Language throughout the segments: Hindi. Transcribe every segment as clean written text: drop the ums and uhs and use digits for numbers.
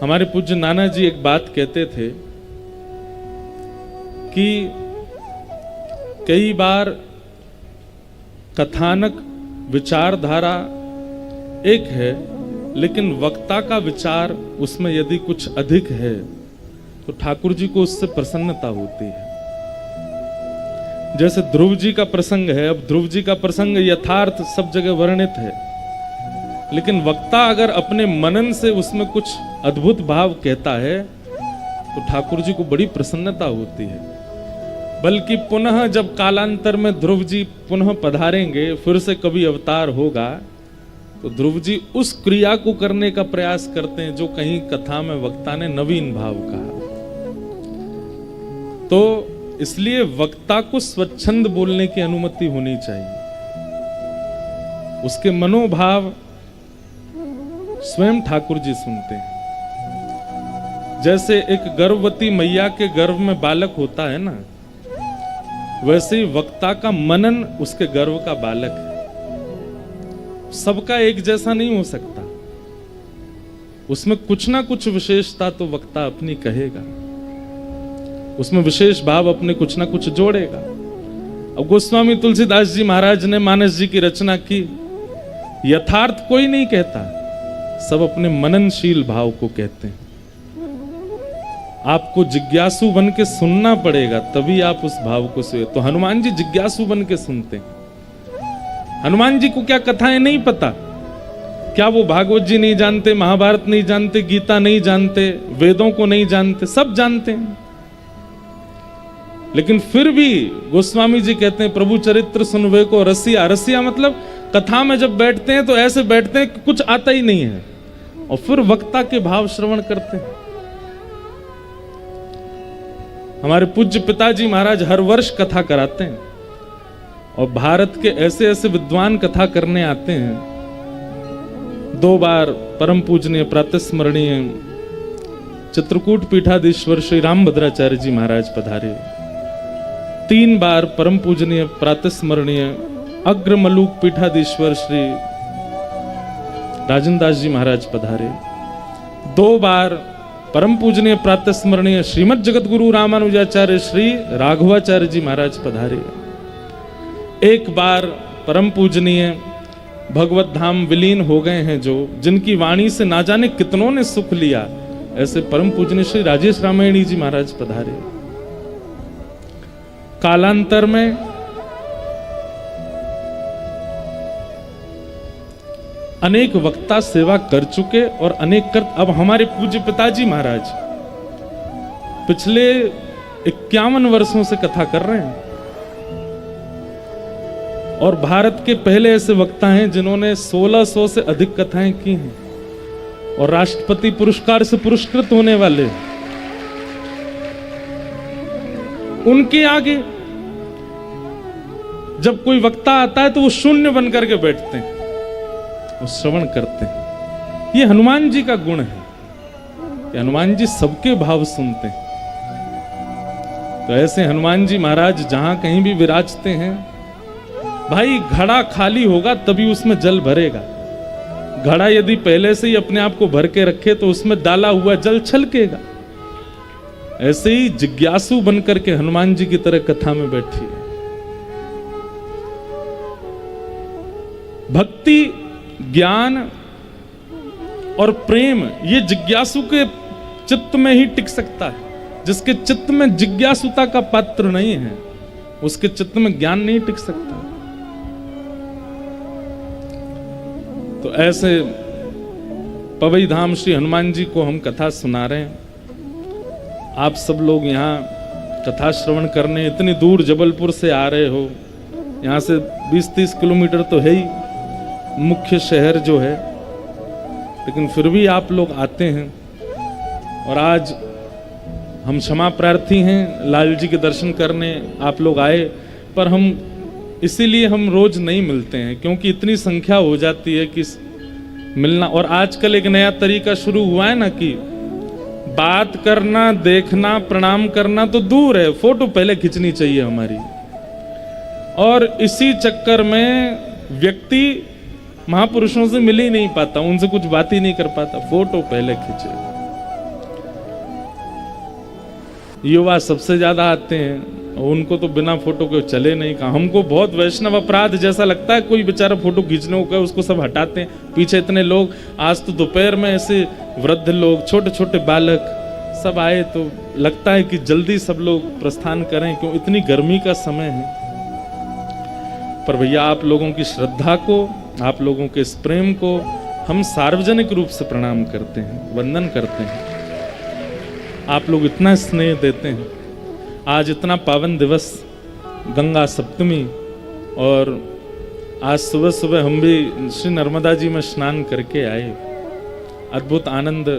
हमारे पूज्य नाना जी एक बात कहते थे कि कई बार कथानक विचारधारा एक है, लेकिन वक्ता का विचार उसमें यदि कुछ अधिक है तो ठाकुर जी को उससे प्रसन्नता होती है। जैसे ध्रुव जी का प्रसंग है। अब ध्रुव जी का प्रसंग यथार्थ सब जगह वर्णित है, लेकिन वक्ता अगर अपने मनन से उसमें कुछ अद्भुत भाव कहता है तो ठाकुर जी को बड़ी प्रसन्नता होती है। बल्कि पुनः जब कालांतर में ध्रुव जी पुनः पधारेंगे, फिर से कभी अवतार होगा, तो ध्रुव जी उस क्रिया को करने का प्रयास करते हैं जो कहीं कथा में वक्ता ने नवीन भाव कहा। तो इसलिए वक्ता को स्वच्छंद बोलने की अनुमति होनी चाहिए। उसके मनोभाव स्वयं ठाकुर जी सुनते हैं। जैसे एक गर्भवती मैया के गर्भ में बालक होता है ना, वैसे ही वक्ता का मनन उसके गर्भ का बालक है। सबका एक जैसा नहीं हो सकता, उसमें कुछ ना कुछ विशेषता तो वक्ता अपनी कहेगा, उसमें विशेष भाव अपने कुछ ना कुछ जोड़ेगा। अब गोस्वामी तुलसीदास जी महाराज ने मानस जी की रचना की। यथार्थ कोई नहीं कहता, सब अपने मननशील भाव को कहते हैं। आपको जिज्ञासु बन के सुनना पड़ेगा, तभी आप उस भाव को सुने। तो हनुमान जी जिज्ञासु बन के सुनते हैं। हनुमान जी को क्या कथाएं नहीं पता? क्या वो भागवत जी नहीं जानते, महाभारत नहीं जानते, गीता नहीं जानते, वेदों को नहीं जानते? सब जानते हैं। लेकिन फिर भी गोस्वामी जी कहते हैं प्रभु चरित्र सुनवे को रसिया। रसिया मतलब कथा में जब बैठते हैं तो ऐसे बैठते हैं कि कुछ आता ही नहीं है, और फिर वक्ता के भाव श्रवण करते हैं। हमारे पूज्य पिताजी महाराज हर वर्ष कथा कराते हैं, और भारत के ऐसे ऐसे विद्वान कथा करने आते हैं। 2 बार परम पूजनीय प्रातस्मरणीय चित्रकूट पीठाधीश्वर श्री रामभद्राचार्य जी महाराज पधारे। 3 बार परम पूजनीय प्रातस्मरणीय अग्रमलूक पीठाधीश्वर श्री राजन दास जी महाराज पधारे। 2 बार परम पूजनीय प्रातस्मरणीय श्रीमद जगत गुरु रामानुजाचार्य श्री राघवाचार्य जी महाराज पधारे। 1 बार परम पूजनीय भगवत धाम विलीन हो गए हैं जो, जिनकी वाणी से ना जाने कितनों ने सुख लिया, ऐसे परम पूजनीय श्री राजेश रामायणी जी महाराज पधारे। कालांतर में अनेक वक्ता सेवा कर चुके और अनेक कर। अब हमारे पूज्य पिताजी महाराज पिछले 51 वर्षों से कथा कर रहे हैं, और भारत के पहले ऐसे वक्ता हैं जिन्होंने 1600 से अधिक कथाएं की हैं, और राष्ट्रपति पुरस्कार से पुरस्कृत होने वाले। उनके आगे जब कोई वक्ता आता है तो वो शून्य बन करके बैठते हैं, वो श्रवण करते हैं। ये हनुमान जी का गुण है कि हनुमान जी सबके भाव सुनते हैं। तो ऐसे हनुमान जी महाराज जहां कहीं भी विराजते हैं, भाई घड़ा खाली होगा तभी उसमें जल भरेगा। घड़ा यदि पहले से ही अपने आप को भर के रखे तो उसमें डाला हुआ जल छलकेगा। ऐसे ही जिज्ञासु बनकर के हनुमान जी की तरह कथा में बैठी है। भक्ति, ज्ञान और प्रेम ये जिज्ञासु के चित्त में ही टिक सकता है। जिसके चित्त में जिज्ञासुता का पात्र नहीं है, उसके चित्त में ज्ञान नहीं टिक सकता। तो ऐसे पवई धाम श्री हनुमान जी को हम कथा सुना रहे हैं। आप सब लोग यहाँ कथा श्रवण करने इतनी दूर जबलपुर से आ रहे हो। यहाँ से 20-30 किलोमीटर तो है ही मुख्य शहर जो है, लेकिन फिर भी आप लोग आते हैं। और आज हम क्षमा प्रार्थी हैं, लाल जी के दर्शन करने आप लोग आए, पर हम इसीलिए हम रोज नहीं मिलते हैं, क्योंकि इतनी संख्या हो जाती है कि मिलना। और आजकल एक नया तरीका शुरू हुआ है ना कि बात करना, देखना, प्रणाम करना तो दूर है, फोटो पहले खींचनी चाहिए हमारी। और इसी चक्कर में व्यक्ति महापुरुषों से मिल ही नहीं पाता, उनसे कुछ बात ही नहीं कर पाता, फोटो पहले खींचे। युवा सबसे ज्यादा आते हैं, उनको तो बिना फोटो के चले नहीं। कहा हमको बहुत वैष्णव अपराध जैसा लगता है, कोई बेचारा फोटो खींचने को कहे उसको सब हटाते हैं। पीछे इतने लोग, आज तो दोपहर में ऐसे वृद्ध लोग, छोटे छोटे बालक सब आए, तो लगता है कि जल्दी सब लोग प्रस्थान करें, क्यों इतनी गर्मी का समय है। पर भैया आप लोगों की श्रद्धा को, आप लोगों के इस प्रेम को हम सार्वजनिक रूप से प्रणाम करते हैं, वंदन करते हैं। आप लोग इतना स्नेह देते हैं। आज इतना पावन दिवस गंगा सप्तमी, और आज सुबह सुबह हम भी श्री नर्मदा जी में स्नान करके आए। अद्भुत आनंद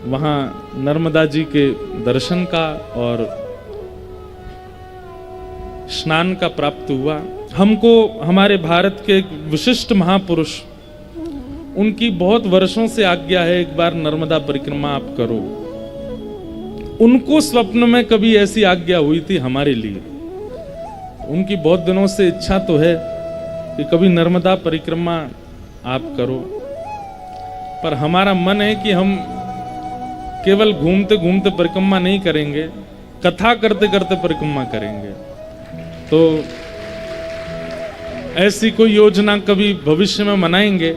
वहाँ नर्मदा जी के दर्शन का और स्नान का प्राप्त हुआ। हमको हमारे भारत के एक विशिष्ट महापुरुष, उनकी बहुत वर्षों से आज्ञा है एक बार नर्मदा परिक्रमा आप करो। उनको स्वप्न में कभी ऐसी आज्ञा हुई थी हमारे लिए। उनकी बहुत दिनों से इच्छा तो है कि कभी नर्मदा परिक्रमा आप करो, पर हमारा मन है कि हम केवल घूमते घूमते परिक्रमा नहीं करेंगे, कथा करते करते परिक्रमा करेंगे। तो ऐसी कोई योजना कभी भविष्य में मनाएंगे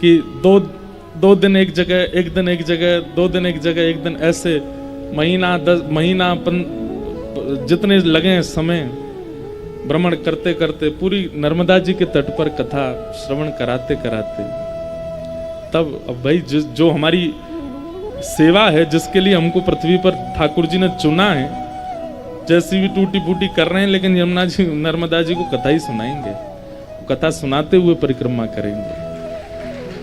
कि दो दिन एक जगह, एक दिन एक जगह, 2 दिन एक जगह, एक दिन ऐसे, महीना 10 महीना जितने लगे समय भ्रमण करते करते पूरी नर्मदा जी के तट पर कथा श्रवण कराते कराते, तब अब भाई जो हमारी सेवा है, जिसके लिए हमको पृथ्वी पर ठाकुर जी ने चुना है, जैसी भी टूटी फूटी कर रहे हैं, लेकिन यमुना जी नर्मदा जी को कथा ही सुनाएंगे, कथा सुनाते हुए परिक्रमा करेंगे।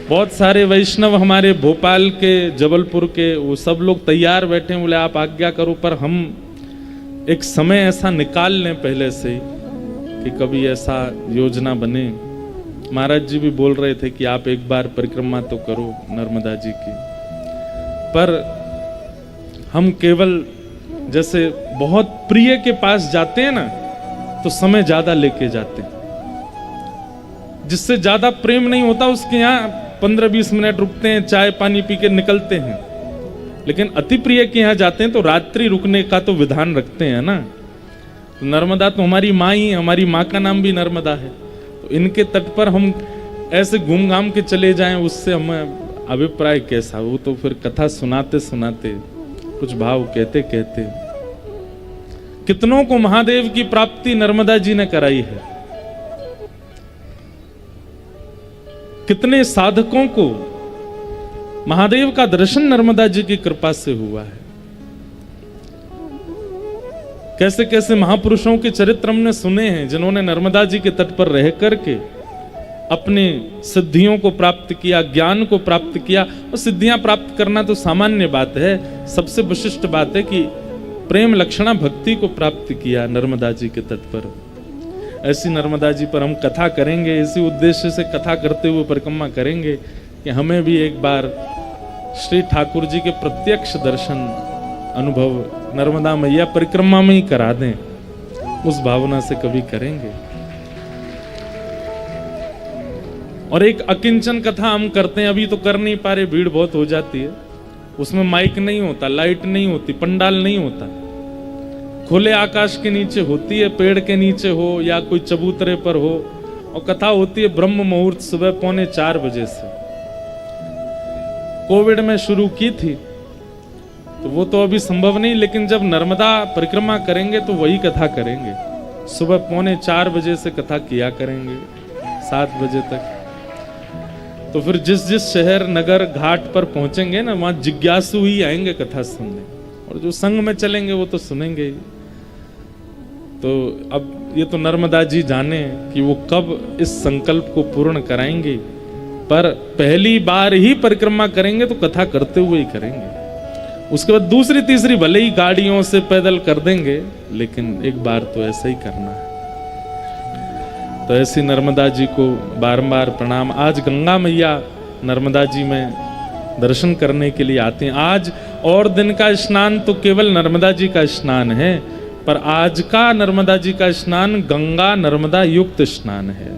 बहुत सारे वैष्णव हमारे भोपाल के, जबलपुर के, वो सब लोग तैयार बैठे हैं, बोले आप आज्ञा करो, पर हम एक समय ऐसा निकाल लें पहले से कि कभी ऐसा योजना बने। महाराज जी भी बोल रहे थे कि आप एक बार परिक्रमा तो करो नर्मदा जी की, पर हम केवल जैसे बहुत प्रिय के पास जाते हैं ना, तो समय ज्यादा लेके जाते हैं। जिससे ज्यादा प्रेम नहीं होता उसके यहाँ 15-20 मिनट रुकते हैं, चाय पानी पी के निकलते हैं। लेकिन अति प्रिय के यहाँ जाते हैं तो रात्रि रुकने का तो विधान रखते हैं ना। तो नर्मदा तो हमारी माँ ही, हमारी माँ का नाम भी नर्मदा है, तो इनके तट पर हम ऐसे घूम घाम के चले जाएं, उससे हमें अभिप्राय कैसा। वो तो फिर कथा सुनाते सुनाते, कुछ भाव कहते कहते, कितनों को महादेव की प्राप्ति नर्मदा जी ने कराई है। कितने साधकों को महादेव का दर्शन नर्मदा जी की कृपा से हुआ है। कैसे कैसे महापुरुषों के चरित्र हमने सुने हैं, जिन्होंने नर्मदा जी के तट पर रह करके अपने सिद्धियों को प्राप्त किया, ज्ञान को प्राप्त किया। और सिद्धियां प्राप्त करना तो सामान्य बात है, सबसे विशिष्ट बात है कि प्रेम लक्षणा भक्ति को प्राप्त किया नर्मदा जी के तट पर। ऐसी नर्मदा जी पर हम कथा करेंगे, इसी उद्देश्य से कथा करते हुए परिक्रमा करेंगे कि हमें भी एक बार श्री ठाकुर जी के प्रत्यक्ष दर्शन अनुभव नर्मदा मैया परिक्रमा में ही करा दें, उस भावना से कभी करेंगे। और एक अकिंचन कथा हम करते हैं, अभी तो कर नहीं पा रहे, भीड़ बहुत हो जाती है। उसमें माइक नहीं होता, लाइट नहीं होती, पंडाल नहीं होता, खुले आकाश के नीचे होती है, पेड़ के नीचे हो या कोई चबूतरे पर हो, और कथा होती है ब्रह्म मुहूर्त सुबह 3:45 बजे से। कोविड में शुरू की थी तो वो तो अभी संभव नहीं, लेकिन जब नर्मदा परिक्रमा करेंगे तो वही कथा करेंगे। सुबह 3:45 बजे से कथा किया करेंगे 7 बजे तक। तो फिर जिस जिस शहर नगर घाट पर पहुंचेंगे ना, वहां जिज्ञासु ही आएंगे कथा सुनने, और जो संग में चलेंगे वो तो सुनेंगे ही। तो अब ये तो नर्मदा जी जाने कि वो कब इस संकल्प को पूर्ण कराएंगे, पर पहली बार ही परिक्रमा करेंगे तो कथा करते हुए ही करेंगे। उसके बाद दूसरी तीसरी भले ही गाड़ियों से पैदल कर देंगे, लेकिन एक बार तो ऐसा ही करना है। तो ऐसी नर्मदा जी को बारंबार प्रणाम। आज गंगा मैया नर्मदा जी में दर्शन करने के लिए आते हैं। आज और दिन का स्नान तो केवल नर्मदा जी का स्नान है, पर आज का नर्मदा जी का स्नान गंगा नर्मदा युक्त स्नान है।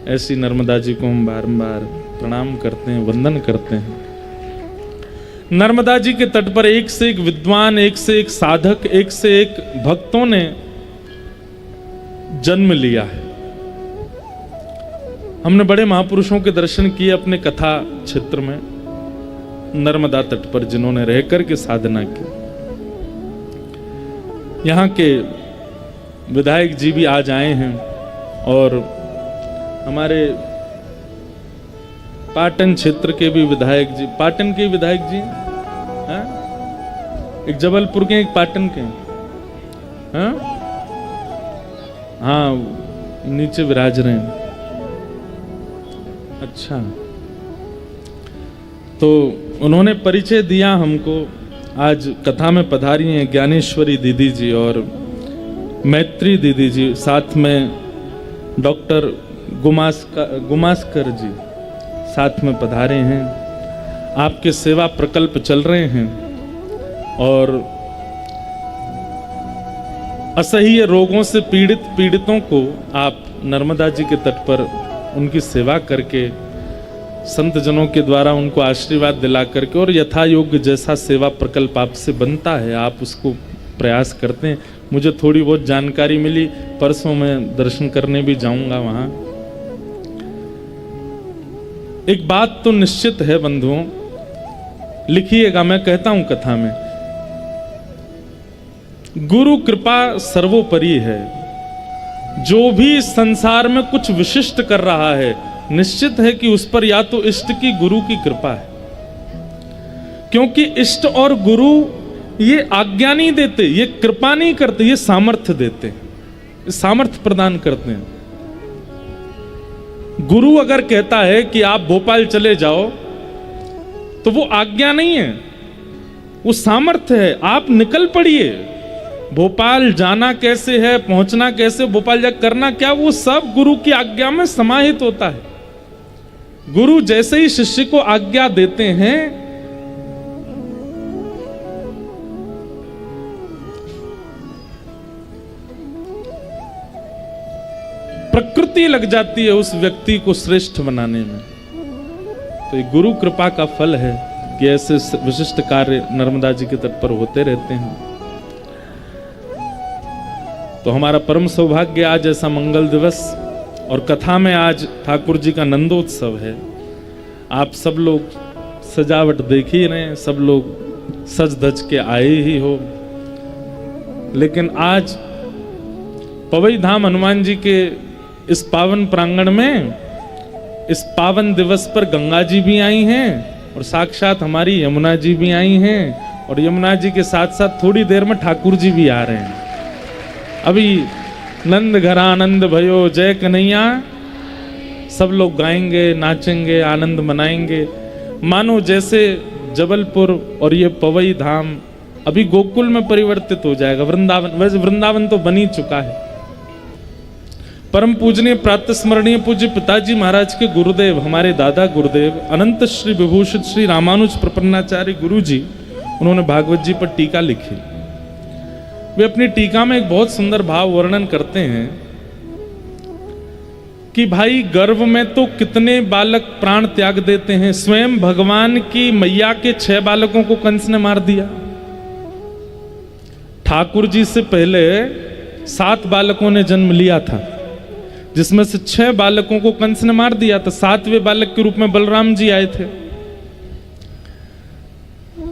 ऐसी नर्मदा जी को हम बारंबार प्रणाम करते हैं, वंदन करते हैं। नर्मदा जी के तट पर एक से एक विद्वान, एक से एक साधक, एक से एक भक्तों ने जन्म लिया है। हमने बड़े महापुरुषों के दर्शन किए अपने कथा क्षेत्र में, नर्मदा तट पर, जिन्होंने रहकर के साधना की। यहाँ के विधायक जी भी आज आए हैं और हमारे पाटन क्षेत्र के भी विधायक जी, पाटन के विधायक जी हैं, एक जबलपुर के, एक पाटन के हैं, हाँ नीचे विराज रहे हैं। अच्छा, तो उन्होंने परिचय दिया हमको। आज कथा में पधारी हैं ज्ञानेश्वरी दीदी जी और मैत्री दीदी जी, साथ में डॉक्टर गुमास्कर जी साथ में पधारे हैं। आपके सेवा प्रकल्प चल रहे हैं और असह्य रोगों से पीड़ितों को आप नर्मदा जी के तट पर उनकी सेवा करके, संत जनों के द्वारा उनको आशीर्वाद दिला करके, और यथा योग्य जैसा सेवा प्रकल्प आपसे बनता है आप उसको प्रयास करते हैं। मुझे थोड़ी बहुत जानकारी मिली, परसों मैं दर्शन करने भी जाऊंगा वहां। एक बात तो निश्चित है बंधुओं, लिखिएगा, मैं कहता हूं कथा में, गुरु कृपा सर्वोपरि है। जो भी इस संसार में कुछ विशिष्ट कर रहा है, निश्चित है कि उस पर या तो इष्ट की, गुरु की कृपा है। क्योंकि इष्ट और गुरु ये आज्ञा नहीं देते, ये कृपा नहीं करते, ये सामर्थ्य देते, सामर्थ्य प्रदान करते हैं। गुरु अगर कहता है कि आप भोपाल चले जाओ, तो वो आज्ञा नहीं है, वो सामर्थ्य है। आप निकल पड़िए। भोपाल जाना कैसे है, पहुंचना कैसे, भोपाल जाकर करना क्या, वो सब गुरु की आज्ञा में समाहित होता है। गुरु जैसे ही शिष्य को आज्ञा देते हैं, प्रकृति लग जाती है उस व्यक्ति को श्रेष्ठ बनाने में। तो ये गुरु कृपा का फल है कि ऐसे विशिष्ट कार्य नर्मदा जी के तट पर होते रहते हैं। तो हमारा परम सौभाग्य, आज ऐसा मंगल दिवस और कथा में आज ठाकुर जी का नंदोत्सव है। आप सब लोग सजावट देख ही रहे हैं, सब लोग सज धज के आए ही हो। लेकिन आज पवई धाम हनुमान जी के इस पावन प्रांगण में, इस पावन दिवस पर गंगा जी भी आई हैं और साक्षात हमारी यमुना जी भी आई हैं, और यमुना जी के साथ साथ थोड़ी देर में ठाकुर जी भी आ रहे हैं। अभी नंद घर आनंद भयो जय कन्हैया, सब लोग गाएंगे, नाचेंगे, आनंद मनाएंगे, मानो जैसे जबलपुर और ये पवई धाम अभी गोकुल में परिवर्तित हो जाएगा। वृंदावन, वैसे वृंदावन तो बन ही चुका है। परम पूजनीय प्रातः स्मरणीय पूज्य पिताजी महाराज के गुरुदेव, हमारे दादा गुरुदेव अनंत श्री विभूषित श्री रामानुज प्रपन्नाचार्य गुरु जी, उन्होंने भागवत जी पर टीका लिखी। वे अपनी टीका में एक बहुत सुंदर भाव वर्णन करते हैं कि भाई गर्भ में तो कितने बालक प्राण त्याग देते हैं। स्वयं भगवान की मैया के 6 बालकों को कंस ने मार दिया। ठाकुर जी से पहले 7 बालकों ने जन्म लिया था, जिसमें से 6 बालकों को कंस ने मार दिया था। 7वें बालक के रूप में बलराम जी आए थे।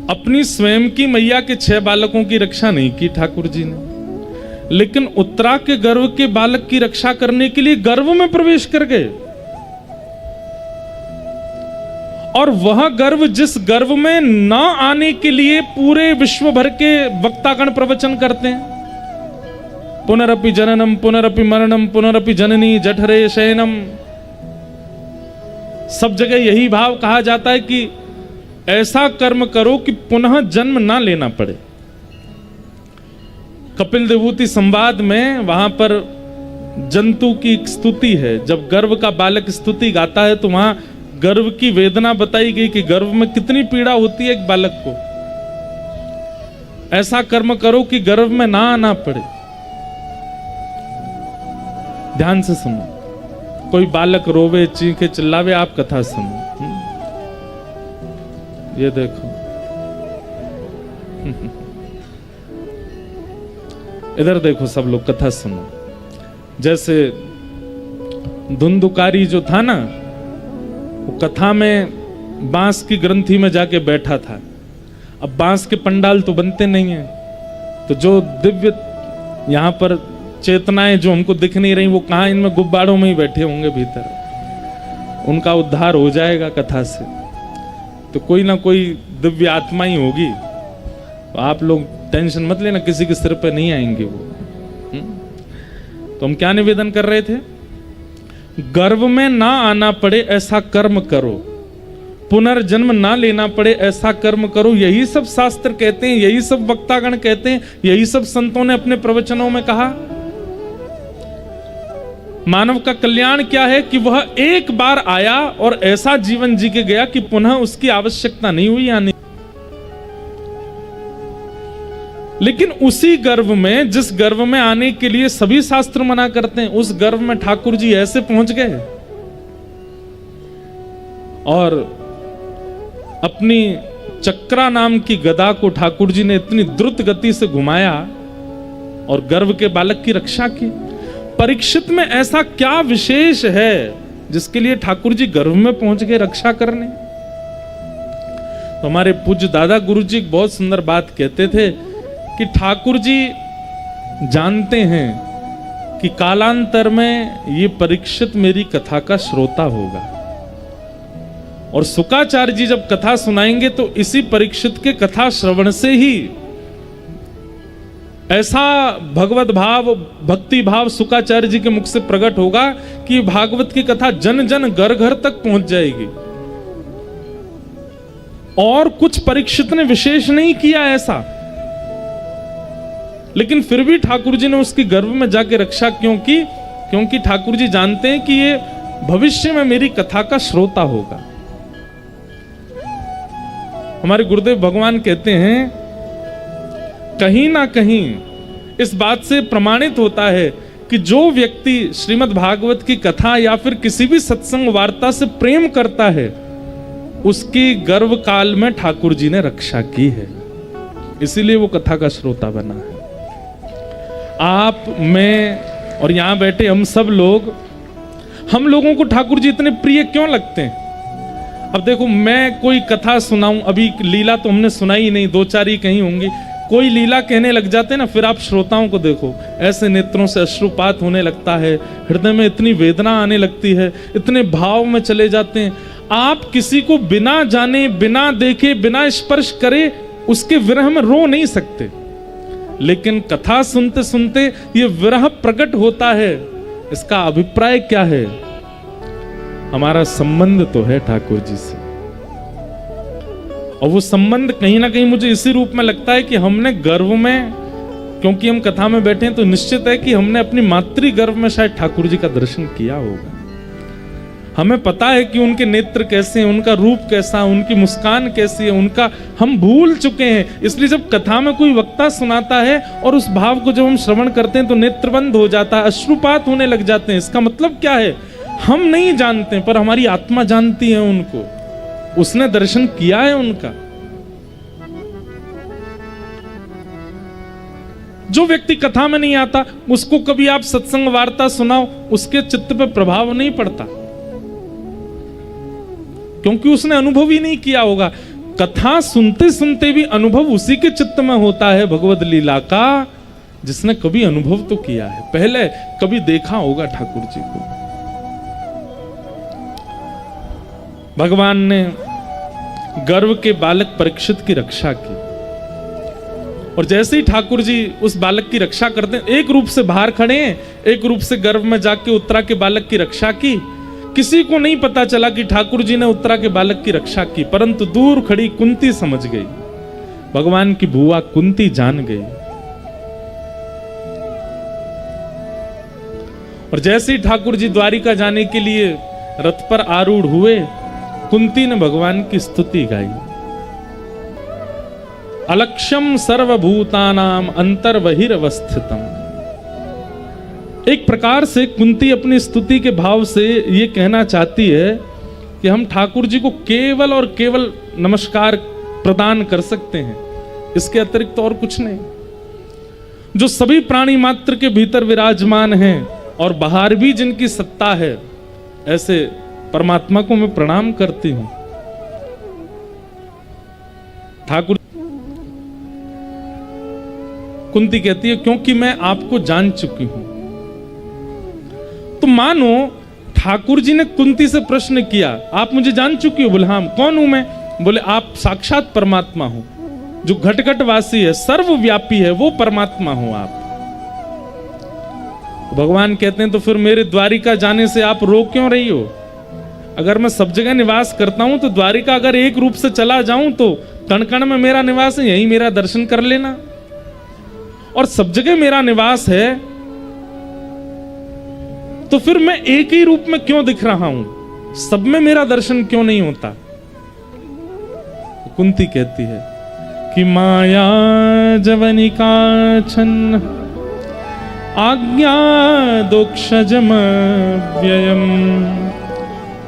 अपनी स्वयं की मैया के 6 बालकों की रक्षा नहीं की ठाकुर जी ने, लेकिन उत्तरा के गर्भ के बालक की रक्षा करने के लिए गर्भ में प्रवेश कर गए। और वह गर्भ, जिस गर्भ में न आने के लिए पूरे विश्व भर के वक्तागण प्रवचन करते हैं, पुनरपि जननम पुनरपि मरणम पुनरपि जननी जठरे शयनम, सब जगह यही भाव कहा जाता है कि ऐसा कर्म करो कि पुनः जन्म ना लेना पड़े। कपिल देवूति संवाद में वहां पर जंतु की स्तुति है। जब गर्भ का बालक स्तुति गाता है तो वहां गर्भ की वेदना बताई गई कि गर्भ में कितनी पीड़ा होती है एक बालक को। ऐसा कर्म करो कि गर्भ में ना आना पड़े। ध्यान से सुनो। कोई बालक रोवे, चीखे, चिल्लावे, आप कथा सुनो। ये देखो इधर देखो, सब लोग कथा सुनो। जैसे धुंधुकारी जो था ना, वो कथा में बांस की ग्रंथि में जाके बैठा था। अब बांस के पंडाल तो बनते नहीं है, तो जो दिव्य यहाँ पर चेतनाएं जो हमको दिख नहीं रही, वो कहाँ, इनमें गुब्बारों में ही बैठे होंगे भीतर। उनका उद्धार हो जाएगा कथा से, तो कोई ना कोई दिव्य आत्मा ही होगी। तो आप लोग टेंशन मत लेना, किसी के सिर पे नहीं आएंगे वो। तो हम क्या निवेदन कर रहे थे? गर्व में ना आना पड़े ऐसा कर्म करो, पुनर्जन्म ना लेना पड़े ऐसा कर्म करो। यही सब शास्त्र कहते हैं, यही सब वक्तागण कहते हैं, यही सब संतों ने अपने प्रवचनों में कहा। मानव का कल्याण क्या है कि वह एक बार आया और ऐसा जीवन जी के गया कि पुनः उसकी आवश्यकता नहीं हुई आने। लेकिन उसी गर्व में, जिस गर्व में आने के लिए सभी शास्त्र मना करते हैं, उस गर्व में ठाकुर जी ऐसे पहुंच गए और अपनी चक्रा नाम की गदा को ठाकुर जी ने इतनी द्रुत गति से घुमाया और गर्व के बालक की रक्षा की। परीक्षित में ऐसा क्या विशेष है जिसके लिए ठाकुर जी गर्व में पहुंच गए रक्षा करने? तो हमारे पूज्य दादा गुरु जी एक बहुत सुंदर बात कहते थे कि ठाकुर जी जानते हैं कि कालांतर में ये परीक्षित मेरी कथा का श्रोता होगा, और शुकाचार्य जी जब कथा सुनाएंगे तो इसी परीक्षित के कथा श्रवण से ही ऐसा भगवत भाव, भक्ति भाव शुकाचार्य जी के मुख से प्रकट होगा कि भागवत की कथा जन जन घर घर तक पहुंच जाएगी। और कुछ परीक्षित ने विशेष नहीं किया ऐसा, लेकिन फिर भी ठाकुर जी ने उसकी गर्भ में जाके रक्षा क्यों की? क्योंकि ठाकुर जी जानते हैं कि ये भविष्य में मेरी कथा का श्रोता होगा। हमारे गुरुदेव भगवान कहते हैं, कहीं ना कहीं इस बात से प्रमाणित होता है कि जो व्यक्ति श्रीमद् भागवत की कथा या फिर किसी भी सत्संग वार्ता से प्रेम करता है, उसकी गर्भ काल में ठाकुर जी ने रक्षा की है, इसीलिए वो कथा का श्रोता बना है। आप, मैं और यहां बैठे हम सब लोग, हम लोगों को ठाकुर जी इतने प्रिय क्यों लगते हैं? अब देखो, मैं कोई कथा सुनाऊं, अभी लीला तो हमने सुनाई नहीं, दो चार ही कहीं होंगी, कोई लीला कहने लग जाते ना, फिर आप श्रोताओं को देखो, ऐसे नेत्रों से अश्रुपात होने लगता है, हृदय में इतनी वेदना आने लगती है, इतने भाव में चले जाते हैं। आप किसी को बिना जाने, बिना देखे, बिना स्पर्श करे उसके विरह में रो नहीं सकते, लेकिन कथा सुनते सुनते ये विरह प्रकट होता है। इसका अभिप्राय क्या है? हमारा संबंध तो है ठाकुर जी से, और वो संबंध कहीं ना कहीं मुझे इसी रूप में लगता है कि हमने गर्भ में, क्योंकि हम कथा में बैठे हैं, तो निश्चित है कि हमने अपनी मातृ गर्भ में शायद ठाकुर जी का दर्शन किया होगा। हमें पता है कि उनके नेत्र कैसे हैं, उनका रूप कैसा है, उनकी मुस्कान कैसी है, उनका हम भूल चुके हैं। इसलिए जब कथा में कोई वक्ता सुनाता है और उस भाव को जब हम श्रवण करते हैं तो नेत्रबंद हो जाता है, अश्रुपात होने लग जाते हैं। इसका मतलब क्या है? हम नहीं जानते, पर हमारी आत्मा जानती है उनको, उसने दर्शन किया है उनका। जो व्यक्ति कथा में नहीं आता, उसको कभी आप सत्संग वार्ता सुनाओ, उसके चित्त पे प्रभाव नहीं पड़ता, क्योंकि उसने अनुभव ही नहीं किया होगा। कथा सुनते सुनते भी अनुभव उसी के चित्त में होता है भगवद लीला का, जिसने कभी अनुभव तो किया है, पहले कभी देखा होगा ठाकुर जी को। भगवान ने गर्व के बालक परीक्षित की रक्षा की, और जैसे ही ठाकुर जी उस बालक की रक्षा करते हैं, एक रूप से बाहर खड़े हैं, एक रूप से गर्भ में जाके उत्तरा के बालक की रक्षा की। किसी को नहीं पता चला कि ठाकुर जी ने उत्तरा के बालक की रक्षा की, परंतु दूर खड़ी कुंती समझ गई, भगवान की बुआ कुंती जान गई। और जैसे ही ठाकुर जी द्वारिका जाने के लिए रथ पर आरूढ़ हुए, कुंती ने भगवान की स्तुति गाई। अलक्ष्यम सर्वभूतानाम अंतर्बहिरवस्थितम। एक प्रकार से कुंती अपनी स्तुति के भाव से ये कहना चाहती है कि हम ठाकुर जी को केवल और केवल नमस्कार प्रदान कर सकते हैं, इसके अतिरिक्त और कुछ नहीं। जो सभी प्राणी मात्र के भीतर विराजमान हैं और बाहर भी जिनकी सत्ता है, ऐसे परमात्मा को मैं प्रणाम करती हूं। ठाकुर कुंती कहती है क्योंकि मैं आपको जान चुकी हूं। तो मानो ठाकुर जी ने कुंती से प्रश्न किया, आप मुझे जान चुकी हो? बोले हाँ। कौन हूं मैं? बोले आप साक्षात परमात्मा हो, जो घट घट वासी है, सर्वव्यापी है, वो परमात्मा हो आप। तो भगवान कहते हैं तो फिर मेरे द्वारिका जाने से आप रोक क्यों रही हो? अगर मैं सब जगह निवास करता हूं तो द्वारिका अगर एक रूप से चला जाऊं तो कण कण में मेरा निवास है, यही मेरा दर्शन कर लेना। और सब जगह मेरा निवास है तो फिर मैं एक ही रूप में क्यों दिख रहा हूं? सब में मेरा दर्शन क्यों नहीं होता? कुंती कहती है कि माया जवनिका छन्न आज्ञा दोक्षजम व्ययम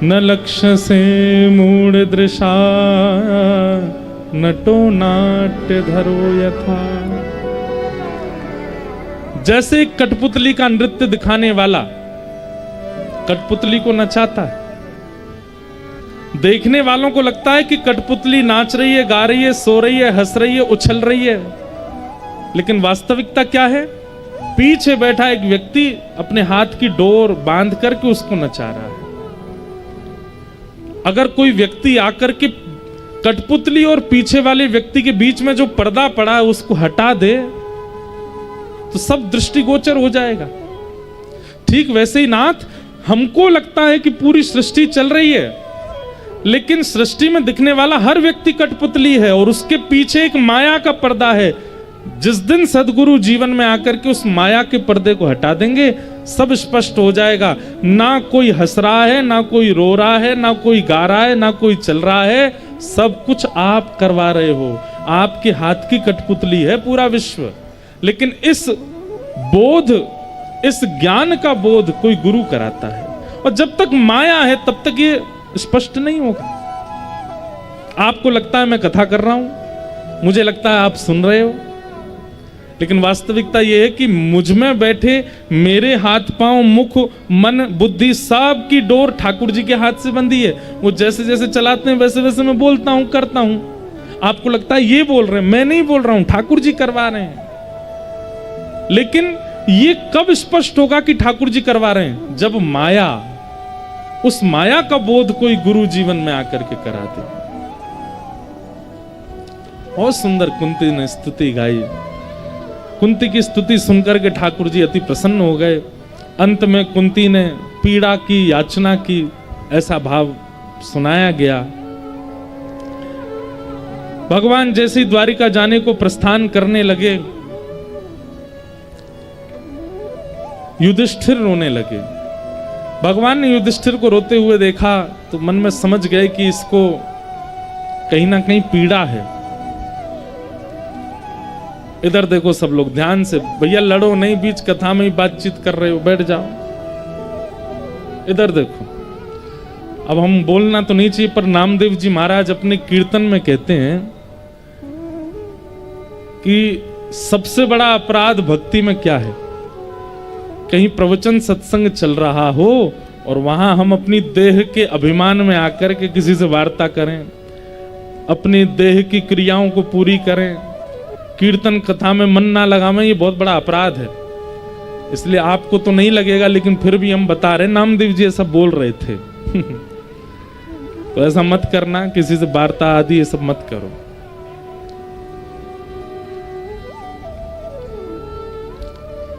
न लक्ष्य से मूढ़ दृशा नटो नाट्य धरो यथा। जैसे एक कठपुतली का नृत्य दिखाने वाला कठपुतली को नचाता है, देखने वालों को लगता है कि कठपुतली नाच रही है, गा रही है, सो रही है, हंस रही है, उछल रही है, लेकिन वास्तविकता क्या है? पीछे बैठा एक व्यक्ति अपने हाथ की डोर बांध करके उसको नचा रहा है। अगर कोई व्यक्ति आकर के कठपुतली और पीछे वाले व्यक्ति के बीच में जो पर्दा पड़ा है उसको हटा दे तो सब दृष्टिगोचर हो जाएगा। ठीक वैसे ही नाथ, हमको लगता है कि पूरी सृष्टि चल रही है, लेकिन सृष्टि में दिखने वाला हर व्यक्ति कठपुतली है और उसके पीछे एक माया का पर्दा है। जिस दिन सदगुरु जीवन में आकर के उस माया के पर्दे को हटा देंगे, सब स्पष्ट हो जाएगा। ना कोई हंस रहा है, ना कोई रो रहा है, ना कोई गा रहा है, ना कोई चल रहा है, सब कुछ आप करवा रहे हो। आपके हाथ की कठपुतली है पूरा विश्व। लेकिन इस बोध, इस ज्ञान का बोध कोई गुरु कराता है, और जब तक माया है तब तक ये स्पष्ट नहीं होगा। आपको लगता है मैं कथा कर रहा हूं, मुझे लगता है आप सुन रहे हो, लेकिन वास्तविकता यह है कि मुझ में बैठे मेरे हाथ पांव मुख मन बुद्धि सब की डोर ठाकुर जी के हाथ से बंधी है। वो जैसे जैसे चलाते हैं वैसे वैसे मैं बोलता हूं, करता हूं। आपको लगता है ये बोल रहे हैं, मैं नहीं बोल रहा हूं, ठाकुर जी करवा रहे हैं। लेकिन ये कब स्पष्ट होगा कि ठाकुर जी करवा रहे हैं? जब माया, उस माया का बोध कोई गुरु जीवन में आकर के करा दे। बहुत सुंदर कुंती ने स्तुति गाई। कुंती की स्तुति सुनकर के ठाकुर जी अति प्रसन्न हो गए। अंत में कुंती ने पीड़ा की, याचना की, ऐसा भाव सुनाया गया। भगवान जैसे ही द्वारिका जाने को प्रस्थान करने लगे, युधिष्ठिर रोने लगे। भगवान ने युधिष्ठिर को रोते हुए देखा तो मन में समझ गए कि इसको कहीं ना कहीं पीड़ा है। इधर देखो सब लोग ध्यान से, भैया लड़ो नहीं, बीच कथा में ही बातचीत कर रहे हो, बैठ जाओ। इधर देखो, अब हम बोलना तो नहीं चाहिए, पर नामदेव जी महाराज अपने कीर्तन में कहते हैं कि सबसे बड़ा अपराध भक्ति में क्या है? कहीं प्रवचन सत्संग चल रहा हो और वहां हम अपनी देह के अभिमान में आकर के किसी से वार्ता करें, अपनी देह की क्रियाओं को पूरी करें, कीर्तन कथा में मन ना लगावें, ये बहुत बड़ा अपराध है। इसलिए आपको तो नहीं लगेगा, लेकिन फिर भी हम बता रहे, नामदेव जी ऐसा बोल रहे थे। तो ऐसा मत करना, किसी से वार्ता आदि ये सब मत करो।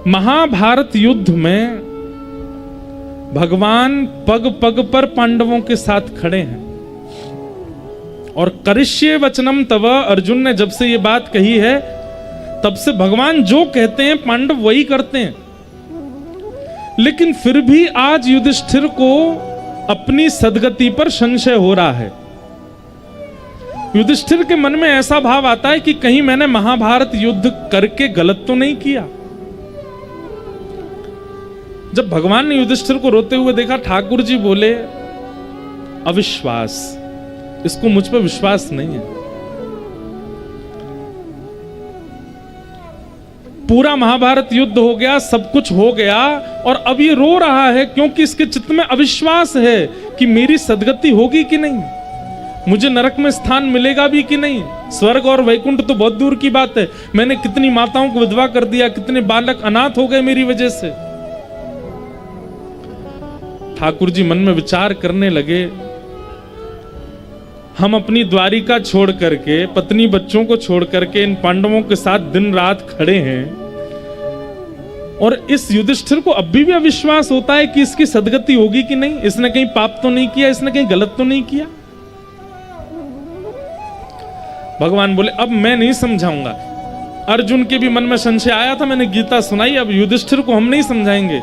महाभारत युद्ध में भगवान पग पग पर पांडवों के साथ खड़े हैं, और करिष्ये वचनम तव, अर्जुन ने जब से ये बात कही है तब से भगवान जो कहते हैं पांडव वही करते हैं। लेकिन फिर भी आज युधिष्ठिर को अपनी सद्गति पर संशय हो रहा है। युधिष्ठिर के मन में ऐसा भाव आता है कि कहीं मैंने महाभारत युद्ध करके गलत तो नहीं किया। जब भगवान ने युधिष्ठिर को रोते हुए देखा, ठाकुर जी बोले अविश्वास, इसको मुझ पर विश्वास नहीं है। पूरा महाभारत युद्ध हो गया, सब कुछ हो गया, और अब ये रो रहा है क्योंकि इसके चित्त में अविश्वास है कि मेरी सद्गति होगी कि नहीं, मुझे नरक में स्थान मिलेगा भी कि नहीं। स्वर्ग और वैकुंठ तो बहुत दूर की बात है, मैंने कितनी माताओं को विधवा कर दिया, कितने बालक अनाथ हो गए मेरी वजह से। ठाकुर जी मन में विचार करने लगे, हम अपनी द्वारिका छोड़ करके, पत्नी बच्चों को छोड़ करके इन पांडवों के साथ दिन रात खड़े हैं, और इस युधिष्ठिर को अब भी अविश्वास होता है कि इसकी सद्गति होगी कि नहीं, इसने कहीं पाप तो नहीं किया, इसने कहीं गलत तो नहीं किया। भगवान बोले अब मैं नहीं समझाऊंगा। अर्जुन के भी मन में संशय आया था, मैंने गीता सुनाई, अब युधिष्ठिर को हम नहीं समझाएंगे,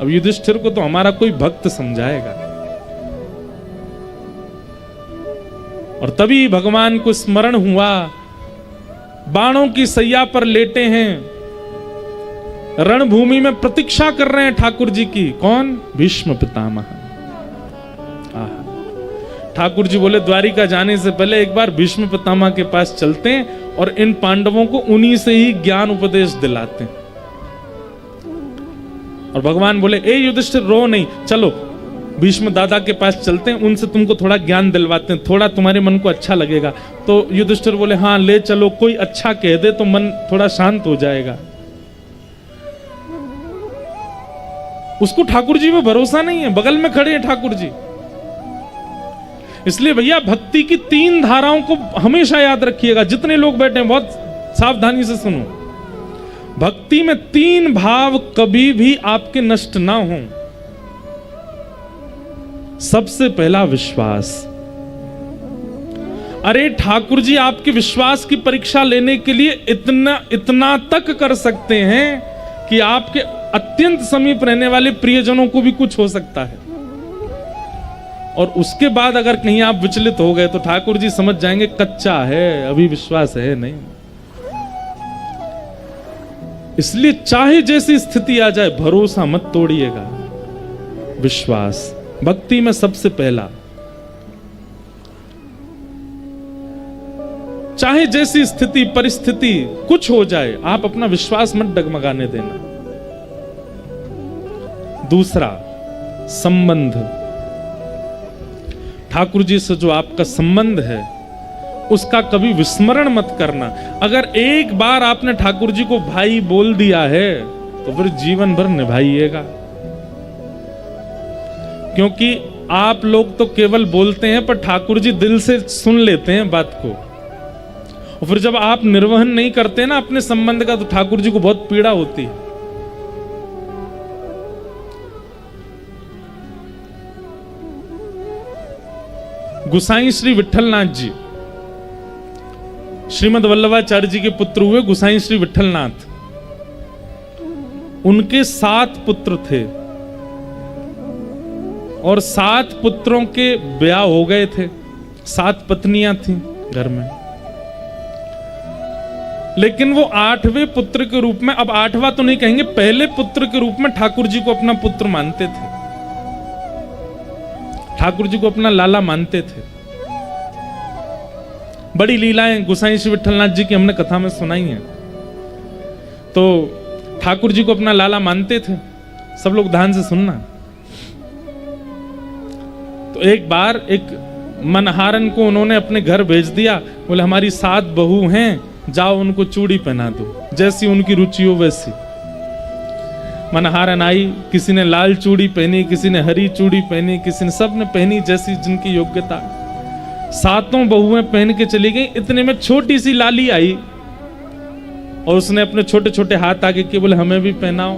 अब युधिष्ठिर को तो हमारा कोई भक्त समझाएगा। और तभी भगवान को स्मरण हुआ, बाणों की सैया पर लेटे हैं, रणभूमि में प्रतीक्षा कर रहे हैं ठाकुर जी की। कौन? भीष्म पितामह। ठाकुर जी बोले द्वारिका जाने से पहले एक बार भीष्म पितामह के पास चलते हैं और इन पांडवों को उन्हीं से ही ज्ञान उपदेश दिलाते हैं। और भगवान बोले ए युधिष्ठिर रो नहीं, चलो भीष्म दादा के पास चलते हैं, उनसे तुमको थोड़ा ज्ञान दिलवाते हैं, थोड़ा तुम्हारे मन को अच्छा लगेगा। तो युधिष्ठिर बोले हाँ ले चलो, कोई अच्छा कह दे तो मन थोड़ा शांत हो जाएगा। उसको ठाकुर जी पे भरोसा नहीं है, बगल में खड़े हैं ठाकुर जी। इसलिए भैया भक्ति की 3 धाराओं को हमेशा याद रखिएगा, जितने लोग बैठे हैं बहुत सावधानी से सुनो। भक्ति में 3 भाव कभी भी आपके नष्ट ना हो। सबसे पहला विश्वास। अरे ठाकुर जी आपके विश्वास की परीक्षा लेने के लिए इतना तक कर सकते हैं कि आपके अत्यंत समीप रहने वाले प्रियजनों को भी कुछ हो सकता है। और उसके बाद अगर कहीं आप विचलित हो गए तो ठाकुर जी समझ जाएंगे कच्चा है, अभी विश्वास है नहीं। इसलिए चाहे जैसी स्थिति आ जाए भरोसा मत तोड़िएगा। विश्वास भक्ति में सबसे पहला। चाहे जैसी स्थिति परिस्थिति कुछ हो जाए, आप अपना विश्वास मत डगमगाने देना। दूसरा संबंध। ठाकुर जी से जो आपका संबंध है उसका कभी विस्मरण मत करना। अगर एक बार आपने ठाकुर जी को भाई बोल दिया है तो फिर जीवन भर निभाइएगा। क्योंकि आप लोग तो केवल बोलते हैं पर ठाकुर जी दिल से सुन लेते हैं बात को। और फिर जब आप निर्वहन नहीं करते ना अपने संबंध का तो ठाकुर जी को बहुत पीड़ा होती है। गुसाई श्री विठलनाथ जी श्रीमद वल्लभाचार्य जी के पुत्र हुए। गुसाई श्री विठलनाथ, उनके 7 पुत्र थे और 7 पुत्रों के ब्याह हो गए थे। 7 पत्नियां थीं घर में, लेकिन वो 8वें पुत्र के रूप में, अब 8वां तो नहीं कहेंगे, पहले पुत्र के रूप में ठाकुर जी को अपना पुत्र मानते थे, ठाकुर जी को अपना लाला मानते थे। बड़ी लीलाएं गुसाई श्री विठलनाथ जी की हमने कथा में सुनाई हैं। तो ठाकुर जी को अपना लाला मानते थे। सब लोग ध्यान से सुनना। तो एक बार एक मनहारन को उन्होंने अपने घर भेज दिया। बोले हमारी 7 बहू हैं, जाओ उनको चूड़ी पहना दो, जैसी उनकी रुचि हो वैसी। मनहारन आई, किसी ने लाल चूड़ी पहनी, किसी ने हरी चूड़ी पहनी, किसी ने, सब ने पहनी जैसी जिनकी योग्यता। 7 बहुएं पहन के चली गई। इतने में छोटी सी लाली आई और उसने अपने छोटे छोटे हाथ आगे किए, बोले हमें भी पहनाओ।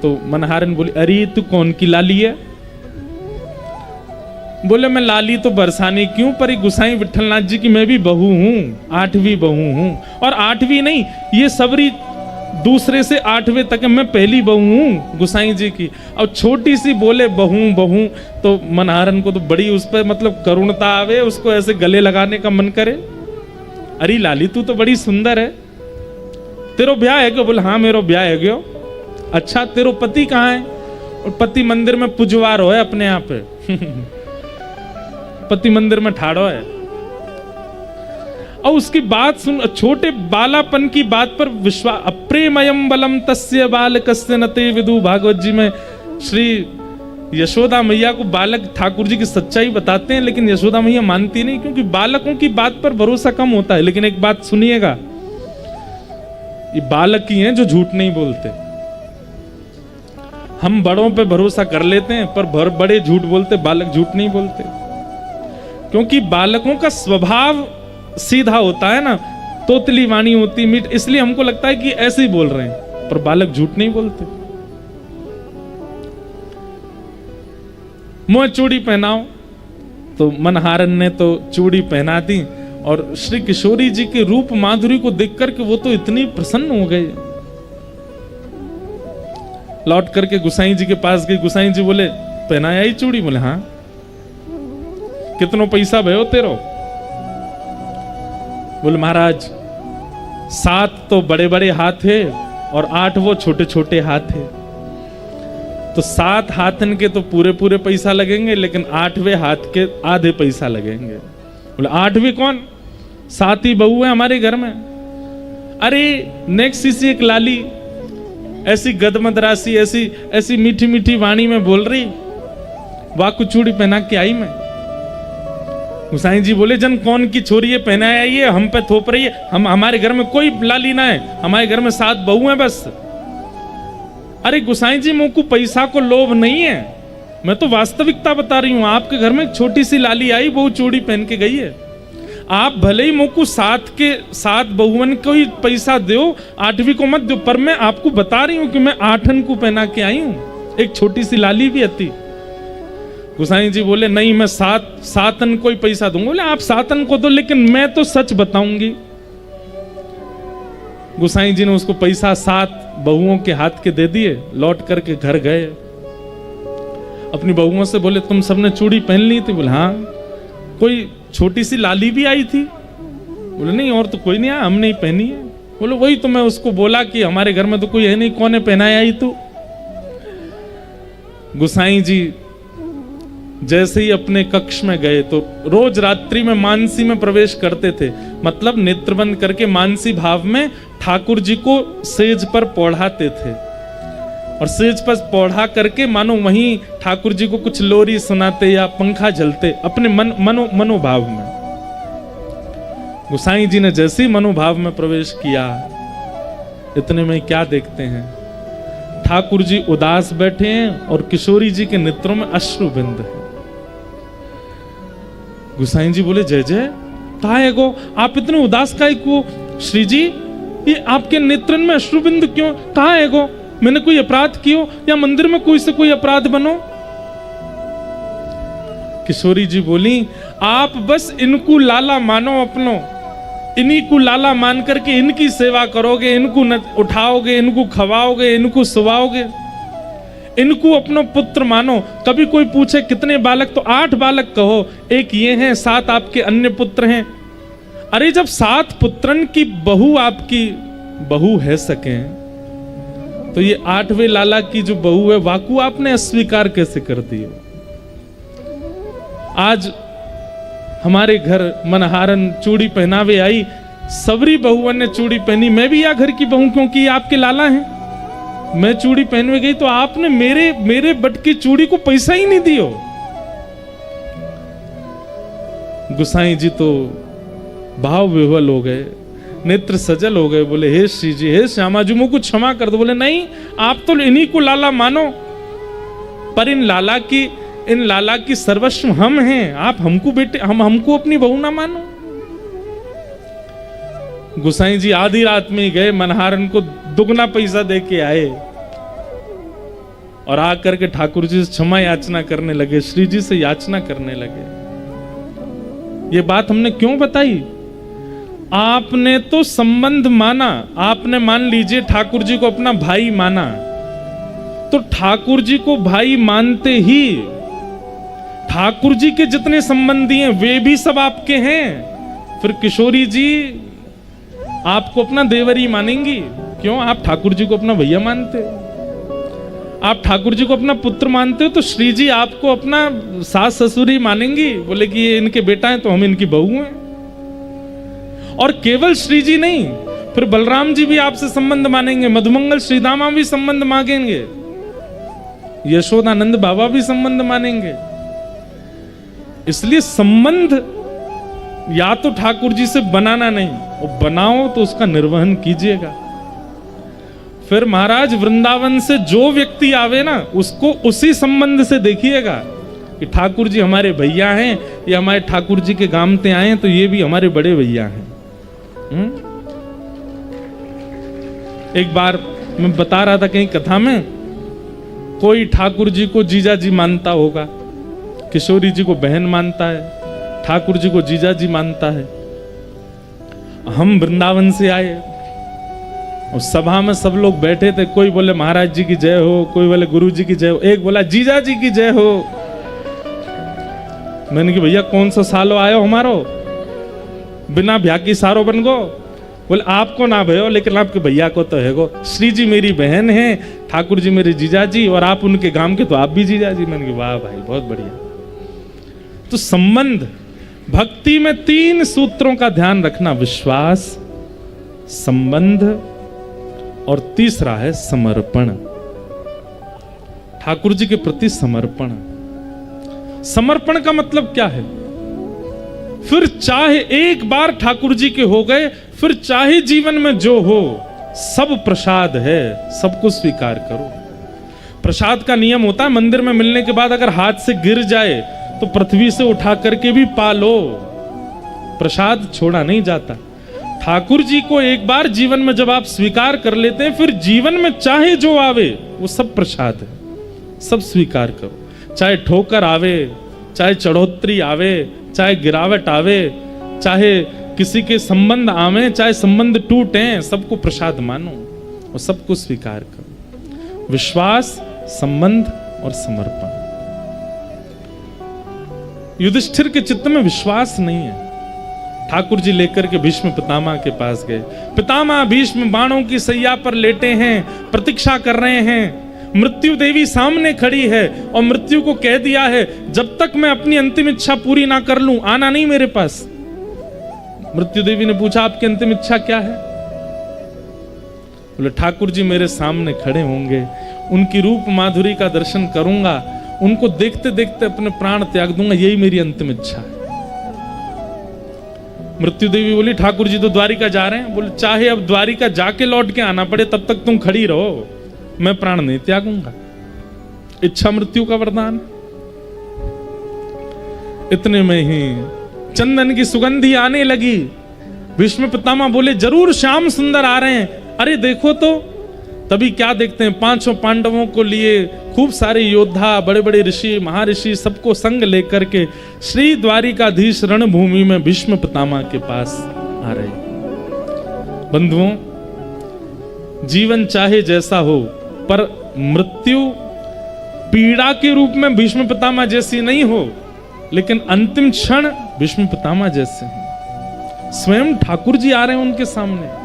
तो मनहारन बोली अरे तू कौन की लाली है? बोले मैं लाली तो बरसाने क्यों, पर गुसाई विठलनाथ जी की मैं भी बहू हूं, 8वीं बहू हूं। और 8वीं नहीं, ये सबरी दूसरे से 8वें तक मैं पहली बहू हूं गुसाई जी की। और छोटी सी बोले बहू बहू, तो मनहारन को तो बड़ी उस पर मतलब करुणता आवे, उसको ऐसे गले लगाने का मन करे। अरे लाली तू तो बड़ी सुंदर है, तेरो ब्याह है क्यों? बोले हाँ मेरो ब्याह है क्यों। अच्छा तेरो पति कहाँ है? और पति मंदिर में पुजवार हो है अपने आप पे पति मंदिर में ठाड़ो है। और उसकी बात सुन, छोटे बालापन की बात पर विश्वास। अप्रेमयम बलम तस्य बालकस्य नते विदु। भागवत जी में श्री यशोदा मैया को बालक ठाकुर जी की सच्चाई बताते हैं, लेकिन यशोदा मैया मानती नहीं, क्योंकि बालकों की बात पर भरोसा कम होता है। लेकिन एक बात सुनिएगा, ये बालक ही हैं जो झूठ नहीं बोलते। हम बड़ों पे भरोसा कर लेते हैं, पर बड़े झूठ बोलते, बालक झूठ नहीं बोलते। क्योंकि बालकों का स्वभाव सीधा होता है ना, तोतली वाणी होती मीठ, इसलिए हमको लगता है कि ऐसे ही बोल रहे हैं, पर बालक झूठ नहीं बोलते। मोह चूड़ी पहनाओ, तो मनहारन ने तो चूड़ी पहना दी, और श्री किशोरी जी के रूप माधुरी को देख करके वो तो इतनी प्रसन्न हो गए। लौट करके गुसाई जी के पास गई। गुसाई जी बोले पहनाया ही चूड़ी? बोले हाँ। कितनो पैसा भयो तेरो? बोले महाराज 7 तो बड़े बड़े हाथ है और 8 वो छोटे छोटे हाथ है, तो 7 हाथन के तो पूरे पूरे पैसा लगेंगे, लेकिन 8वें हाथ के आधे पैसा लगेंगे। बोले 8वीं कौन? 7 ही बहू है हमारे घर में। अरे नेक्स्ट इसी एक लाली ऐसी गदमदरासी, ऐसी ऐसी मीठी मीठी वाणी में बोल रही, वाकु चूड़ी पहना के आई मैं। गुसाई जी बोले जन कौन की छोरी है पहनाया, ये हम पे थोप रही है। हम हमारे घर में कोई लाली ना है, हमारे घर में 7 बहू हैं बस। अरे गुसाई जी मुझको पैसा को लोभ नहीं है, मैं तो वास्तविकता बता रही हूं। आपके घर में एक छोटी सी लाली आई, बहु चूड़ी पहन के गई है। आप भले ही मुझको 7 बहुवन को ही पैसा दो, 8वीं को मत दो, पर मैं आपको बता रही हूं कि मैं 8 को पहना के आई हूं, एक छोटी सी लाली भी आती। गुसाई जी बोले नहीं, मैं 7 को ही पैसा दूंगा। बोले आप 7 को दो, लेकिन मैं तो सच बताऊंगी। गुसाई जी ने उसको पैसा 7 बहुओं के हाथ के दे दिए, लौट करके घर गए। अपनी बहुओं से बोले तुम सबने चूड़ी पहन ली थी? बोले हाँ। कोई छोटी सी लाली भी आई थी? बोले नहीं, और तो कोई नहीं आया, हमने ही पहनी है। बोले वही तो मैं उसको बोला कि हमारे घर में तो कोई है नहीं, कौन है पहनाया ही तू? गुसाई जी जैसे ही अपने कक्ष में गए तो रोज रात्रि में मानसी में प्रवेश करते थे, मतलब नेत्र बंद करके मानसी भाव में ठाकुर जी को सेज पर पौढ़ाते थे, और सेज पर पौढ़ा करके मानो वहीं ठाकुर जी को कुछ लोरी सुनाते या पंखा झलते अपने मनोभाव में। गुसाई जी ने जैसे ही मनोभाव में प्रवेश किया, इतने में क्या देखते हैं, ठाकुर जी उदास बैठे हैं और किशोरी जी के नेत्रों में अश्रु बिंद है। गुसाई जी बोले जय जय काहे गो, आप इतने उदास काहे को? श्री जी ये आपके नेत्रन में अश्रुबिंद क्यों? कहाँ है गो? मैंने कोई अपराध कियो या मंदिर में कोई से कोई अपराध बनो? किशोरी जी बोली आप बस इनको लाला मानो अपनो, इन्हीं को लाला मान करके इनकी सेवा करोगे, इनको उठाओगे, इनको खवाओगे, इनको सुवाओगे, इनको अपना पुत्र मानो। कभी कोई पूछे कितने बालक, तो 8 बालक कहो, एक ये हैं, 7 आपके अन्य पुत्र हैं। अरे जब 7 पुत्रन की बहू आपकी बहू है सके, तो ये 8वें लाला की जो बहू है वाकू आपने अस्वीकार कैसे कर दी? आज हमारे घर मनहारन चूड़ी पहनावे आई, सबरी बहुओं ने चूड़ी पहनी, मैं भी या घर की बहू क्योंकि आपके लाला हैं। मैं चूड़ी पहनवे गई तो आपने मेरे बट की चूड़ी को पैसा ही नहीं दियो। गुसाई जी तो भाव विह्वल हो गए, नेत्र सजल हो गए। बोले हे श्री जी, हे श्यामा जी, मुझको क्षमा कर दो। बोले नहीं, आप तो इन्हीं को लाला मानो, पर इन लाला की सर्वस्व हम हैं, आप हमको बेटे, हमको अपनी बहू ना मानो। गुसाई जी आधी रात में ही गए, मनहारन को दुगना पैसा दे के आए और आकर के ठाकुर जी से क्षमा याचना करने लगे, श्री जी से याचना करने लगे। ये बात हमने क्यों बताई? आपने तो संबंध माना, आपने मान लीजिए ठाकुर जी को अपना भाई माना, तो ठाकुर जी को भाई मानते ही ठाकुर जी के जितने संबंधी हैं वे भी सब आपके हैं। फिर किशोरी जी आपको अपना देवरी मानेंगी क्यों? आप ठाकुर जी को अपना भैया मानते। आप ठाकुर जी को अपना पुत्र मानते हो तो श्री जी आपको अपना सास ससुर ही मानेंगी। बोले कि ये इनके बेटा हैं तो हम इनकी बहू हैं। और केवल श्री जी नहीं, फिर बलराम जी भी आपसे संबंध मानेंगे, मधुमंगल श्रीदामा भी संबंध मांगेंगे, यशोदानंद बाबा भी संबंध मानेंगे। इसलिए संबंध या तो ठाकुर जी से बनाना नहीं, और बनाओ तो उसका निर्वहन कीजिएगा। फिर महाराज वृंदावन से जो व्यक्ति आवे ना, उसको उसी संबंध से देखिएगा कि ठाकुर जी हमारे भैया हैं, या हमारे ठाकुर जी के गामते आए हैं तो ये भी हमारे बड़े भैया हैं। एक बार मैं बता रहा था कहीं कथा में, कोई ठाकुर जी को जीजा जी मानता होगा, किशोरी जी को बहन मानता है, ठाकुर जी को जीजा जी मानता है। हम वृंदावन से आए और सभा में सब लोग बैठे थे, कोई बोले महाराज जी की जय हो, कोई बोले गुरु जी की जय हो, एक बोला जीजा जी की जय हो। मैंने कहा भैया कौन सा सालो आयो हमारो, बिना ब्याह की सारो बन गो। बोले आपको ना भयो, लेकिन आपके भैया को तो है गो। श्री जी मेरी बहन है, ठाकुर जी मेरे जीजा जी, और आप उनके गांव के तो आप भी जीजा जी। मैंने कहा वाह भाई बहुत बढ़िया। तो संबंध भक्ति में 3 सूत्रों का ध्यान रखना, विश्वास, संबंध और तीसरा है समर्पण। ठाकुर जी के प्रति समर्पण। समर्पण का मतलब क्या है? फिर चाहे एक बार ठाकुर जी के हो गए, फिर चाहे जीवन में जो हो, सब प्रसाद है, सबको स्वीकार करो। प्रसाद का नियम होता है, मंदिर में मिलने के बाद अगर हाथ से गिर जाए तो पृथ्वी से उठा करके भी पालो, प्रसाद छोड़ा नहीं जाता। ठाकुर जी को एक बार जीवन में जब आप स्वीकार कर लेते हैं, फिर जीवन में चाहे जो आवे वो सब प्रसाद है, सब स्वीकार करो। चाहे ठोकर आवे, चाहे चढ़ोतरी आवे, चाहे गिरावट आवे, चाहे किसी के संबंध आवे, चाहे संबंध टूटे, सबको प्रसाद मानो और सबको स्वीकार करो। विश्वास, संबंध और समर्पण। युधिष्ठिर के चित्त में विश्वास नहीं है। ठाकुर जी लेकर के भीष्म पितामह के पास गए। पितामह भीष्म बाणों की सैया पर लेटे हैं, प्रतीक्षा कर रहे हैं। मृत्यु देवी सामने खड़ी है और मृत्यु को कह दिया है जब तक मैं अपनी अंतिम इच्छा पूरी ना कर लूं, आना नहीं मेरे पास। मृत्यु देवी ने पूछा आपकी अंतिम इच्छा क्या है? बोले ठाकुर जी मेरे सामने खड़े होंगे, उनकी रूप माधुरी का दर्शन करूंगा, उनको देखते देखते अपने प्राण त्याग दूंगा, यही मेरी अंतिम इच्छा है। मृत्यु देवी बोली ठाकुर जी तो द्वारिका जा रहे हैं। बोले चाहे अब द्वारिका जाके लौट के आना पड़े, तब तक तुम खड़ी रहो, मैं प्राण नहीं त्यागूंगा। इच्छा मृत्यु का वरदान। इतने में ही चंदन की सुगंधी आने लगी। भीष्म पितामह बोले जरूर श्याम सुंदर आ रहे हैं। अरे देखो तो, तभी क्या देखते हैं, 5 पांडवों को लिए खूब सारे योद्धा, बड़े बड़े ऋषि, महर्षि, सबको संग लेकर के श्री द्वारिकाधीश रणभूमि में भीष्म पितामह के पास आ रहे। बंधुओं, जीवन चाहे जैसा हो, पर मृत्यु पीड़ा के रूप में भीष्म पितामह जैसी नहीं हो, लेकिन अंतिम क्षण भीष्म पितामह जैसे हैं। स्वयं ठाकुर जी आ रहे हैं उनके सामने।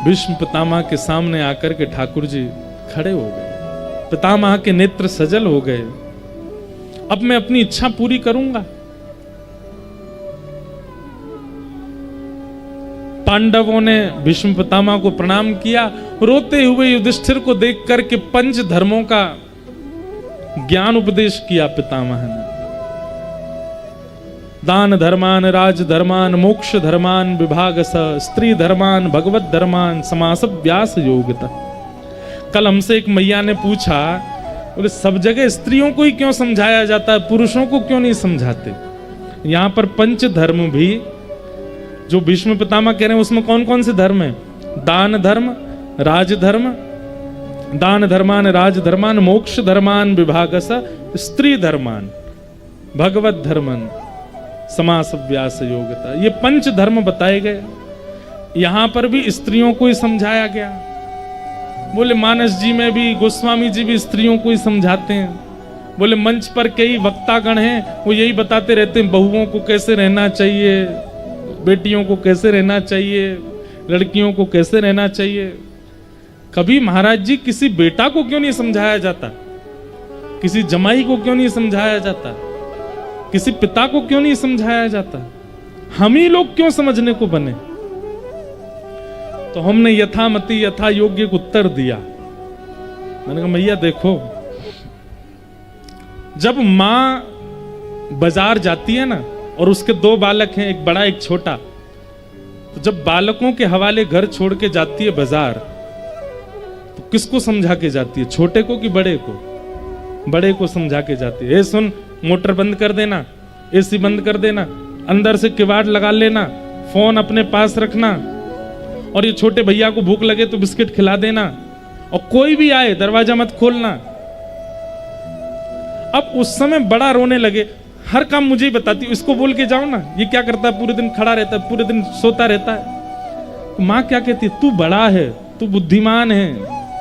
भीष्म पितामह के सामने आकर के ठाकुर जी खड़े हो गए। पितामह के नेत्र सजल हो गए। अब मैं अपनी इच्छा पूरी करूंगा। पांडवों ने भीष्म पितामह को प्रणाम किया। रोते हुए युधिष्ठिर को देख करके 5 धर्मों का ज्ञान उपदेश किया पितामह ने। दान धर्मान, राज धर्मान, मोक्ष धर्मान, विभागस, स्त्री धर्मान, भगवत धर्मान, समास व्यास योगता। कल हमसे एक मैया ने पूछा, बोले सब जगह स्त्रियों को ही क्यों समझाया जाता है, पुरुषों को क्यों नहीं समझाते? यहां पर 5 धर्म भी जो भीष्म पितामह कह रहे हैं उसमें कौन कौन से धर्म है? दान धर्म, राज धर्म, दान धर्मान, राज धर्मान, मोक्ष धर्मान, विभागस, स्त्री धर्मान, भगवत धर्मन, समास व्यास योगता। ये 5 धर्म बताए गए। यहां पर भी स्त्रियों को ही समझाया गया। बोले मानस जी में भी गोस्वामी जी भी स्त्रियों को ही समझाते हैं। बोले मंच पर कई वक्तागण हैं, वो यही बताते रहते हैं बहुओं को कैसे रहना चाहिए, बेटियों को कैसे रहना चाहिए, लड़कियों को कैसे रहना चाहिए। कभी महाराज जी किसी बेटा को क्यों नहीं समझाया जाता, किसी जमाई को क्यों नहीं समझाया जाता, किसी पिता को क्यों नहीं समझाया जाता, हम ही लोग क्यों समझने को बने। तो हमने यथामति यथा योग्य को उत्तर दिया। मैंने कहा मैया देखो, जब मां बाजार जाती है ना और उसके 2 बालक हैं, एक बड़ा एक छोटा, तो जब बालकों के हवाले घर छोड़ के जाती है बाजार, तो किसको समझा के जाती है, छोटे को कि बड़े को? बड़े को समझा के जाती है। ए सुन, मोटर बंद कर देना, एसी बंद कर देना, अंदर से किवाड़ लगा लेना, फोन अपने पास रखना, और ये छोटे भैया को भूख लगे तो बिस्किट खिला देना, और कोई भी आए दरवाजा मत खोलना। अब उस समय बड़ा रोने लगे, हर काम मुझे ही बताती, इसको बोल के जाओ ना, ये क्या करता है, पूरे दिन खड़ा रहता है, पूरे दिन सोता रहता है। तो माँ क्या कहती है, तू बड़ा है, तू बुद्धिमान है,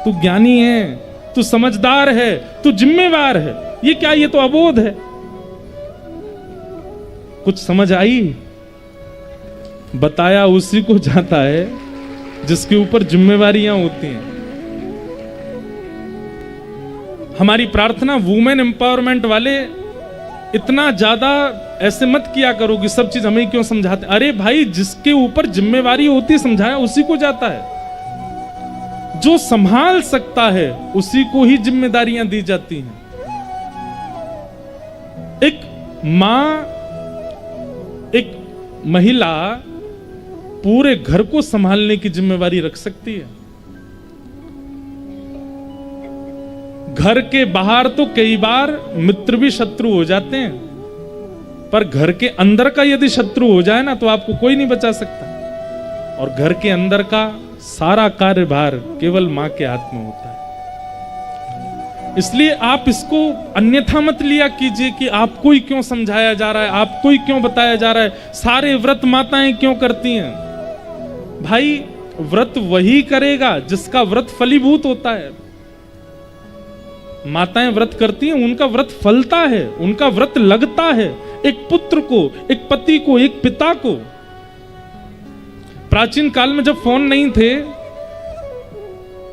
तू ज्ञानी है, तू समझदार है, तू जिम्मेवार है। ये क्या, ये तो अबोध है। कुछ समझ आई? बताया उसी को जाता है जिसके ऊपर जिम्मेवारियां होती हैं। हमारी प्रार्थना वुमेन एम्पावरमेंट वाले, इतना ज्यादा ऐसे मत किया करो कि सब चीज हमें क्यों समझाते। अरे भाई, जिसके ऊपर जिम्मेवारी होती है समझाया उसी को जाता है। जो संभाल सकता है उसी को ही जिम्मेदारियां दी जाती हैं। एक मां, एक महिला पूरे घर को संभालने की जिम्मेवारी रख सकती है। घर के बाहर तो कई बार मित्र भी शत्रु हो जाते हैं, पर घर के अंदर का यदि शत्रु हो जाए ना तो आपको कोई नहीं बचा सकता। और घर के अंदर का सारा कार्यभार केवल मां के हाथ में होता है। इसलिए आप इसको अन्यथा मत लिया कीजिए कि आपको ही क्यों समझाया जा रहा है, आपको ही क्यों बताया जा रहा है, सारे व्रत माताएं क्यों करती हैं। भाई, व्रत वही करेगा जिसका व्रत फलीभूत होता है। माताएं व्रत करती हैं, उनका व्रत फलता है, उनका व्रत लगता है। एक पुत्र को, एक पति को, एक पिता को। प्राचीन काल में जब फोन नहीं थे,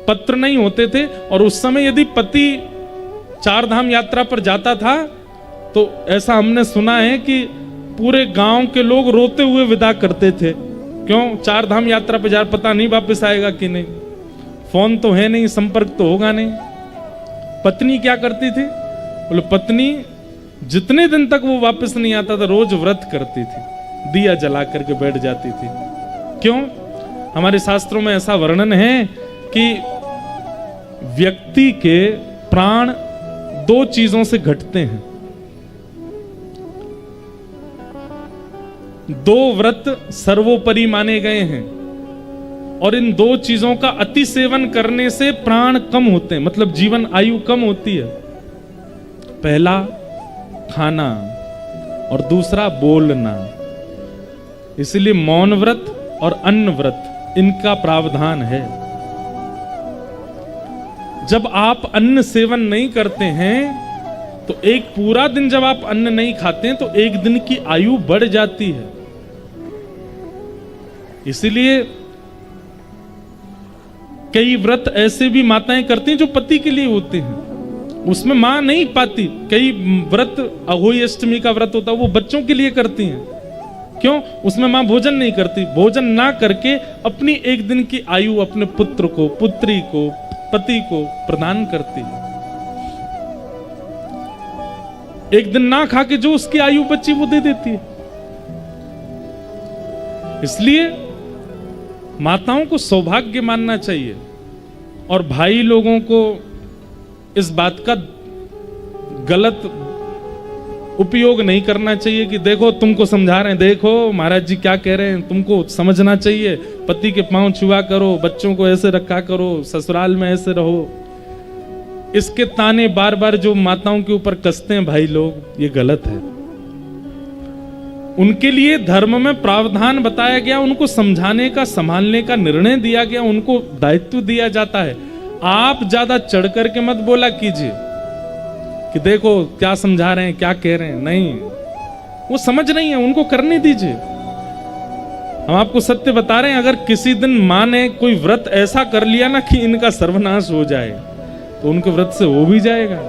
पत्र नहीं होते थे, और उस समय यदि पति 4 धाम यात्रा पर जाता था तो ऐसा हमने सुना है कि पूरे गांव के लोग रोते हुए विदा करते थे। क्यों? 4 धाम यात्रा पर जा, पता नहीं वापस आएगा कि नहीं, फोन तो है नहीं, संपर्क तो होगा नहीं। पत्नी क्या करती थी? बोले पत्नी जितने दिन तक वो वापस नहीं आता था रोज व्रत करती थी, दिया जला करके बैठ जाती थी। क्यों? हमारे शास्त्रों में ऐसा वर्णन है कि व्यक्ति के प्राण 2 चीजों से घटते हैं। 2 व्रत सर्वोपरि माने गए हैं, और इन 2 चीजों का अति सेवन करने से प्राण कम होते हैं, मतलब जीवन आयु कम होती है। पहला खाना और दूसरा बोलना। इसलिए मौन व्रत और अन्न व्रत इनका प्रावधान है। जब आप अन्न सेवन नहीं करते हैं तो एक पूरा दिन जब आप अन्न नहीं खाते हैं तो एक दिन की आयु बढ़ जाती है। इसलिए कई व्रत ऐसे भी माताएं करती हैं जो पति के लिए होते हैं, उसमें मां नहीं पाती। कई व्रत, अहोई अष्टमी का व्रत होता है, वो बच्चों के लिए करती हैं। क्यों? उसमें मां भोजन नहीं करती, भोजन ना करके अपनी एक दिन की आयु अपने पुत्र को, पुत्री को, पति को प्रदान करती है। एक दिन ना खा के जो उसकी आयु बची वो दे देती है। इसलिए माताओं को सौभाग्य मानना चाहिए, और भाई लोगों को इस बात का गलत उपयोग नहीं करना चाहिए कि देखो तुमको समझा रहे हैं, देखो महाराज जी क्या कह रहे हैं, तुमको समझना चाहिए, पति के पांव छुआ करो, बच्चों को ऐसे रखा करो, ससुराल में ऐसे रहो। इसके ताने बार बार जो माताओं के ऊपर कसते हैं भाई लोग, ये गलत है। उनके लिए धर्म में प्रावधान बताया गया, उनको समझाने का, संभालने का निर्णय दिया गया, उनको दायित्व दिया जाता है। आप ज्यादा चढ़ करके मत बोला कीजिए कि देखो क्या समझा रहे हैं, क्या कह रहे हैं। नहीं, वो समझ नहीं है, उनको करने दीजिए। हम आपको सत्य बता रहे हैं, अगर किसी दिन माँ ने कोई व्रत ऐसा कर लिया ना कि इनका सर्वनाश हो जाए, तो उनके व्रत से हो भी जाएगा,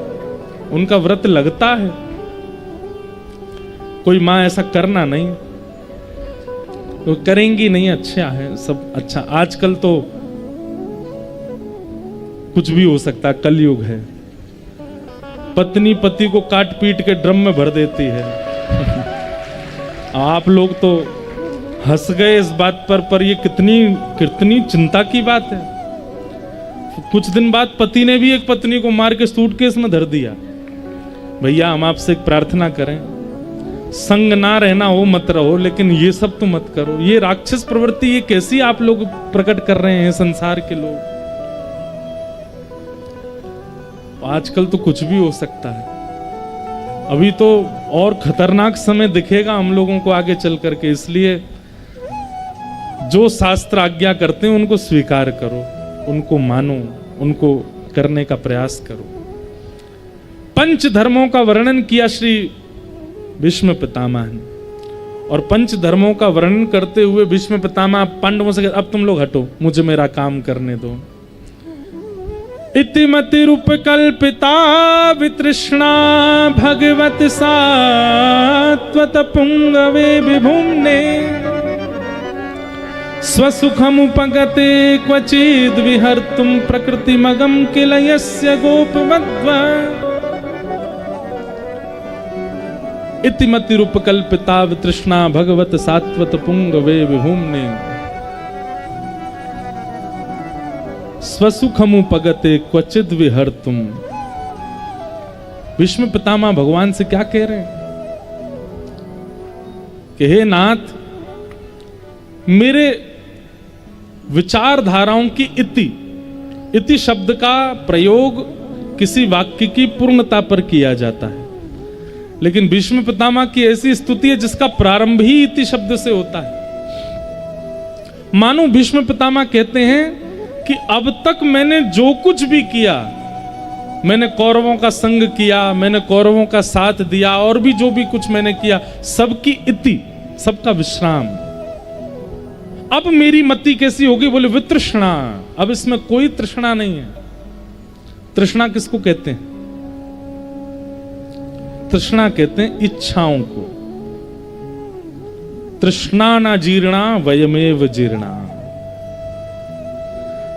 उनका व्रत लगता है। कोई माँ ऐसा करना नहीं, तो करेंगी नहीं, अच्छा है, सब अच्छा। आजकल तो कुछ भी हो सकता है, कलयुग है। पत्नी पति को काट पीट के ड्रम में भर देती है। आप लोग तो हंस गए इस बात पर ये कितनी चिंता की बात है। कुछ दिन बाद पति ने भी एक पत्नी को मार के सूटकेस में धर दिया। भैया हम आपसे एक प्रार्थना करें, संग ना रहना हो मत रहो, लेकिन ये सब तो मत करो। ये राक्षस प्रवृत्ति ये कैसी आप लोग प्रकट कर रहे हैं संसार के लोग। आजकल तो कुछ भी हो सकता है। अभी तो और खतरनाक समय दिखेगा हम लोगों को आगे चल करके, इसलिए जो शास्त्र आज्ञा करते हैं उनको स्वीकार करो, उनको मानो, उनको करने का प्रयास करो। पंच धर्मों का वर्णन किया श्री भीष्म पितामह ने, और पंच धर्मों का वर्णन करते हुए भीष्म पितामह पांडवों से अब तुम लोग हटो, मुझे मेरा काम करने दो। इतिमति रूप कल्पिता वितृष्णा भगवत सात्वत पुंगवे विभुम्ने स्वसुखमुपगते क्वचिद् विहर्तुं प्रकृतिमगं किल यस्य गोपवद्वा। इतिमति रूप कल्पिता वितृष्णा भगवत सात्वत पुंगवे विभुम्ने स्वसुखमुपगते क्वचिद् विहर्तुं। भीष्म पितामह भगवान से क्या कह रहे हैं कि हे नाथ, मेरे विचारधाराओं की इति शब्द का प्रयोग किसी वाक्य की पूर्णता पर किया जाता है, लेकिन भीष्म पितामह की ऐसी स्तुति है जिसका प्रारंभ ही इति शब्द से होता है। मानो भीष्म पितामह कहते हैं कि अब तक मैंने जो कुछ भी किया, मैंने कौरवों का संग किया, मैंने कौरवों का साथ दिया, और भी जो भी कुछ मैंने किया, सबकी इति, सबका विश्राम। अब मेरी मति कैसी होगी? बोले वितृष्णा, अब इसमें कोई तृष्णा नहीं है। तृष्णा किसको कहते हैं? तृष्णा कहते हैं इच्छाओं को। तृष्णा न जीर्णा वयमेव जीर्णा,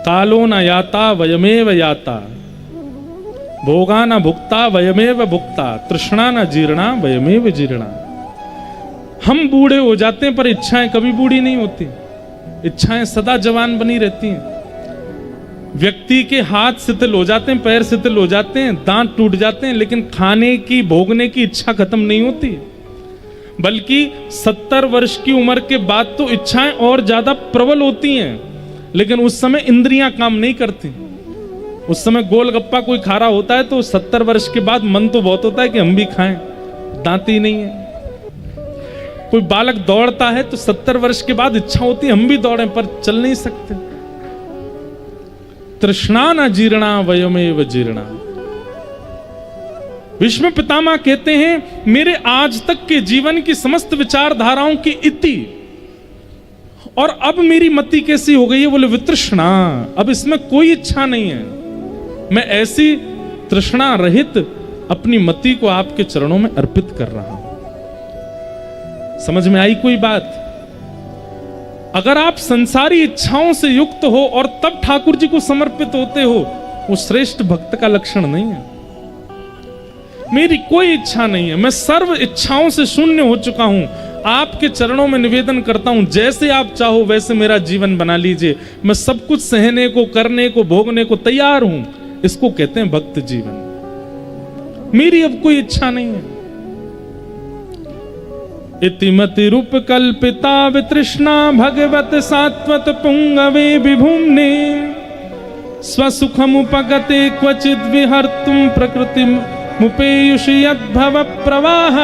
कालो न याता वयमेव याता, भोगा न भुक्ता वयमेव भुक्ता, तृष्णा न जीर्णा वयमेव जीर्णा। हम बूढ़े हो जाते हैं पर इच्छाएं कभी बूढ़ी नहीं होती, इच्छाएं सदा जवान बनी रहती हैं। व्यक्ति के हाथ शिथिल हो जाते हैं, पैर शिथिल हो जाते हैं, दांत टूट जाते हैं, लेकिन खाने की, भोगने की इच्छा खत्म नहीं होती, बल्कि 70 वर्ष की उम्र के बाद तो इच्छाएं और ज्यादा प्रबल होती हैं। लेकिन उस समय इंद्रियां काम नहीं करती। उस समय गोलगप्पा कोई खा रहा होता है तो 70 वर्ष के बाद मन तो बहुत होता है कि हम भी खाएं, दांत ही नहीं है। कोई बालक दौड़ता है तो 70 वर्ष के बाद इच्छा होती है हम भी दौड़ें, पर चल नहीं सकते। तृष्णा न जीर्णा वयमेव जीर्णा। भीष्म पितामह कहते हैं मेरे आज तक के जीवन की समस्त विचारधाराओं की इति, और अब मेरी मति कैसी हो गई है? बोले वितृष्णा, अब इसमें कोई इच्छा नहीं है। मैं ऐसी तृष्णा रहित अपनी मति को आपके चरणों में अर्पित कर रहा हूं। समझ में आई कोई बात? अगर आप संसारी इच्छाओं से युक्त हो और तब ठाकुर जी को समर्पित होते हो, वो श्रेष्ठ भक्त का लक्षण नहीं है। मेरी कोई इच्छा नहीं है, मैं सर्व इच्छाओं से शून्य हो चुका हूं। आपके चरणों में निवेदन करता हूं, जैसे आप चाहो वैसे मेरा जीवन बना लीजिए। मैं सब कुछ सहने को, करने को, भोगने को तैयार हूं। इसको कहते हैं भक्त जीवन। मेरी अब कोई इच्छा नहीं है। इतिमति रूप कल्पिता वितृष्णा भगवत सात्वत पुंगवे विभुम्ने स्वसुखमुपगते क्वचिद् विहर्तुं प्रकृतिमुपेयुषि यद्भव प्रवाह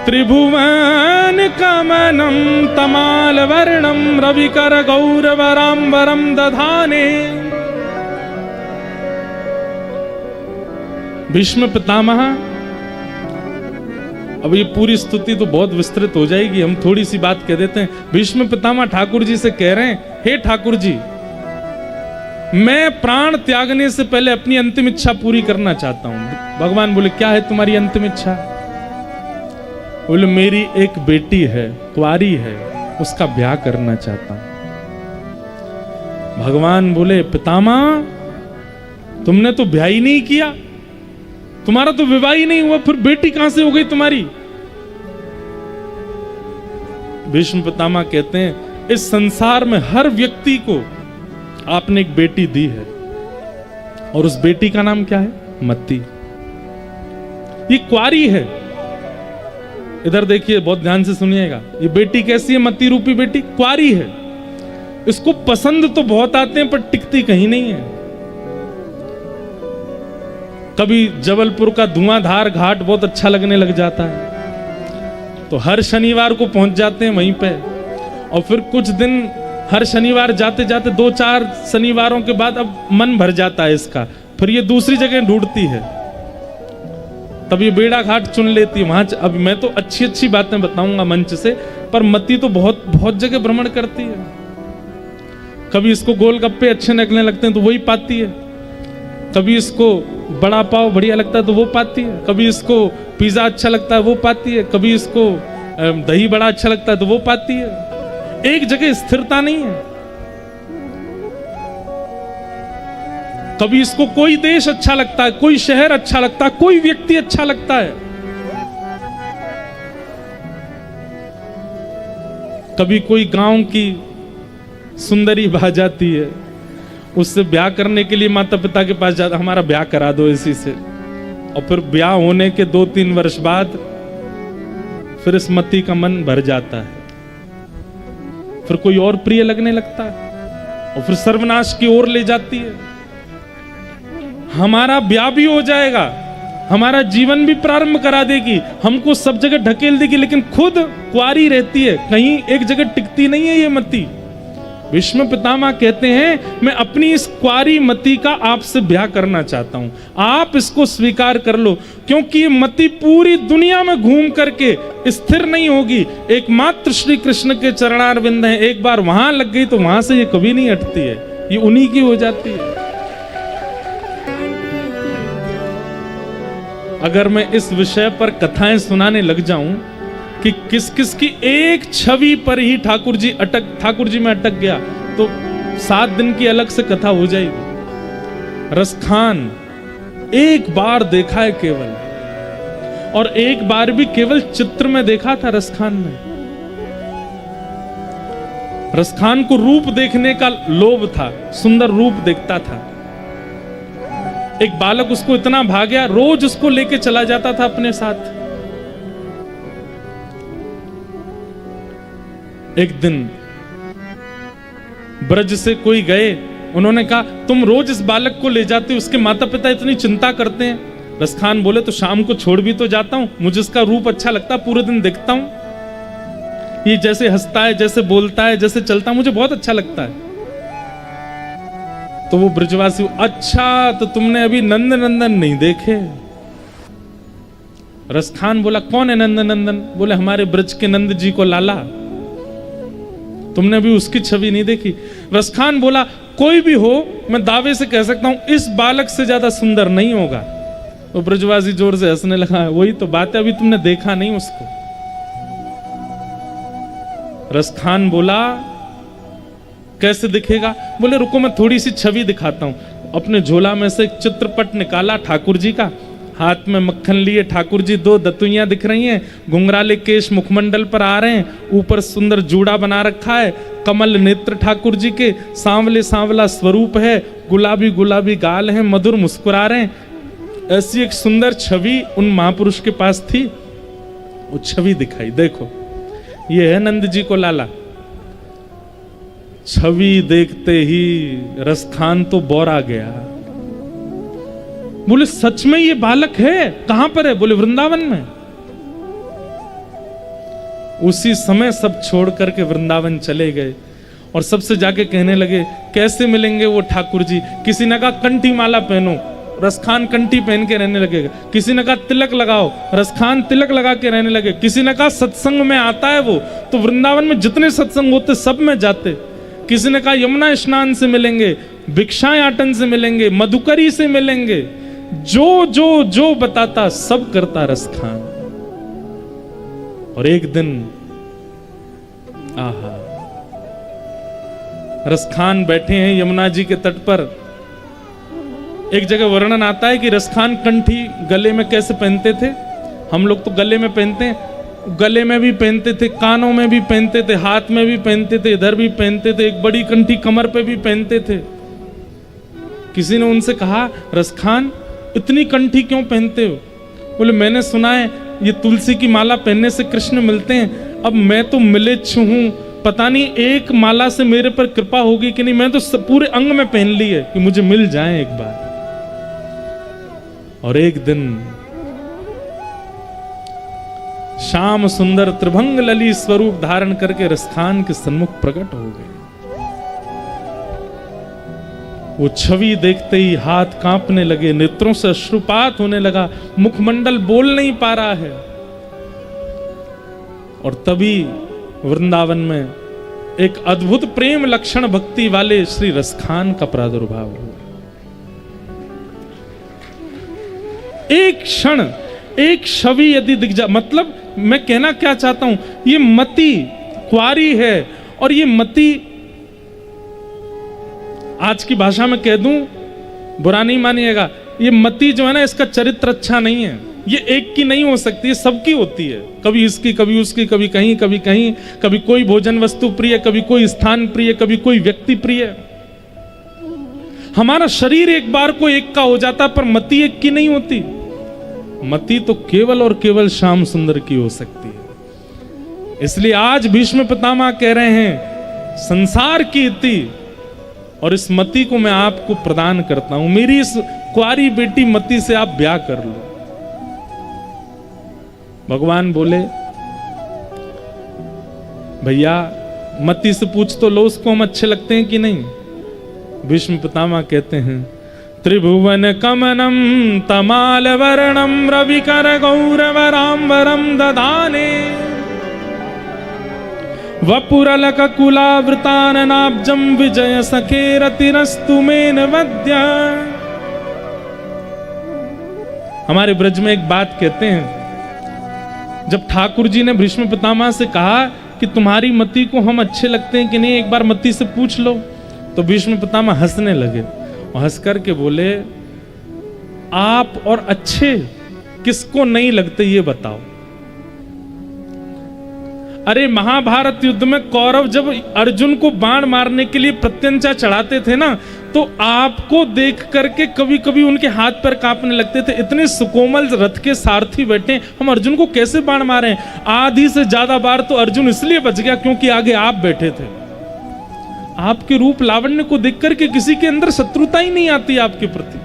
त्रिभुवन कमनं तमाल वर्णं रविकर गौरवराम्बरं दधाने। भीष्म पितामह अब ये पूरी स्तुति तो बहुत विस्तृत हो जाएगी, हम थोड़ी सी बात कह देते हैं। भीष्म पितामह ठाकुर जी से कह रहे हैं, हे ठाकुर जी, मैं प्राण त्यागने से पहले अपनी अंतिम इच्छा पूरी करना चाहता हूं। भगवान बोले, क्या है तुम्हारी अंतिम इच्छा? बोले, मेरी एक बेटी है, कुंवारी है, उसका ब्याह करना चाहता हूं। भगवान बोले, पितामह तुमने तो ब्याह ही नहीं किया, तुम्हारा तो विवाह ही नहीं हुआ, फिर बेटी कहां से हो गई तुम्हारी? भीष्म पितामह कहते हैं, इस संसार में हर व्यक्ति को आपने एक बेटी दी है, और उस बेटी का नाम क्या है? मति। ये कुंवारी है। इधर देखिए, बहुत ध्यान से सुनिएगा। ये बेटी कैसी है? मति रूपी बेटी, कुंवारी है। इसको पसंद तो बहुत आते हैं, पर टिकती कहीं नहीं है। कभी जबलपुर का धुआंधार घाट बहुत अच्छा लगने लग जाता है, तो हर शनिवार को पहुंच जाते हैं वहीं पे, और फिर कुछ दिन हर शनिवार जाते जाते 2-4 शनिवारों के बाद अब मन भर जाता है इसका, फिर ये दूसरी जगह ढूंढती है, तब ये बेड़ा घाट चुन लेती है वहां। अब मैं तो अच्छी अच्छी बातें बताऊंगा मंच से, पर मती तो बहुत बहुत जगह भ्रमण करती है। कभी इसको गोलगप्पे अच्छे लगने लगते हैं तो वही पाती है, कभी इसको बड़ा पाव बढ़िया लगता है तो वो पाती है, कभी इसको पिज्जा अच्छा लगता है वो पाती है, कभी इसको दही बड़ा अच्छा लगता है तो वो पाती है। एक जगह स्थिरता नहीं है। कभी इसको कोई देश अच्छा लगता है, कोई शहर अच्छा लगता है, कोई व्यक्ति अच्छा लगता है। कभी कोई गांव की सुंदरी भा जाती है, उससे ब्याह करने के लिए माता पिता के पास जाता, हमारा ब्याह करा दो इसी से, और फिर ब्याह होने के 2-3 वर्ष बाद फिर इस मती का मन भर जाता है, फिर कोई और प्रिय लगने लगता है, और फिर सर्वनाश की ओर ले जाती है। हमारा ब्याह भी हो जाएगा, हमारा जीवन भी प्रारंभ करा देगी, हमको सब जगह ढकेल देगी, लेकिन खुद कुंवारी रहती है, कहीं एक जगह टिकती नहीं है ये मती। भीष्म पितामह कहते हैं, मैं अपनी इस कुंवारी मति का आपसे ब्याह करना चाहता हूं, आप इसको स्वीकार कर लो, क्योंकि ये मति पूरी दुनिया में घूम करके स्थिर नहीं होगी। एकमात्र श्री कृष्ण के चरणारविंद हैं, एक बार वहां लग गई तो वहां से ये कभी नहीं हटती है, ये उन्हीं की हो जाती है। अगर मैं इस विषय पर कथाएं सुनाने लग जाऊं कि किस किस की एक छवि पर ही ठाकुर जी में अटक गया, तो 7 दिन की अलग से कथा हो जाएगी। रसखान एक बार देखा है केवल, और एक बार भी केवल चित्र में देखा था। रसखान में रसखान को रूप देखने का लोभ था, सुंदर रूप देखता था। एक बालक उसको इतना भा गया, रोज उसको लेके चला जाता था अपने साथ। एक दिन ब्रज से कोई गए, उन्होंने कहा, तुम रोज इस बालक को ले जाते हो, उसके माता पिता इतनी चिंता करते हैं। रसखान बोले, तो शाम को छोड़ भी तो जाता हूं, मुझे इसका रूप अच्छा लगता, पूरे दिन देखता हूं, ये जैसे हंसता है, जैसे बोलता है, जैसे चलता है, मुझे बहुत अच्छा लगता है। तो वो ब्रजवासी, अच्छा तो तुमने अभी नंद नंदन नहीं देखे? रसखान बोला, कौन है नंद नंदन? बोले, हमारे ब्रज के नंद जी को लाला, तुमने भी उसकी छवि नहीं देखी? रसखान बोला, कोई भी हो, मैं दावे से कह सकता हूं इस बालक से ज्यादा सुंदर नहीं होगा। वो ब्रजवासी जोर से हंसने लगा, वही तो बात है, अभी तुमने देखा नहीं उसको। रसखान बोला, कैसे दिखेगा? बोले, रुको मैं थोड़ी सी छवि दिखाता हूं। अपने झोला में से एक चित्रपट निकाला ठाकुर जी का, हाथ में मक्खन लिए ठाकुर जी, 2 दतुइयां दिख रही हैं, घुंघराले केश मुखमंडल पर आ रहे हैं, ऊपर सुंदर जूड़ा बना रखा है, कमल नेत्र ठाकुर जी के, सांवले सांवला स्वरूप है, गुलाबी गुलाबी गाल हैं, मधुर मुस्कुरा रहे हैं। ऐसी एक सुंदर छवि उन महापुरुष के पास थी। वो छवि दिखाई, देखो ये है नंद जी को लाला। छवि देखते ही रसखान तो बौरा गया। बोले, सच में ये बालक है? कहां पर है? बोले, वृंदावन में। उसी समय सब छोड़ करके वृंदावन चले गए, और सबसे जाके कहने लगे, कैसे मिलेंगे वो ठाकुर जी? किसी ने कहा, कंठी माला पहनो, रसखान कंठी पहन के रहने लगेगा। किसी ने कहा तिलक लगाओ, रसखान तिलक लगा के रहने लगे। किसी ने कहा सत्संग में आता है वो, तो वृंदावन में जितने सत्संग होते सब में जाते। किसी ने कहा यमुना स्नान से मिलेंगे, भिक्षायाटन से मिलेंगे, मधुकरी से मिलेंगे, जो जो जो बताता सब करता रसखान। और एक दिन आहा, रसखान बैठे हैं यमुना जी के तट पर। एक जगह वर्णन आता है कि रसखान कंठी गले में कैसे पहनते थे। हम लोग तो गले में पहनते हैं, गले में भी पहनते थे, कानों में भी पहनते थे, हाथ में भी पहनते थे, इधर भी पहनते थे, एक बड़ी कंठी कमर पे भी पहनते थे। किसी ने उनसे कहा रसखान इतनी कंठी क्यों पहनते हो? बोले मैंने सुना है ये तुलसी की माला पहनने से कृष्ण मिलते हैं। अब मैं तो मिलेच्छ हूं, पता नहीं एक माला से मेरे पर कृपा होगी कि नहीं, मैं तो पूरे अंग में पहन ली है कि मुझे मिल जाए एक बार। और एक दिन श्याम सुंदर त्रिभंग लली स्वरूप धारण करके रसखान के सन्मुख प्रकट हो गए। वो छवि देखते ही हाथ कांपने लगे, नेत्रों से अश्रुपात होने लगा, मुखमंडल बोल नहीं पा रहा है। और तभी वृंदावन में एक अद्भुत प्रेम लक्षण भक्ति वाले श्री रसखान का प्रादुर्भाव हुआ। एक क्षण, एक छवि यदि दिख जा, मतलब मैं कहना क्या चाहता हूं, ये मति कुंवारी है और ये मति, आज की भाषा में कह दूं, बुरा नहीं मानिएगा, ये मति जो है ना, इसका चरित्र अच्छा नहीं है। ये एक की नहीं हो सकती, ये सबकी होती है, कभी इसकी कभी उसकी, कभी कहीं कभी कहीं, कभी कोई भोजन वस्तु प्रिय, कभी कोई स्थान प्रिय, कभी कोई व्यक्ति प्रिय। हमारा शरीर एक बार को एक का हो जाता, पर मति एक की नहीं होती। मति तो केवल और केवल श्याम सुंदर की हो सकती है। इसलिए आज भीष्म पितामह कह रहे हैं संसार की इति और इस मति को मैं आपको प्रदान करता हूं, मेरी इस कुंवारी बेटी मति से आप ब्याह कर लो। भगवान बोले भैया मति से पूछ तो लो उसको हम अच्छे लगते हैं कि नहीं। भीष्म पितामह कहते हैं त्रिभुवन कमनम तमाल वर्णम रविकर गौरवराम्बरम दधाने वपुरलक कुलावृताननाब्जम विजय सखे रतिरस्तु मेन वद्य। हमारे ब्रज में एक बात कहते हैं, जब ठाकुर जी ने भीष्म पितामह से कहा कि तुम्हारी मति को हम अच्छे लगते हैं कि नहीं, एक बार मति से पूछ लो, तो भीष्म पितामह हंसने लगे और हंस करके बोले आप और अच्छे किसको नहीं लगते ये बताओ। अरे महाभारत युद्ध में कौरव जब अर्जुन को बाण मारने के लिए प्रत्यंचा चढ़ाते थे ना, तो आपको देख करके कभी कभी उनके हाथ पैर कांपने लगते थे। इतने सुकोमल रथ के सारथी बैठे, हम अर्जुन को कैसे बाण मारें। आधी से ज्यादा बार तो अर्जुन इसलिए बच गया क्योंकि आगे आप बैठे थे। आपके रूप लावण्य को देख करके किसी के अंदर शत्रुता ही नहीं आती आपके प्रति।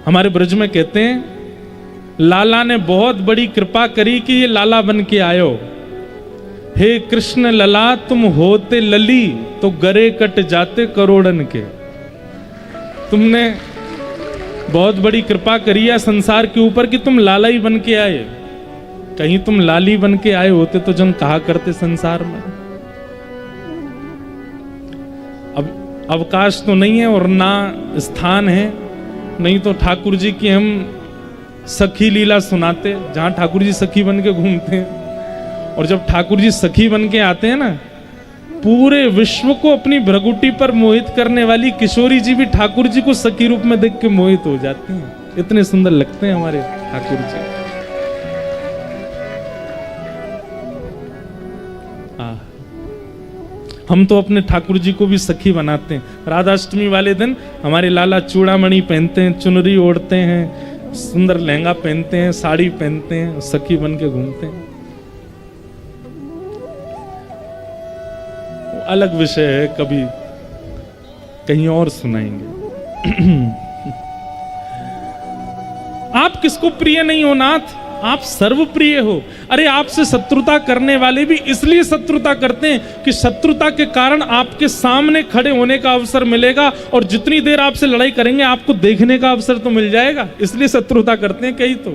हमारे ब्रज में कहते हैं लाला ने बहुत बड़ी कृपा करी कि ये लाला बन के आयो। हे कृष्ण लला तुम होते लली तो गरे कट जाते करोड़न के। तुमने बहुत बड़ी कृपा करी है संसार के ऊपर कि तुम लाला ही बन के आए। कहीं तुम लाली बन के आए होते तो जन कहा करते संसार में। अब अवकाश तो नहीं है और ना स्थान है, नहीं तो ठाकुर जी की हम सखी लीला सुनाते, जहां ठाकुर जी सखी बन के घूमते हैं। और जब ठाकुर जी सखी बन के आते हैं ना, पूरे विश्व को अपनी भ्रगुटी पर मोहित करने वाली किशोरी जी भी ठाकुर जी को सखी रूप में देख के मोहित हो जाती हैं। इतने सुंदर लगते हैं हमारे ठाकुर जी। हम तो अपने ठाकुर जी को भी सखी बनाते हैं। राधाष्टमी वाले दिन हमारे लाला चूड़ामणि पहनते हैं, चुनरी ओढ़ते हैं, सुंदर लहंगा पहनते हैं, साड़ी पहनते हैं, सखी बन के घूमते हैं। वो अलग विषय है, कभी कहीं और सुनाएंगे। आप किसको प्रिय नहीं हो नाथ? आप सर्वप्रिय हो। अरे आपसे शत्रुता करने वाले भी इसलिए शत्रुता करते हैं कि शत्रुता के कारण आपके सामने खड़े होने का अवसर मिलेगा, और जितनी देर आपसे लड़ाई करेंगे आपको देखने का अवसर तो मिल जाएगा, इसलिए शत्रुता करते हैं कई। तो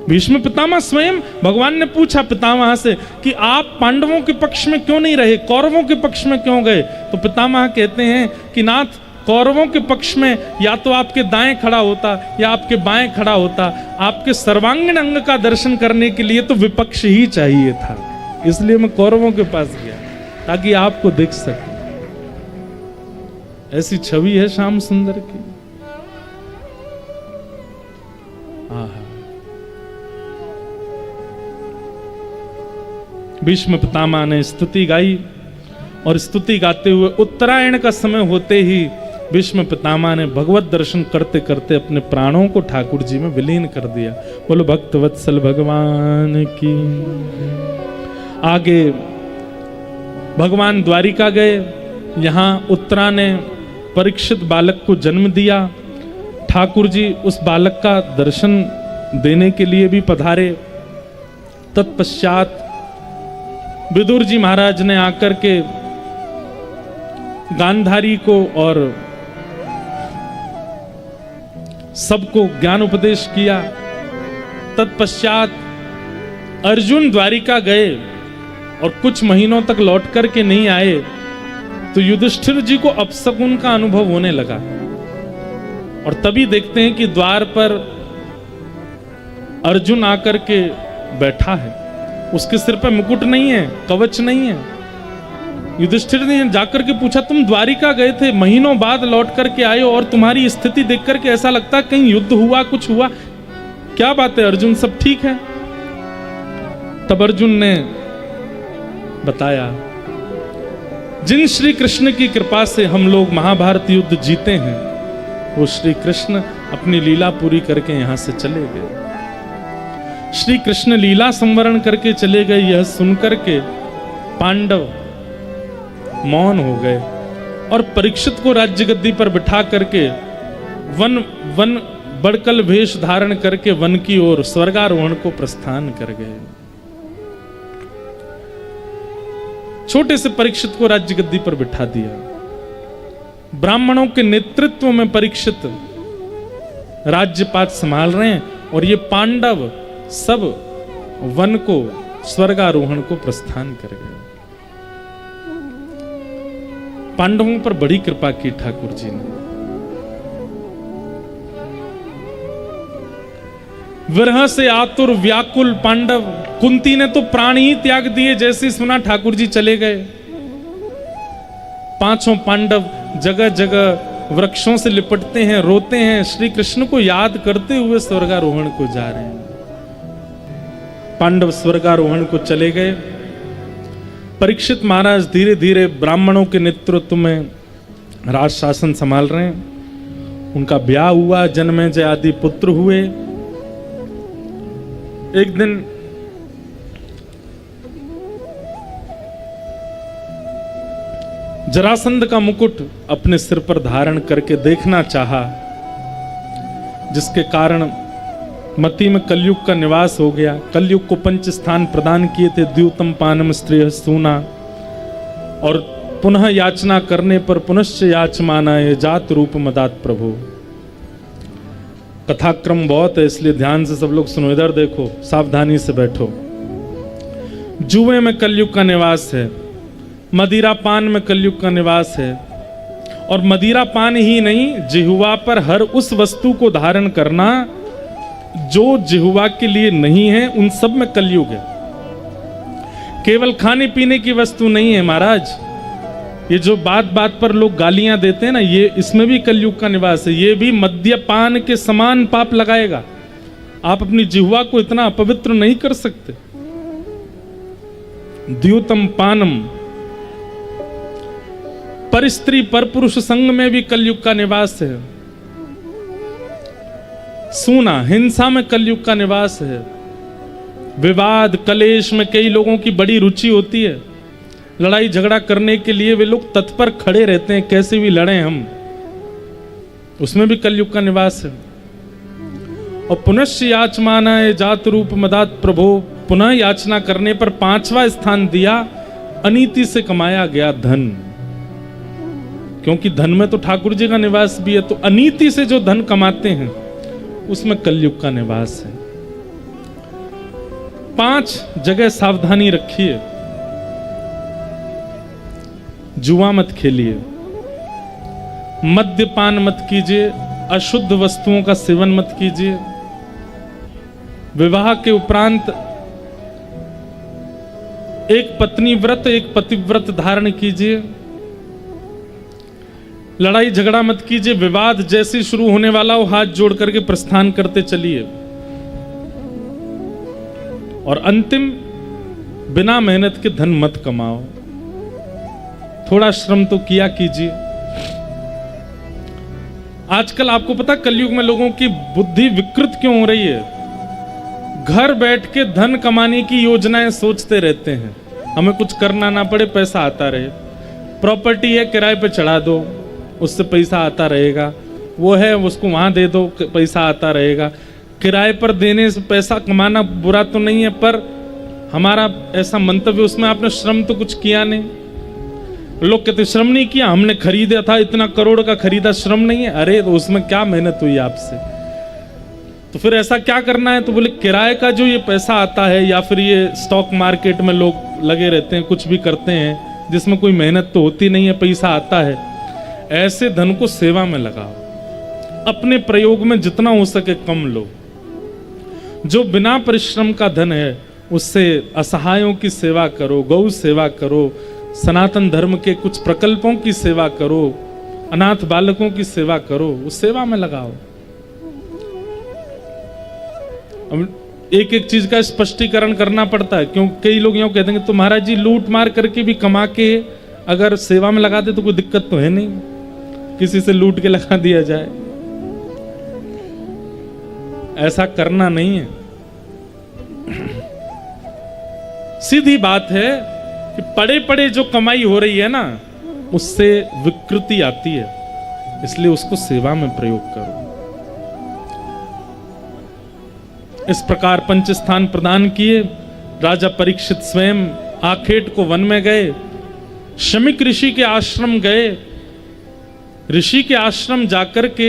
भीष्म पितामह स्वयं, भगवान ने पूछा पितामह से कि आप पांडवों के पक्ष में क्यों नहीं रहे, कौरवों के पक्ष में क्यों गए? तो पितामह कहते हैं कि नाथ, कौरवों के पक्ष में या तो आपके दाएं खड़ा होता या आपके बाएं खड़ा होता, आपके सर्वांगीण अंग का दर्शन करने के लिए तो विपक्ष ही चाहिए था, इसलिए मैं कौरवों के पास गया ताकि आपको दिख सके। ऐसी छवि है श्याम सुंदर की। आहा। भीष्म पितामह ने स्तुति गाई, और स्तुति गाते हुए उत्तरायण का समय होते ही भीष्म पितामह ने भगवत दर्शन करते करते अपने प्राणों को ठाकुर जी में विलीन कर दिया। बोलो भक्त वत्सल भगवान की। आगे भगवान द्वारिका गए, यहां उत्तरा ने परीक्षित बालक को जन्म दिया। ठाकुर जी उस बालक का दर्शन देने के लिए भी पधारे। तत्पश्चात विदुर जी महाराज ने आकर के गांधारी को और सबको ज्ञान उपदेश किया। तत्पश्चात अर्जुन द्वारिका गए और कुछ महीनों तक लौट करके नहीं आए, तो युधिष्ठिर जी को अपशकुन का अनुभव होने लगा, और तभी देखते हैं कि द्वार पर अर्जुन आकर के बैठा है। उसके सिर पर मुकुट नहीं है, कवच नहीं है। युधिष्ठिर ने जाकर के पूछा, तुम द्वारिका गए थे, महीनों बाद लौट करके आए हो, और तुम्हारी स्थिति देख करके ऐसा लगता है कहीं युद्ध हुआ, कुछ हुआ, क्या बात है अर्जुन, सब ठीक है? तब अर्जुन ने बताया, जिन श्री कृष्ण की कृपा से हम लोग महाभारत युद्ध जीते हैं, वो श्री कृष्ण अपनी लीला पूरी करके यहां से चले गए। श्री कृष्ण लीला संवरण करके चले गए, यह सुनकर के पांडव मौन हो गए, और परीक्षित को राज्य गद्दी पर बिठा करके वन बड़कल वेश धारण करके वन की ओर स्वर्गारोहण को प्रस्थान कर गए। छोटे से परीक्षित को राज्य गद्दी पर बिठा दिया। ब्राह्मणों के नेतृत्व में परीक्षित राज्यपात संभाल रहे हैं, और ये पांडव सब वन को स्वर्गारोहण को प्रस्थान कर गए। पांडवों पर बड़ी कृपा की ठाकुर जी ने। विरह से आतुर व्याकुल पांडव, कुंती ने तो प्राण ही त्याग दिए जैसे सुना ठाकुर जी चले गए। पांचों पांडव जगह जगह वृक्षों से लिपटते हैं, रोते हैं, श्री कृष्ण को याद करते हुए स्वर्गारोहण को जा रहे हैं। पांडव स्वर्गारोहण को चले गए। परीक्षित महाराज धीरे धीरे ब्राह्मणों के नेतृत्व में राज शासन संभाल रहे हैं। उनका ब्याह हुआ, जन्मेजय आदि पुत्र हुए। एक दिन जरासंध का मुकुट अपने सिर पर धारण करके देखना चाहा, जिसके कारण मती में कलयुग का निवास हो गया। कलयुग को 5 स्थान प्रदान किए थे, द्यूतम पानम स्त्रिय सूना, और पुनः याचना करने पर पुनश्च याचमानाय जात रूप मदात प्रभु। कथाक्रम बहुत है, इसलिए ध्यान से सब लोग सुनो, इधर देखो, सावधानी से बैठो। जुए में कलयुग का निवास है, मदिरा पान में कलयुग का निवास है, और मदिरा पान ही नहीं, जिह्वा पर हर उस वस्तु को धारण करना जो जिह्वा के लिए नहीं है, उन सब में कलयुग है। केवल खाने पीने की वस्तु नहीं है महाराज, ये जो बात बात पर लोग गालियां देते हैं ना, ये इसमें भी कलयुग का निवास है। ये भी मद्यपान के समान पाप लगाएगा। आप अपनी जिह्वा को इतना अपवित्र नहीं कर सकते। द्यूतम पानम, पर स्त्री पर पुरुष संग में भी कलयुग का निवास है। सूना, हिंसा में कलयुग का निवास है। विवाद कलेश में कई लोगों की बड़ी रुचि होती है, लड़ाई झगड़ा करने के लिए वे लोग तत्पर खड़े रहते हैं, कैसे भी लड़ें हम, उसमें भी कलयुग का निवास है। और पुनश्च याचमानाय जात रूप मदात प्रभो, पुनः याचना करने पर 5वां स्थान दिया, अनीति से कमाया गया धन। क्योंकि धन में तो ठाकुर जी का निवास भी है, तो अनीति से जो धन कमाते हैं उसमें कलयुग का निवास है। 5 जगह सावधानी रखिए। जुआ मत खेलिए, मद्यपान मत कीजिए, अशुद्ध वस्तुओं का सेवन मत कीजिए, विवाह के उपरांत एक पत्नी व्रत एक पतिव्रत धारण कीजिए, लड़ाई झगड़ा मत कीजिए, विवाद जैसे शुरू होने वाला हो हाथ जोड़ करके प्रस्थान करते चलिए, और अंतिम बिना मेहनत के धन मत कमाओ, थोड़ा श्रम तो किया कीजिए। आजकल आपको पता कलयुग में लोगों की बुद्धि विकृत क्यों हो रही है? घर बैठ के धन कमाने की योजनाएं सोचते रहते हैं, हमें कुछ करना ना पड़े, पैसा आता रहे। प्रॉपर्टी है किराए पे चढ़ा दो, उससे पैसा आता रहेगा, वो है उसको वहां दे दो, पैसा आता रहेगा। किराए पर देने से पैसा कमाना बुरा तो नहीं है, पर हमारा ऐसा मंतव्य उसमें आपने श्रम तो कुछ किया नहीं। लोग कहते श्रम नहीं किया, हमने खरीदा था, इतना करोड़ का खरीदा, श्रम नहीं है। अरे तो उसमें क्या मेहनत हुई आपसे? तो फिर ऐसा क्या करना है? तो बोले किराए का जो ये पैसा आता है, या फिर ये स्टॉक मार्केट में लोग लगे रहते हैं, कुछ भी करते हैं जिसमें कोई मेहनत तो होती नहीं है, पैसा आता है, ऐसे धन को सेवा में लगाओ। अपने प्रयोग में जितना हो सके कम लो। जो बिना परिश्रम का धन है उससे असहायों की सेवा करो, गौ सेवा करो, सनातन धर्म के कुछ प्रकल्पों की सेवा करो, अनाथ बालकों की सेवा करो, उस सेवा में लगाओ। अब एक एक चीज का स्पष्टीकरण करना पड़ता है, क्योंकि कई लोग यूं कहते हैं तो महाराज जी लूट मार करके भी कमा के अगर सेवा में लगा दे तो कोई दिक्कत तो है नहीं, किसी से लूट के लगा दिया जाए, ऐसा करना नहीं है। सीधी बात है कि पड़े पड़े जो कमाई हो रही है ना, उससे विकृति आती है, इसलिए उसको सेवा में प्रयोग करो। इस प्रकार 5 स्थान प्रदान किए। राजा परीक्षित स्वयं आखेट को वन में गए, शमिक ऋषि के आश्रम गए। ऋषि के आश्रम जाकर के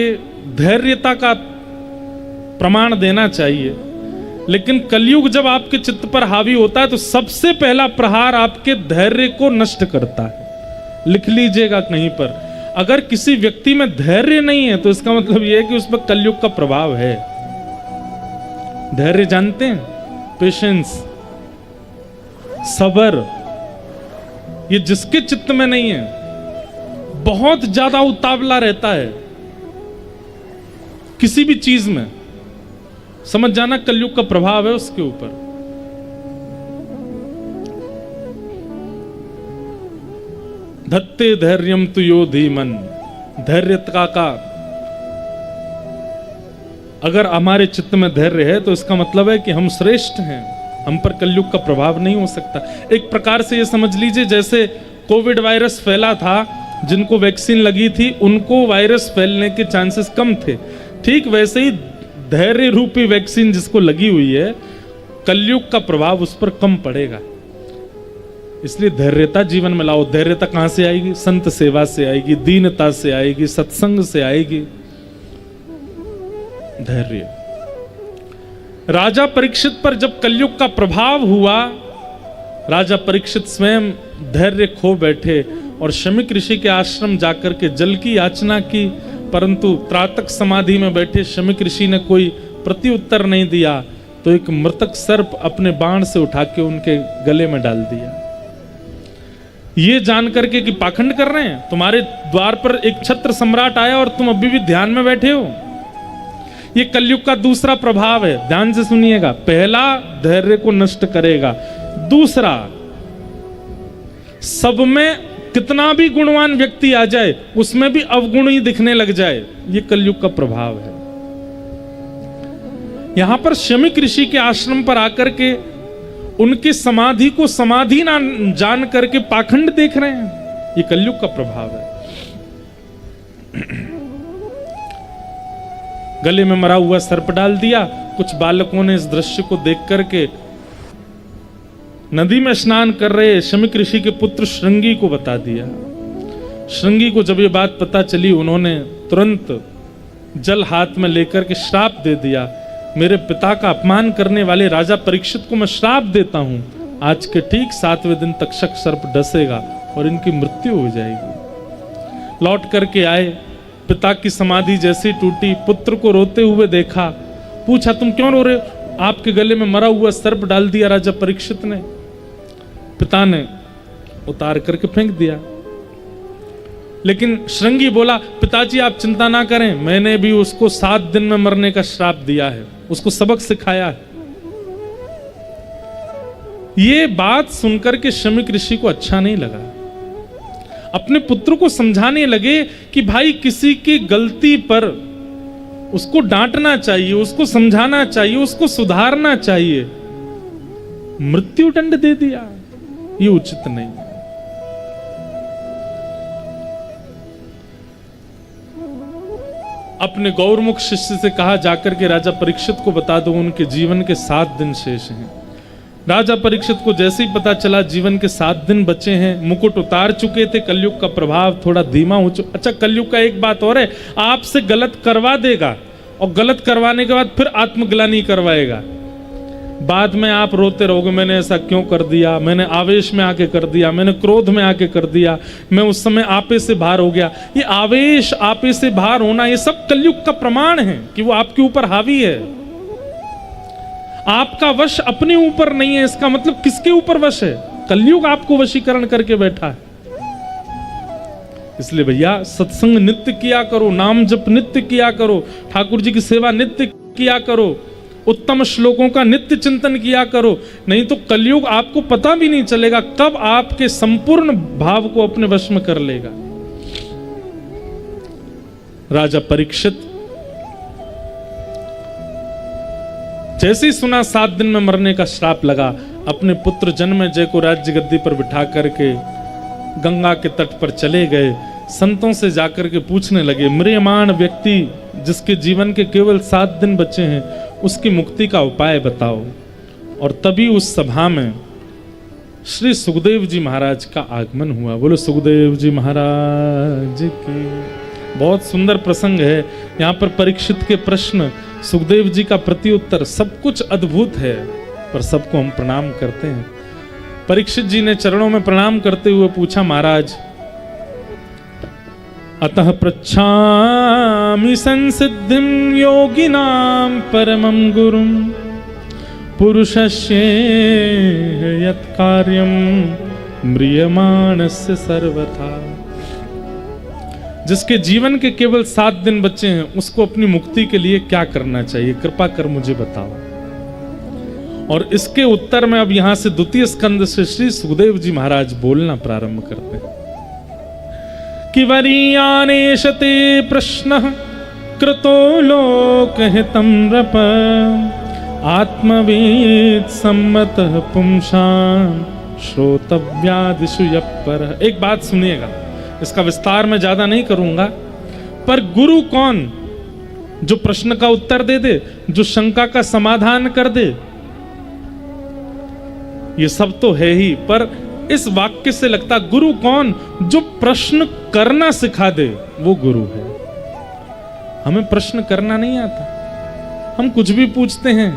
धैर्यता का प्रमाण देना चाहिए, लेकिन कलयुग जब आपके चित्त पर हावी होता है तो सबसे पहला प्रहार आपके धैर्य को नष्ट करता है। लिख लीजिएगा कहीं पर, अगर किसी व्यक्ति में धैर्य नहीं है तो इसका मतलब यह है कि उस पर कलयुग का प्रभाव है। धैर्य जानते हैं? पेशेंस, सबर, ये जिसके चित्त में नहीं है बहुत ज्यादा उतावला रहता है किसी भी चीज में, समझ जाना कलयुग का प्रभाव है उसके ऊपर। धत्ते धैर्यम तु यो धीमन, धैर्यता का अगर हमारे चित्त में धैर्य है तो इसका मतलब है कि हम श्रेष्ठ हैं, हम पर कलयुग का प्रभाव नहीं हो सकता। एक प्रकार से ये समझ लीजिए जैसे कोविड वायरस फैला था, जिनको वैक्सीन लगी थी उनको वायरस फैलने के चांसेस कम थे, ठीक वैसे ही धैर्य रूपी वैक्सीन जिसको लगी हुई है, कलयुग का प्रभाव उस पर कम पड़ेगा। इसलिए धैर्यता जीवन में लाओ। धैर्यता कहां से आएगी? संत सेवा से आएगी, दीनता से आएगी, सत्संग से आएगी। धैर्य। राजा परीक्षित पर जब कलयुग का प्रभाव हुआ, राजा परीक्षित स्वयं धैर्य खो बैठे और शमिक ऋषि के आश्रम जाकर के जल की याचना की, परंतु त्रातक समाधि में बैठे शमिक ऋषि ने कोई प्रत्युत्तर नहीं दिया, तो एक मृतक सर्प अपने बाण से उठा के उनके गले में डाल दिया। ये जान करके कि पाखंड कर रहे हैं, तुम्हारे द्वार पर एक छत्र सम्राट आया और तुम अभी भी ध्यान में बैठे हो। ये कलयुग का दूसरा प्रभाव है, ध्यान से सुनिएगा। पहला धैर्य को नष्ट करेगा, दूसरा सब में कितना भी गुणवान व्यक्ति आ जाए उसमें भी अवगुण ही दिखने लग जाए, ये कलयुग का प्रभाव है। यहां पर शमिक ऋषि के आश्रम पर आकर के उनकी समाधि को समाधि ना जान करके पाखंड देख रहे हैं, ये कलयुग का प्रभाव है। गले में मरा हुआ सर्प डाल दिया। कुछ बालकों ने इस दृश्य को देख करके नदी में स्नान कर रहे शमीक ऋषि के पुत्र श्रृंगी को बता दिया। श्रृंगी को जब ये बात पता चली, उन्होंने तुरंत जल हाथ में लेकर के श्राप दे दिया, मेरे पिता का अपमान करने वाले राजा परीक्षित को मैं श्राप देता हूं, आज के ठीक 7वें दिन तक्षक सर्प डसेगा और इनकी मृत्यु हो जाएगी। लौट करके आए, पिता की समाधि जैसी टूटी, पुत्र को रोते हुए देखा, पूछा तुम क्यों रो रहे हो? आपके गले में मरा हुआ सर्प डाल दिया राजा परीक्षित ने। पिता ने उतार करके फेंक दिया। लेकिन श्रृंगी बोला, पिताजी आप चिंता ना करें, मैंने भी उसको 7 दिन में मरने का श्राप दिया है, उसको सबक सिखाया है। ये बात सुनकर के शमीक ऋषि को अच्छा नहीं लगा। अपने पुत्र को समझाने लगे कि भाई किसी की गलती पर उसको डांटना चाहिए, उसको समझाना चाहिए, उसको सुधारना चाहिए। मृत्यु दंड दे दिया, ये उचित नहीं है। अपने गौरमुख शिष्य से कहा, जाकर के राजा परीक्षित को बता दो उनके जीवन के 7 दिन शेष हैं। राजा परीक्षित को जैसे ही पता चला जीवन के 7 दिन बचे हैं, मुकुट उतार चुके थे, कलयुग का प्रभाव थोड़ा धीमा हो चुका। अच्छा, कलयुग का एक बात और है, आपसे गलत करवा देगा और गलत करवाने के बाद फिर आत्मग्लानि करवाएगा। बाद में आप रोते रहोगे, मैंने ऐसा क्यों कर दिया, मैंने आवेश में आके कर दिया, मैंने क्रोध में आके कर दिया, मैं उस समय आपे से बाहर हो गया। ये आवेश, आपे से बाहर होना, ये सब कलयुग का प्रमाण है कि वो आपके ऊपर हावी है। आपका वश अपने ऊपर नहीं है, इसका मतलब किसके ऊपर वश है? कलयुग आपको वशीकरण करके बैठा है। इसलिए भैया सत्संग नित्य किया करो, नाम जप नित्य किया करो, ठाकुर जी की सेवा नित्य किया करो, उत्तम श्लोकों का नित्य चिंतन किया करो, नहीं तो कलयुग आपको पता भी नहीं चलेगा कब आपके संपूर्ण भाव को अपने वश में कर लेगा। राजा परीक्षित जैसे ही सुना 7 दिन में मरने का श्राप लगा, अपने पुत्र जन्मेजय को राज्य गद्दी पर बिठा करके गंगा के तट पर चले गए। संतों से जाकर के पूछने लगे, म्रियमाण व्यक्ति जिसके जीवन के केवल 7 दिन बचे हैं, उसकी मुक्ति का उपाय बताओ। और तभी उस सभा में श्री सुखदेव जी महाराज का आगमन हुआ। बोलो सुखदेव जी महाराज की। बहुत सुंदर प्रसंग है। यहाँ पर परीक्षित के प्रश्न, सुखदेव जी का प्रत्युत्तर, सब कुछ अद्भुत है, पर सबको हम प्रणाम करते हैं। परीक्षित जी ने चरणों में प्रणाम करते हुए पूछा, महाराज अतः पृच्छामि संसिद्धिं योगिनां परमं गुरुं पुरुषस्य यत् कार्यं म्रियमाणस्य सर्वथा। जिसके जीवन के केवल 7 दिन बचे हैं, उसको अपनी मुक्ति के लिए क्या करना चाहिए, कृपा कर मुझे बताओ। और इसके उत्तर में अब यहां से 2 स्कंद से श्री सुखदेव जी महाराज बोलना प्रारंभ करते हैं कि वरीयानेशते प्रश्नः कृतो लोकहितं नृप आत्मवीत् सम्मतः पुंसां श्रोतव्यादिषु यः परः। एक बात सुनिएगा, इसका विस्तार मैं ज्यादा नहीं करूंगा, पर गुरु कौन? जो प्रश्न का उत्तर दे दे, जो शंका का समाधान कर दे, ये सब तो है ही, पर इस वाक्य से लगता गुरु कौन? जो प्रश्न करना सिखा दे, वो गुरु है। हमें प्रश्न करना नहीं आता, हम कुछ भी पूछते हैं।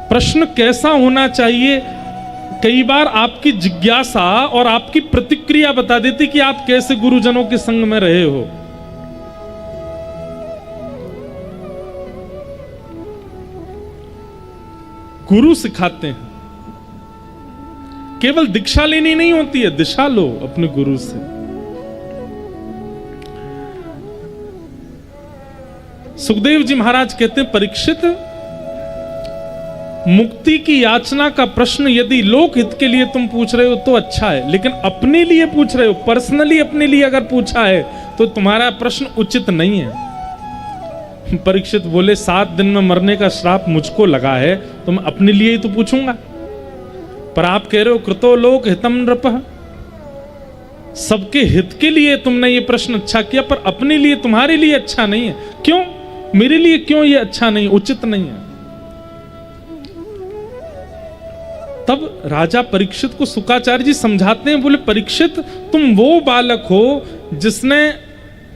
प्रश्न कैसा होना चाहिए, कई बार आपकी जिज्ञासा और आपकी प्रतिक्रिया बता देती कि आप कैसे गुरुजनों के संग में रहे हो। गुरु सिखाते हैं, केवल दीक्षा लेनी नहीं होती है, दिशा लो अपने गुरु से। सुखदेव जी महाराज कहते हैं, परीक्षित मुक्ति की याचना का प्रश्न यदि लोक हित के लिए तुम पूछ रहे हो तो अच्छा है, लेकिन अपने लिए पूछ रहे हो, पर्सनली अपने लिए अगर पूछा है तो तुम्हारा प्रश्न उचित नहीं है। परीक्षित बोले, 7 दिन में मरने का श्राप मुझको लगा है तो मैं अपने लिए ही तो पूछूंगा, पर आप कह रहे हो कृतो लोक हितम नृपः, सबके हित के लिए तुमने ये प्रश्न अच्छा किया, पर अपने लिए, तुम्हारे लिए अच्छा नहीं है। क्यों? मेरे लिए क्यों ये अच्छा नहीं, उचित नहीं है? तब राजा परीक्षित को शुक्राचार्य जी समझाते हैं, बोले परीक्षित तुम वो बालक हो जिसने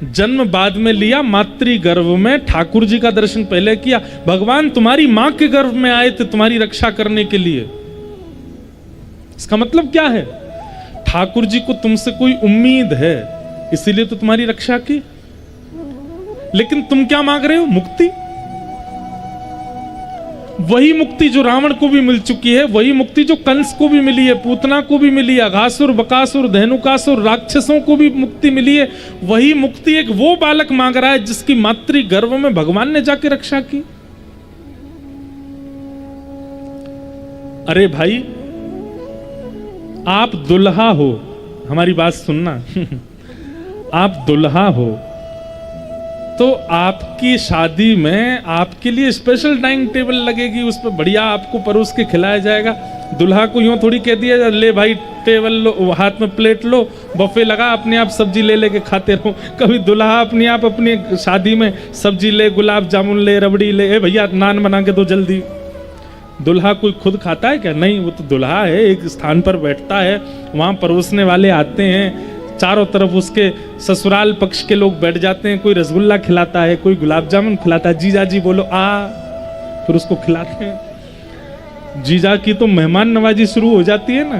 जन्म बाद में लिया, मातृ गर्भ में ठाकुर जी का दर्शन पहले किया। भगवान तुम्हारी मां के गर्भ में आए थे तुम्हारी रक्षा करने के लिए। इसका मतलब क्या है? ठाकुर जी को तुमसे कोई उम्मीद है, इसीलिए तो तुम्हारी रक्षा की। लेकिन तुम क्या मांग रहे हो? मुक्ति। वही मुक्ति जो रावण को भी मिल चुकी है, वही मुक्ति जो कंस को भी मिली है, पूतना को भी मिली है, अघासुर, बकासुर, धेनुकासुर, राक्षसों को भी मुक्ति मिली है। वही मुक्ति एक वो बालक मांग रहा है जिसकी मातृ गर्भ में भगवान ने जाके रक्षा की। अरे भाई, आप दुल्हा हो, हमारी बात सुनना आप दुल्हा हो तो आपकी शादी में आपके लिए स्पेशल डाइनिंग टेबल लगेगी, उस पर बढ़िया आपको परोस के खिलाया जाएगा। दुल्हा को यूं थोड़ी कह दिया जाए, ले भाई टेबल लो, हाथ में प्लेट लो, बफे लगा, अपने आप सब्जी ले लेके खाते रहो। कभी दुल्हा अपने आप अपनी शादी में सब्जी ले, गुलाब जामुन ले, रबड़ी ले, ए भैया नान बना के दो जल्दी। दुल्हा कोई खुद खाता है क्या? नहीं, वो तो दुल्हा है, एक स्थान पर बैठता है, वहां परोसने वाले आते हैं, चारों तरफ उसके ससुराल पक्ष के लोग बैठ जाते हैं, कोई रसगुल्ला खिलाता है, कोई गुलाब जामुन खिलाता है, जीजा जी बोलो आ, फिर उसको खिलाते हैं। जीजा की तो मेहमान नवाजी शुरू हो जाती है ना।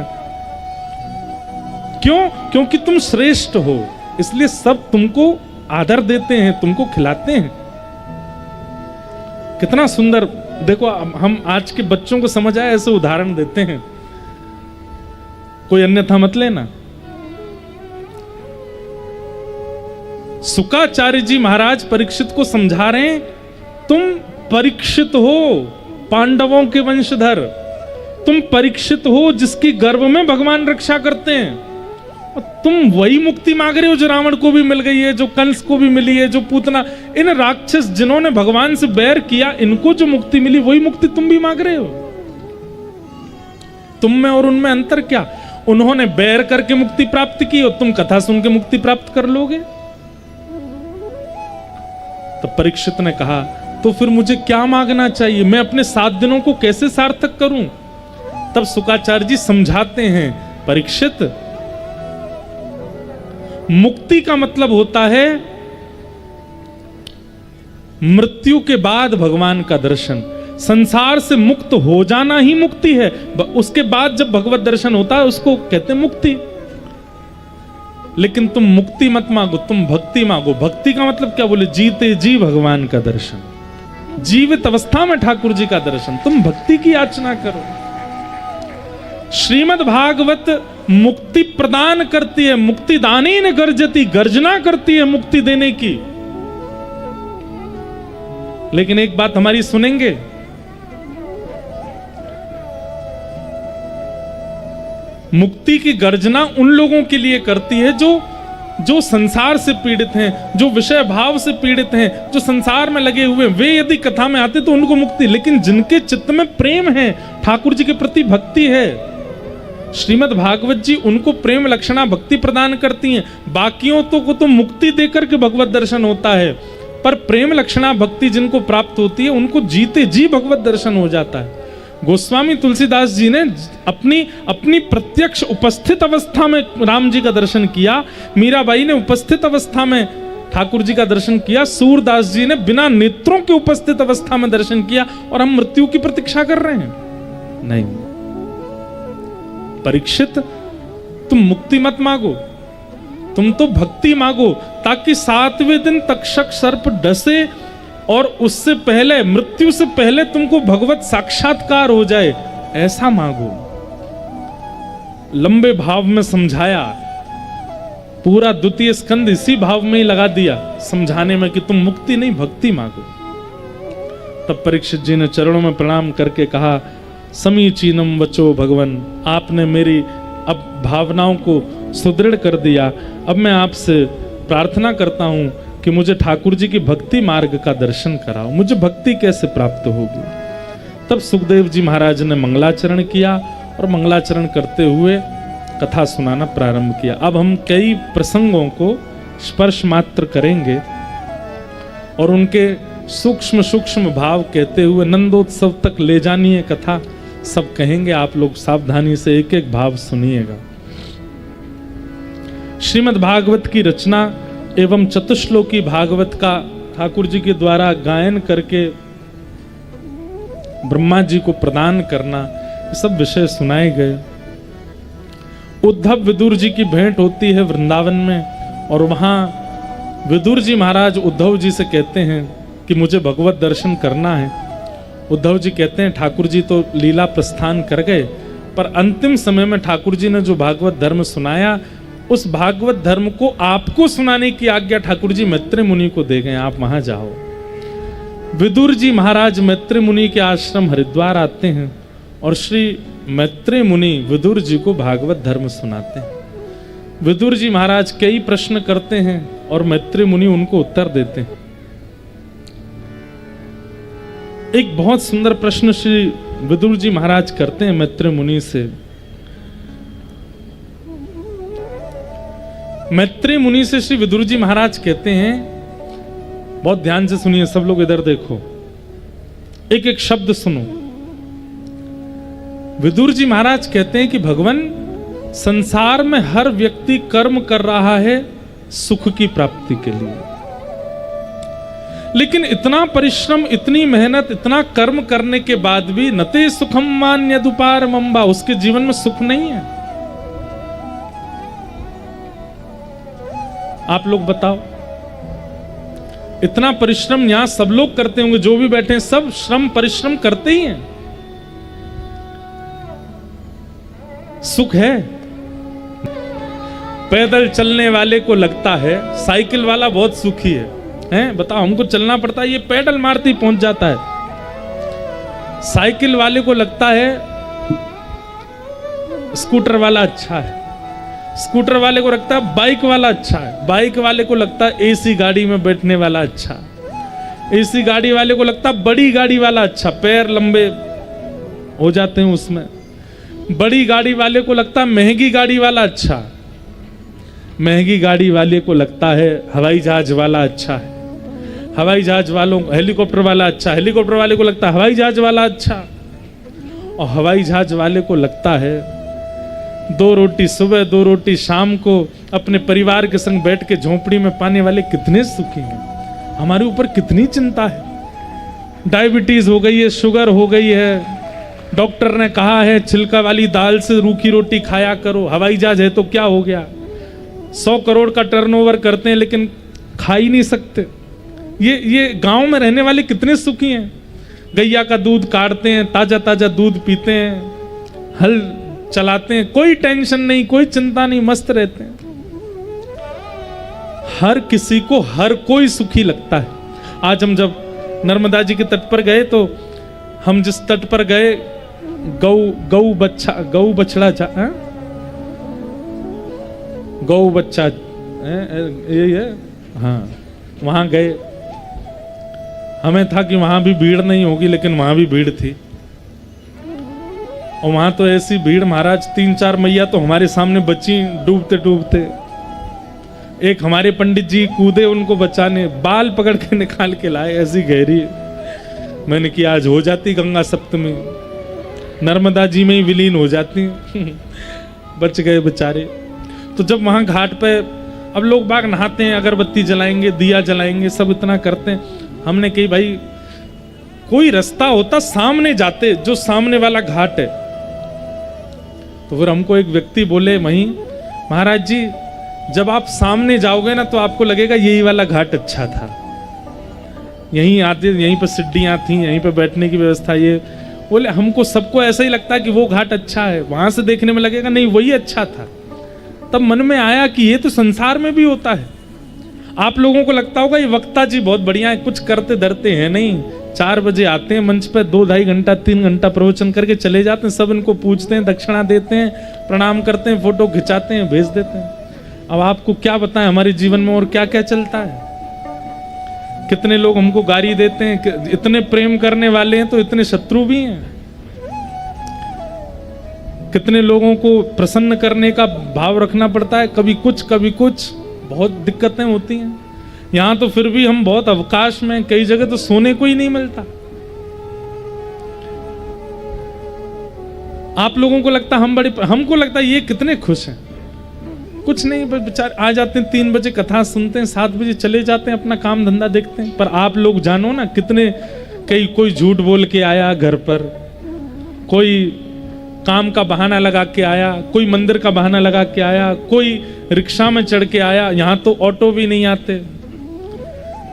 क्यों? क्योंकि तुम श्रेष्ठ हो, इसलिए सब तुमको आदर देते हैं, तुमको खिलाते हैं। कितना सुंदर। देखो, हम आज के बच्चों को समझ आए ऐसे उदाहरण देते हैं, कोई अन्यथा मत लेना। शुक्राचार्य जी महाराज परीक्षित को समझा रहे हैं, तुम परीक्षित हो, पांडवों के वंशधर, तुम परीक्षित हो जिसकी गर्भ में भगवान रक्षा करते हैं। और तुम वही मुक्ति मांग रहे हो जो रावण को भी मिल गई है, जो कंस को भी मिली है, जो पूतना, इन राक्षस जिन्होंने भगवान से बैर किया, इनको जो मुक्ति मिली वही मुक्ति तुम भी मांग रहे हो। तुम में और उनमें अंतर क्या? उन्होंने बैर करके मुक्ति प्राप्त की और तुम कथा सुन के मुक्ति प्राप्त कर लोगे। तब परीक्षित ने कहा, तो फिर मुझे क्या मांगना चाहिए? मैं अपने 7 दिनों को कैसे सार्थक करूं? तब शुक्राचार्य जी समझाते हैं, परीक्षित, मुक्ति का मतलब होता है मृत्यु के बाद भगवान का दर्शन। संसार से मुक्त हो जाना ही मुक्ति है। उसके बाद जब भगवत दर्शन होता है उसको कहते हैं मुक्ति। लेकिन तुम मुक्ति मत मांगो, तुम भक्ति मांगो। भक्ति का मतलब क्या? बोले जीते जी भगवान का दर्शन, जीवित अवस्था में ठाकुर जी का दर्शन। तुम भक्ति की याचना करो। श्रीमद् भागवत मुक्ति प्रदान करती है, मुक्ति दानी न गर्जती, गर्जना करती है मुक्ति देने की। लेकिन एक बात हमारी सुनेंगे, मुक्ति की गर्जना उन लोगों के लिए करती है जो संसार से पीड़ित हैं, जो विषय भाव से पीड़ित हैं, जो संसार में लगे हुए, वे यदि कथा में आते तो उनको मुक्ति। लेकिन जिनके चित्त में प्रेम है, ठाकुर जी के प्रति भक्ति है, श्रीमद् भागवत जी उनको प्रेम लक्षणा भक्ति प्रदान करती हैं। बाकियों को तो मुक्ति देकर के भगवत दर्शन होता है, पर प्रेम लक्षणा भक्ति जिनको प्राप्त होती है उनको जीते जी भगवत दर्शन हो जाता है। गोस्वामी तुलसीदास जी ने अपनी प्रत्यक्ष उपस्थित अवस्था में राम जी का दर्शन किया, मीराबाई ने उपस्थित अवस्था में ठाकुर जी का दर्शन किया, सूरदास जी ने बिना नेत्रों के उपस्थित अवस्था में दर्शन किया, और हम मृत्यु की प्रतीक्षा कर रहे हैं? नहीं। परीक्षित, तुम मुक्ति मत मांगो, तुम तो भक्ति मांगो, ताकि 7वें दिन तक्षक सर्प डसे और उससे पहले, मृत्यु से पहले तुमको भगवत साक्षात्कार हो जाए, ऐसा मांगो। लंबे भाव में समझाया, पूरा द्वितीय स्कंद इसी भाव में ही लगा दिया समझाने में कि तुम मुक्ति नहीं भक्ति मांगो। तब परीक्षित जी ने चरणों में प्रणाम करके कहा, समीचीनम वचो भगवन, आपने मेरी अब भावनाओं को सुदृढ़ कर दिया। अब मैं आपसे प्रार्थना करता हूं कि मुझे ठाकुर जी की भक्ति मार्ग का दर्शन कराओ। मुझे भक्ति कैसे प्राप्त होगी? तब सुखदेव जी महाराज ने मंगलाचरण किया, और मंगलाचरण करते हुए कथा सुनाना प्रारंभ किया। अब हम कई प्रसंगों को स्पर्श मात्र करेंगे और उनके सूक्ष्म सूक्ष्म भाव कहते हुए नंदोत्सव तक ले जानी है कथा, सब कहेंगे। आप लोग सावधानी से एक एक भाव सुनिएगा। श्रीमद् भागवत की रचना एवं चतुश्लोकी भागवत का ठाकुर जी के द्वारा गायन करके ब्रह्मा जी को प्रदान करना, ये सब विषय सुनाए गए। उद्धव विदुर जी की भेंट होती है वृंदावन में, और वहां विदुर जी महाराज उद्धव जी से कहते हैं कि मुझे भगवत दर्शन करना है। उद्धव जी कहते हैं ठाकुर जी तो लीला प्रस्थान कर गए, पर अंतिम समय में ठाकुर जी ने जो भागवत धर्म सुनाया, उस भागवत धर्म को आपको सुनाने की आज्ञा ठाकुर जी मैत्रेय मुनि को दे गए, आप वहां जाओ। विदुर जी महाराज मैत्रेय मुनि के आश्रम हरिद्वार आते हैं और श्री मैत्रेय मुनि विदुर जी को भागवत धर्म सुनाते हैं। विदुर जी महाराज कई प्रश्न करते हैं और मैत्रेय मुनि उनको उत्तर देते हैं। एक बहुत सुंदर प्रश्न श्री विदुर जी महाराज करते हैं मैत्रेय मुनि से। मैत्रेय मुनि से श्री विदुर जी महाराज कहते हैं, बहुत ध्यान से सुनिए सब लोग, इधर देखो, एक एक शब्द सुनो। विदुर जी महाराज कहते हैं कि भगवान, संसार में हर व्यक्ति कर्म कर रहा है सुख की प्राप्ति के लिए, लेकिन इतना परिश्रम, इतनी मेहनत, इतना कर्म करने के बाद भी नते सुखम मान्य दुपार मम्बा, उसके जीवन में सुख नहीं है। आप लोग बताओ, इतना परिश्रम यहां सब लोग करते होंगे, जो भी बैठे हैं सब श्रम परिश्रम करते ही हैं, सुख है? पैदल चलने वाले को लगता है साइकिल वाला बहुत सुखी है, हैं? बताओ, हमको चलना पड़ता है, ये पैडल मारते ही पहुंच जाता है। साइकिल वाले को लगता है स्कूटर वाला अच्छा है, स्कूटर वाले को लगता है बाइक वाला अच्छा है, बाइक वाले को लगता है एसी गाड़ी में बैठने वाला अच्छा, एसी गाड़ी वाले को लगता है बड़ी गाड़ी वाला अच्छा, पैर लंबे हो जाते हैं उसमें। बड़ी गाड़ी वाले को लगता है महंगी गाड़ी वाला अच्छा, महंगी गाड़ी वाले को लगता है हवाई जहाज वाला अच्छा है, हवाई जहाज वालों को हेलीकॉप्टर वाला अच्छा, हेलीकॉप्टर वाले को लगता है हवाई जहाज वाला अच्छा, और हवाई जहाज वाले को लगता है 2 रोटी सुबह 2 रोटी शाम को अपने परिवार के संग बैठ के झोंपड़ी में पाने वाले कितने सुखी हैं। हमारे ऊपर कितनी चिंता है, डायबिटीज हो गई है, शुगर हो गई है, डॉक्टर ने कहा है छिलका वाली दाल से रूखी रोटी खाया करो, हवाई जहाज है तो क्या हो गया, 100 करोड़ का टर्नओवर करते हैं लेकिन खा ही नहीं सकते। ये गांव में रहने वाले कितने सुखी हैं, गैया का दूध काटते हैं, ताजा ताजा दूध पीते हैं, हल चलाते हैं, कोई टेंशन नहीं, कोई चिंता नहीं, मस्त रहते हैं। हर किसी को हर कोई सुखी लगता है। आज हम जब नर्मदा जी के तट पर गए तो हम जिस तट पर गए, गौ बछड़ा गौ बच्चा ये है, हाँ, वहां गए। हमें था कि वहां भी भीड़ नहीं होगी, लेकिन वहां भी भीड़ थी, और वहां तो ऐसी भीड़ महाराज, 3-4 मैया तो हमारे सामने बची डूबते डूबते। एक हमारे पंडित जी कूदे उनको बचाने, बाल पकड़ के निकाल के लाए, ऐसी गहरी। मैंने कि आज हो जाती गंगा सप्तमी, नर्मदा जी में ही विलीन हो जाती बच गए बेचारे। तो जब वहां घाट पे अब लोग बाग नहाते हैं, अगरबत्ती जलाएंगे, दिया जलाएंगे, सब इतना करते हैं। हमने कही भाई कोई रास्ता होता सामने जाते, जो सामने वाला घाट है। तो फिर हमको एक व्यक्ति बोले वहीं, महाराज जी जब आप सामने जाओगे ना तो आपको लगेगा यही वाला घाट अच्छा था, यहीं आते, यहीं पर सीढ़ियां थी, यहीं पर बैठने की व्यवस्था। ये बोले हमको सबको ऐसा ही लगता है कि वो घाट अच्छा है, वहां से देखने में लगेगा नहीं वही अच्छा था। तब मन में आया कि ये तो संसार में भी होता है। आप लोगों को लगता होगा ये वक्ता जी बहुत बढ़िया है, कुछ करते डरते हैं नहीं, 4 बजे आते हैं मंच पे, 2-2.5 घंटा 3 घंटा प्रवचन करके चले जाते हैं, सब इनको पूछते हैं, दक्षिणा देते हैं, प्रणाम करते हैं, फोटो खिंचाते हैं, भेज देते हैं। अब आपको क्या बताएं हमारे जीवन में और क्या क्या चलता है। कितने लोग हमको गाली देते हैं, इतने प्रेम करने वाले हैं तो इतने शत्रु भी हैं। कितने लोगों को प्रसन्न करने का भाव रखना पड़ता है, कभी कुछ कभी कुछ, बहुत दिक्कतें होती हैं। यहां तो फिर भी हम बहुत अवकाश में, कई जगह तो सोने को ही नहीं मिलता। आप लोगों को लगता हमको लगता है ये कितने खुश हैं। कुछ नहीं, बस बेचारे आ जाते हैं 3 बजे कथा सुनते हैं, 7 बजे चले जाते हैं, अपना काम धंधा देखते हैं। पर आप लोग जानो ना कितने, कोई झूठ बोल के आया घर पर, कोई काम का बहाना लगा के आया, कोई मंदिर का बहाना लगा के आया, कोई रिक्शा में चढ़ के आया। यहाँ तो ऑटो भी नहीं आते।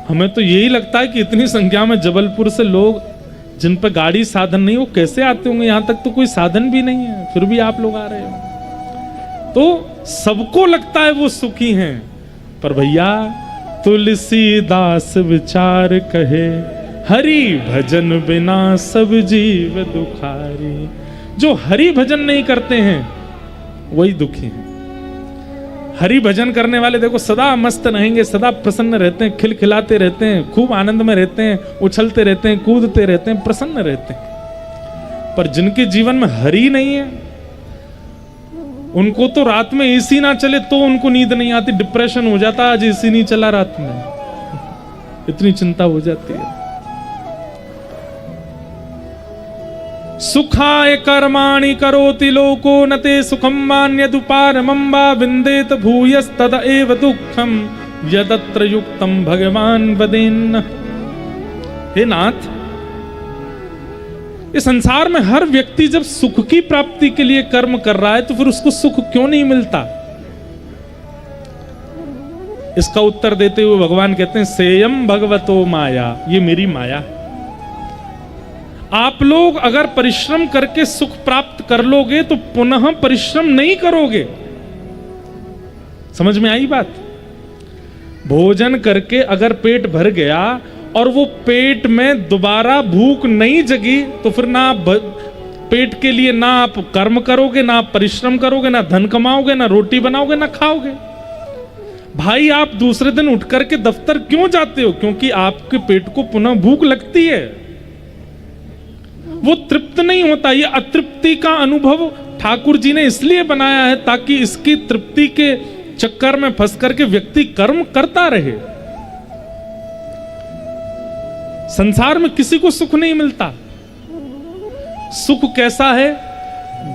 हमें तो यही लगता है कि इतनी संख्या में जबलपुर से लोग जिन पर गाड़ी साधन नहीं, वो कैसे आते होंगे। यहाँ तक तो कोई साधन भी नहीं है, फिर भी आप लोग आ रहे हो। तो सबको लगता है वो सुखी हैं, पर भैया तुलसीदास विचार कहे, हरि भजन बिना सब जीव दुखारी। जो हरि भजन नहीं करते हैं वही दुखी हैं। हरि भजन करने वाले देखो सदा मस्त रहेंगे, सदा प्रसन्न रहते हैं, खिलखिलाते रहते हैं, खूब आनंद में रहते हैं, उछलते रहते हैं, कूदते रहते हैं, प्रसन्न रहते हैं। पर जिनके जीवन में हरि नहीं है, उनको तो रात में एसी ना चले तो उनको नींद नहीं आती, डिप्रेशन हो जाता, आज एसी नहीं चला रात में, इतनी चिंता हो जाती है। सुखाय कर्माणि करोति लोको न ते सुखम मान्यदुपारमं वा विन्देत भूयस्तद एव दुःखम यदत्र युक्तम भगवान वदेन्न। हे नाथ, इस संसार में हर व्यक्ति जब सुख की प्राप्ति के लिए कर्म कर रहा है तो फिर उसको सुख क्यों नहीं मिलता? इसका उत्तर देते हुए भगवान कहते हैं, सेयम भगवतो माया, ये मेरी माया। आप लोग अगर परिश्रम करके सुख प्राप्त कर लोगे तो पुनः परिश्रम नहीं करोगे। समझ में आई बात? भोजन करके अगर पेट भर गया और वो पेट में दोबारा भूख नहीं जगी तो फिर ना पेट के लिए ना आप कर्म करोगे, ना आप परिश्रम करोगे, ना धन कमाओगे, ना रोटी बनाओगे, ना खाओगे। भाई आप दूसरे दिन उठ करके दफ्तर क्यों जाते हो? क्योंकि आपके पेट को पुनः भूख लगती है, वो तृप्त नहीं होता। ये अतृप्ति का अनुभव ठाकुर जी ने इसलिए बनाया है ताकि इसकी तृप्ति के चक्कर में फंस करके व्यक्ति कर्म करता रहे। संसार में किसी को सुख नहीं मिलता। सुख कैसा है?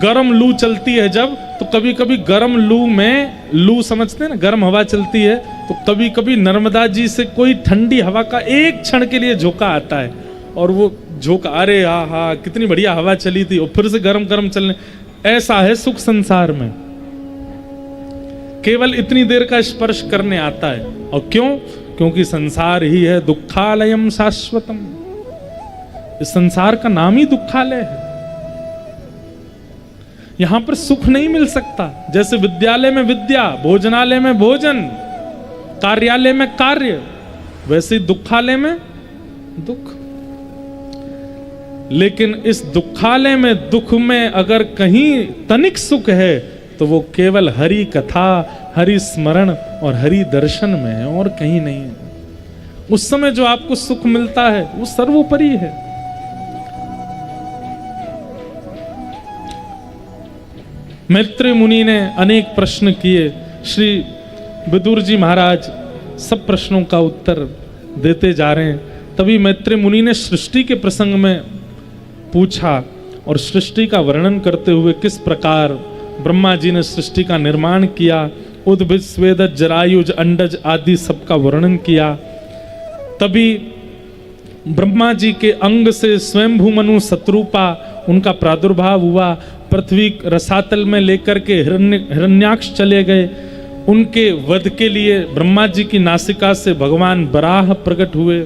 गर्म लू चलती है जब, तो कभी कभी गर्म लू में, लू समझते हैं ना, गर्म हवा चलती है, तो कभी कभी नर्मदा जी से कोई ठंडी हवा का एक क्षण के लिए झोंका आता है और वो झोंका, अरे हा हा कितनी बढ़िया हवा चली थी, और फिर से गरम गरम चलने। ऐसा है सुख संसार में, केवल इतनी देर का स्पर्श करने आता है। और क्यों? क्योंकि संसार ही है दुखालयम शाश्वतम। इस संसार का नाम ही दुखालय है। यहां पर सुख नहीं मिल सकता। जैसे विद्यालय में विद्या, भोजनालय में भोजन, कार्यालय में कार्य, वैसे ही दुखालय में दुख। लेकिन इस दुखालय में, दुख में अगर कहीं तनिक सुख है तो वो केवल हरि कथा, हरि स्मरण और हरि दर्शन में है, और कहीं नहीं है। उस समय जो आपको सुख मिलता है वो सर्वोपरि है। मैत्रेय मुनि ने अनेक प्रश्न किए। श्री विदुर जी महाराज सब प्रश्नों का उत्तर देते जा रहे हैं। तभी मैत्रेय मुनि ने सृष्टि के प्रसंग में पूछा और सृष्टि का वर्णन करते हुए किस प्रकार ब्रह्मा जी ने सृष्टि का निर्माण किया, उद्भिद, स्वेदज, जरायुज, अंडज आदि सबका वर्णन किया। तभी ब्रह्मा जी के अंग से स्वयंभू मनु शत्रुपा उनका प्रादुर्भाव हुआ। पृथ्वी रसातल में लेकर के हिरण्याक्ष चले गए। उनके वध के लिए ब्रह्मा जी की नासिका से भगवान बराह प्रकट हुए।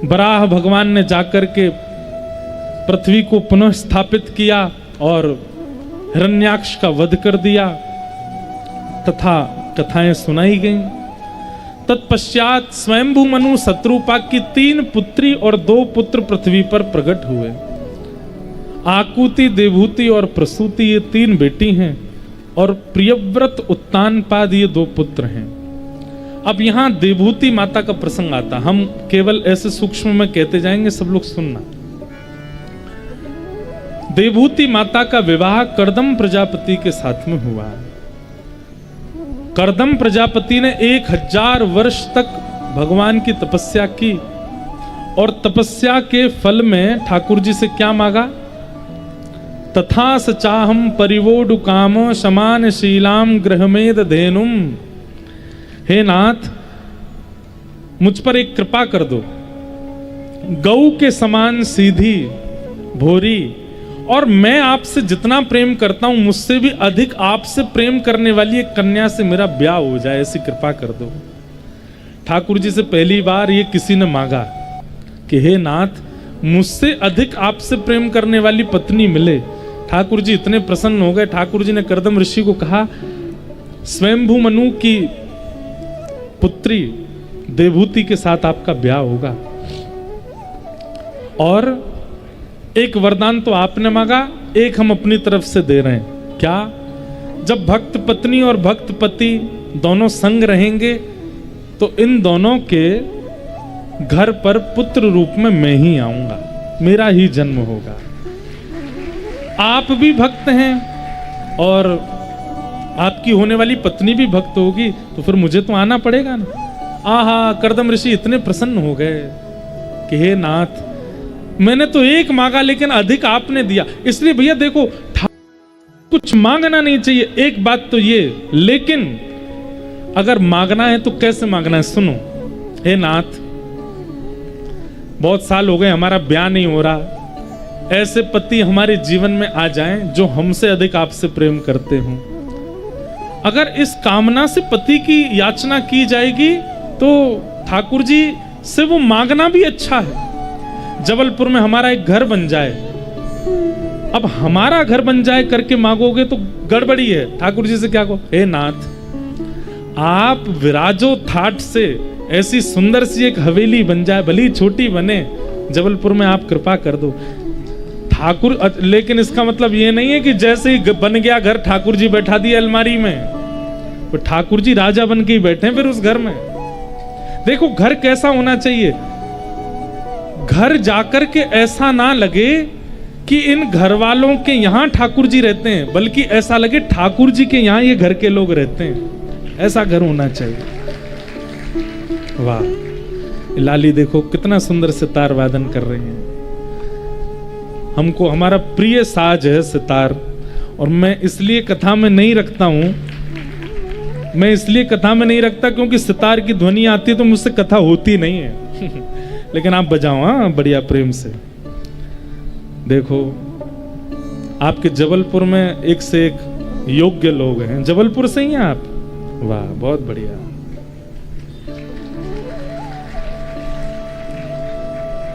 बराह भगवान ने जाकर के पृथ्वी को पुनः स्थापित किया और हिरण्याक्ष का वध कर दिया तथा कथाएं सुनाई गईं। तत्पश्चात स्वयंभू मनु शत्रुपा की 3 पुत्री और 2 पुत्र पृथ्वी पर प्रकट हुए। आकुति, देवहूति और प्रसूति ये 3 बेटी हैं और प्रियव्रत, उत्तानपाद ये 2 पुत्र हैं। अब यहां देवहूति माता का प्रसंग आता। हम केवल ऐसे सूक्ष्म में कहते जाएंगे, सब लोग सुनना। देवहूति माता का विवाह कर्दम प्रजापति के साथ में हुआ। कर्दम प्रजापति ने 1000 वर्ष तक भगवान की तपस्या की और तपस्या के फल में ठाकुर जी से क्या मांगा? तथा सचाहम परिवोडु काम समान शीलाम गृहमेद धेनुम। हे नाथ, मुझ पर एक कृपा कर दो, गौ के समान सीधी भोरी, और मैं आपसे जितना प्रेम करता हूं मुझसे भी अधिक आपसे प्रेम करने वाली एक कन्या से मेरा ब्याह हो जाए, ऐसी कृपा कर दो। ठाकुर जी से पहली बार ये किसी ने मांगा कि हे नाथ, मुझसे अधिक आपसे प्रेम करने वाली पत्नी मिले। ठाकुर जी इतने प्रसन्न हो गए। ठाकुर जी ने कर्दम ऋषि को कहा, स्वयंभू मनु की पुत्री देवहूति के साथ आपका ब्याह होगा, और एक वरदान तो आपने मांगा, एक हम अपनी तरफ से दे रहे हैं। क्या? जब भक्त पत्नी और भक्त पति दोनों संग रहेंगे तो इन दोनों के घर पर पुत्र रूप में मैं ही आऊंगा, मेरा ही जन्म होगा। आप भी भक्त हैं और आपकी होने वाली पत्नी भी भक्त होगी, तो फिर मुझे तो आना पड़ेगा ना। आहा, कर्दम ऋषि इतने प्रसन्न हो गए कि हे नाथ, मैंने तो एक मांगा लेकिन अधिक आपने दिया। इसलिए भैया देखो, कुछ मांगना नहीं चाहिए, एक बात तो ये, लेकिन अगर मांगना है तो कैसे मांगना है? सुनो, हे नाथ, बहुत साल हो गए हमारा ब्याह नहीं हो रहा, ऐसे पति हमारे जीवन में आ जाएं जो हमसे अधिक आपसे प्रेम करते हों। अगर इस कामना से पति की याचना की जाएगी तो ठाकुर जी से वो मांगना भी अच्छा है। जबलपुर में हमारा एक घर बन जाए, अब हमारा घर बन जाए करके मांगोगे तो गड़बड़ी है। ठाकुर जी से क्या कहो, हे नाथ, आप विराजो थाट से ऐसी सुंदर सी एक हवेली बन जाए, भली छोटी बने, जबलपुर में आप कृपा कर दो। ठाकुर, लेकिन इसका मतलब ये नहीं है कि जैसे ही बन गया घर ठाकुर जी बैठा दिया अलमारी में, तो ठाकुर जी राजा बन के ही बैठे फिर उस घर में। देखो, घर कैसा होना चाहिए? घर जाकर के ऐसा ना लगे कि इन घर वालों के यहां ठाकुर जी रहते हैं, बल्कि ऐसा लगे ठाकुर जी के यहां ये घर के लोग रहते हैं। ऐसा घर होना चाहिए। वाह, लाली देखो कितना सुंदर सितार वादन कर रहे हैं। हमको हमारा प्रिय साज है सितार, और मैं इसलिए कथा में नहीं रखता हूं, मैं इसलिए कथा में नहीं रखता क्योंकि सितार की ध्वनि आती है तो मुझसे कथा होती नहीं है। लेकिन आप बजाओ, हाँ, बढ़िया प्रेम से। देखो, आपके जबलपुर में एक से एक योग्य लोग हैं। जबलपुर से ही हैं आप? वाह, बहुत बढ़िया,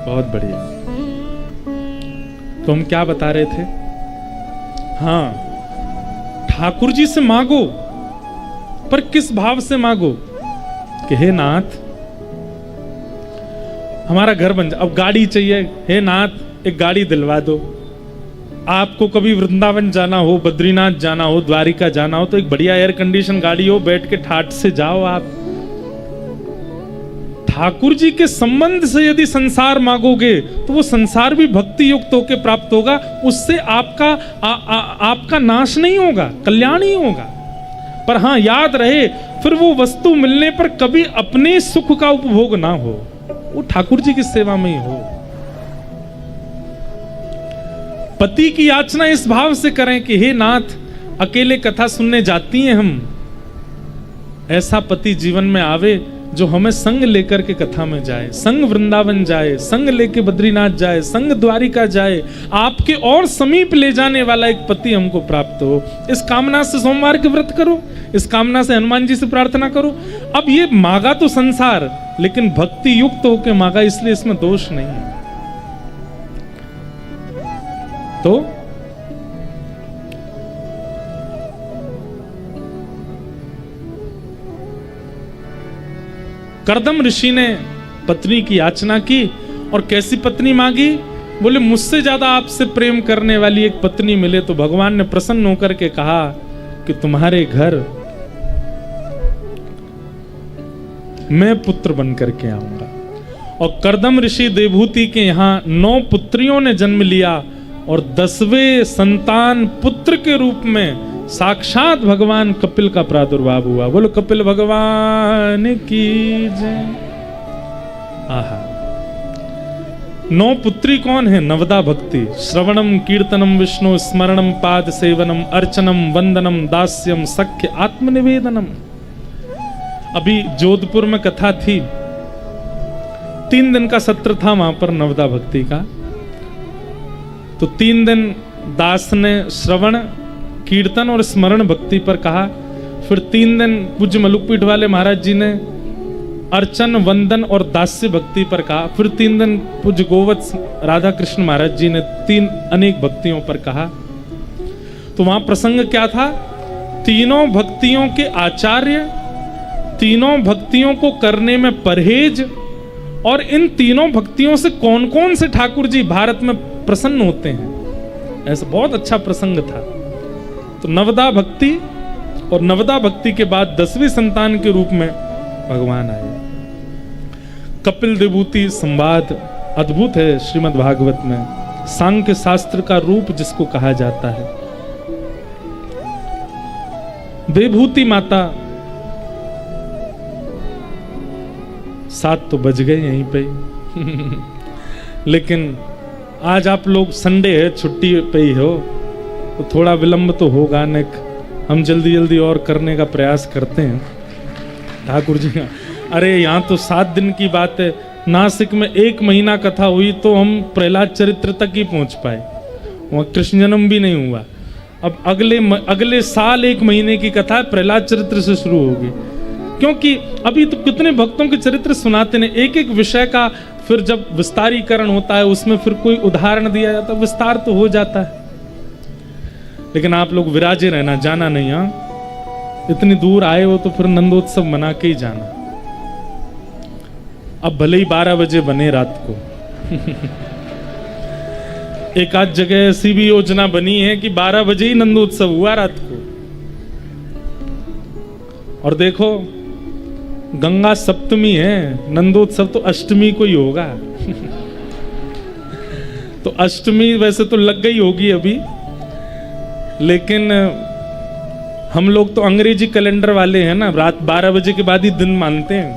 बहुत बढ़िया। तो हम क्या बता रहे थे? हाँ, ठाकुर जी से मांगो, पर किस भाव से मांगो कि हे नाथ, हमारा घर बन जाए। अब गाड़ी चाहिए, हे नाथ एक गाड़ी दिलवा दो। आपको कभी वृंदावन जाना हो, बद्रीनाथ जाना हो, द्वारिका जाना हो, तो एक बढ़िया एयर कंडीशन गाड़ी हो, बैठ के ठाट से जाओ आप। ठाकुर जी के संबंध से यदि संसार मांगोगे तो वो संसार भी भक्ति युक्त होकर प्राप्त होगा, उससे आपका नाश नहीं होगा, कल्याण ही होगा। पर हाँ, याद रहे, फिर वो वस्तु मिलने पर कभी अपने सुख का उपभोग ना हो, वो ठाकुर जी की सेवा में ही हो। पति की याचना इस भाव से करें कि हे नाथ, अकेले कथा सुनने जाती हैं हम, ऐसा पति जीवन में आवे जो हमें संग लेकर के कथा में जाए, संग वृंदावन जाए, संग लेके बद्रीनाथ जाए, संग द्वारिका जाए, आपके और समीप ले जाने वाला एक पति हमको प्राप्त हो। इस कामना से सोमवार के व्रत करो, इस कामना से हनुमान जी से प्रार्थना करो। अब ये मांगा तो संसार, लेकिन भक्ति युक्त होकर मांगा, इसलिए इसमें दोष नहीं है। तो कर्दम ऋषि ने पत्नी की याचना की, और कैसी पत्नी मांगी? बोले, मुझसे ज्यादा आपसे प्रेम करने वाली एक पत्नी मिले तो भगवान ने प्रसन्न होकर के कहा कि तुम्हारे घर मैं पुत्र बन करके आऊंगा। और कर्दम ऋषि देवहूति के यहां 9 पुत्रियों ने जन्म लिया, और 10वें संतान पुत्र के रूप में साक्षात भगवान कपिल का प्रादुर्भाव हुआ। बोलो कपिल भगवान की जय। आहा, 9 पुत्री कौन है? नवदा भक्ति, श्रवणम कीर्तनम विष्णु स्मरणम पाद सेवनम अर्चनम वंदनम दास्यम सख्य आत्मनिवेदनम। अभी जोधपुर में कथा थी, 3 दिन का सत्र था वहां पर नवदा भक्ति का। तो 3 दिन दास ने श्रवण कीर्तन और स्मरण भक्ति पर कहा, फिर 3 दिन पूज्य मलुकपीठ वाले महाराज जी ने अर्चन वंदन और दास्य भक्ति पर कहा, फिर 3 दिन पूज्य गोवत्स राधा कृष्ण महाराज जी ने 3 अनेक भक्तियों पर कहा। तो वहां प्रसंग क्या था? तीनों भक्तियों के आचार्य, तीनों भक्तियों को करने में परहेज, और इन तीनों भक्तियों से कौन कौन से ठाकुर जी भारत में प्रसन्न होते हैं। ऐसा बहुत अच्छा प्रसंग था। तो नवदा भक्ति, और नवदा भक्ति के बाद 10वें संतान के रूप में भगवान आए। कपिल देवूति संवाद अद्भुत है श्रीमद् भागवत में, सांख्य शास्त्र का रूप जिसको कहा जाता है। देवभूति माता, 7 तो बज गए यहीं पे लेकिन आज आप लोग संडे है, छुट्टी पे ही हो, तो थोड़ा विलंब तो होगा न। हम जल्दी जल्दी और करने का प्रयास करते हैं ठाकुर जी का। अरे यहाँ तो 7 दिन की बात है, नासिक में 1 महीना कथा हुई तो हम प्रहलाद चरित्र तक ही पहुंच पाए, वहाँ कृष्ण जन्म भी नहीं हुआ। अब अगले साल 1 महीने की कथा प्रहलाद चरित्र से शुरू होगी, क्योंकि अभी तो कितने भक्तों के चरित्र सुनाते हैं। एक एक विषय का फिर जब विस्तारीकरण होता है, उसमें फिर कोई उदाहरण दिया जाता है, विस्तार तो हो जाता है। लेकिन आप लोग विराजे रहना, जाना नहीं। हाँ, इतनी दूर आए हो तो फिर नंदोत्सव मना के ही जाना। अब भले ही 12 बजे बने रात को एक आध जगह ऐसी भी योजना बनी है कि 12 बजे ही नंदोत्सव हुआ रात को। और देखो, गंगा सप्तमी है, नंदोत्सव तो अष्टमी को ही होगा तो अष्टमी वैसे तो लग गई होगी अभी, लेकिन हम लोग तो अंग्रेजी कैलेंडर वाले हैं ना, रात 12 बजे के बाद ही दिन मानते हैं।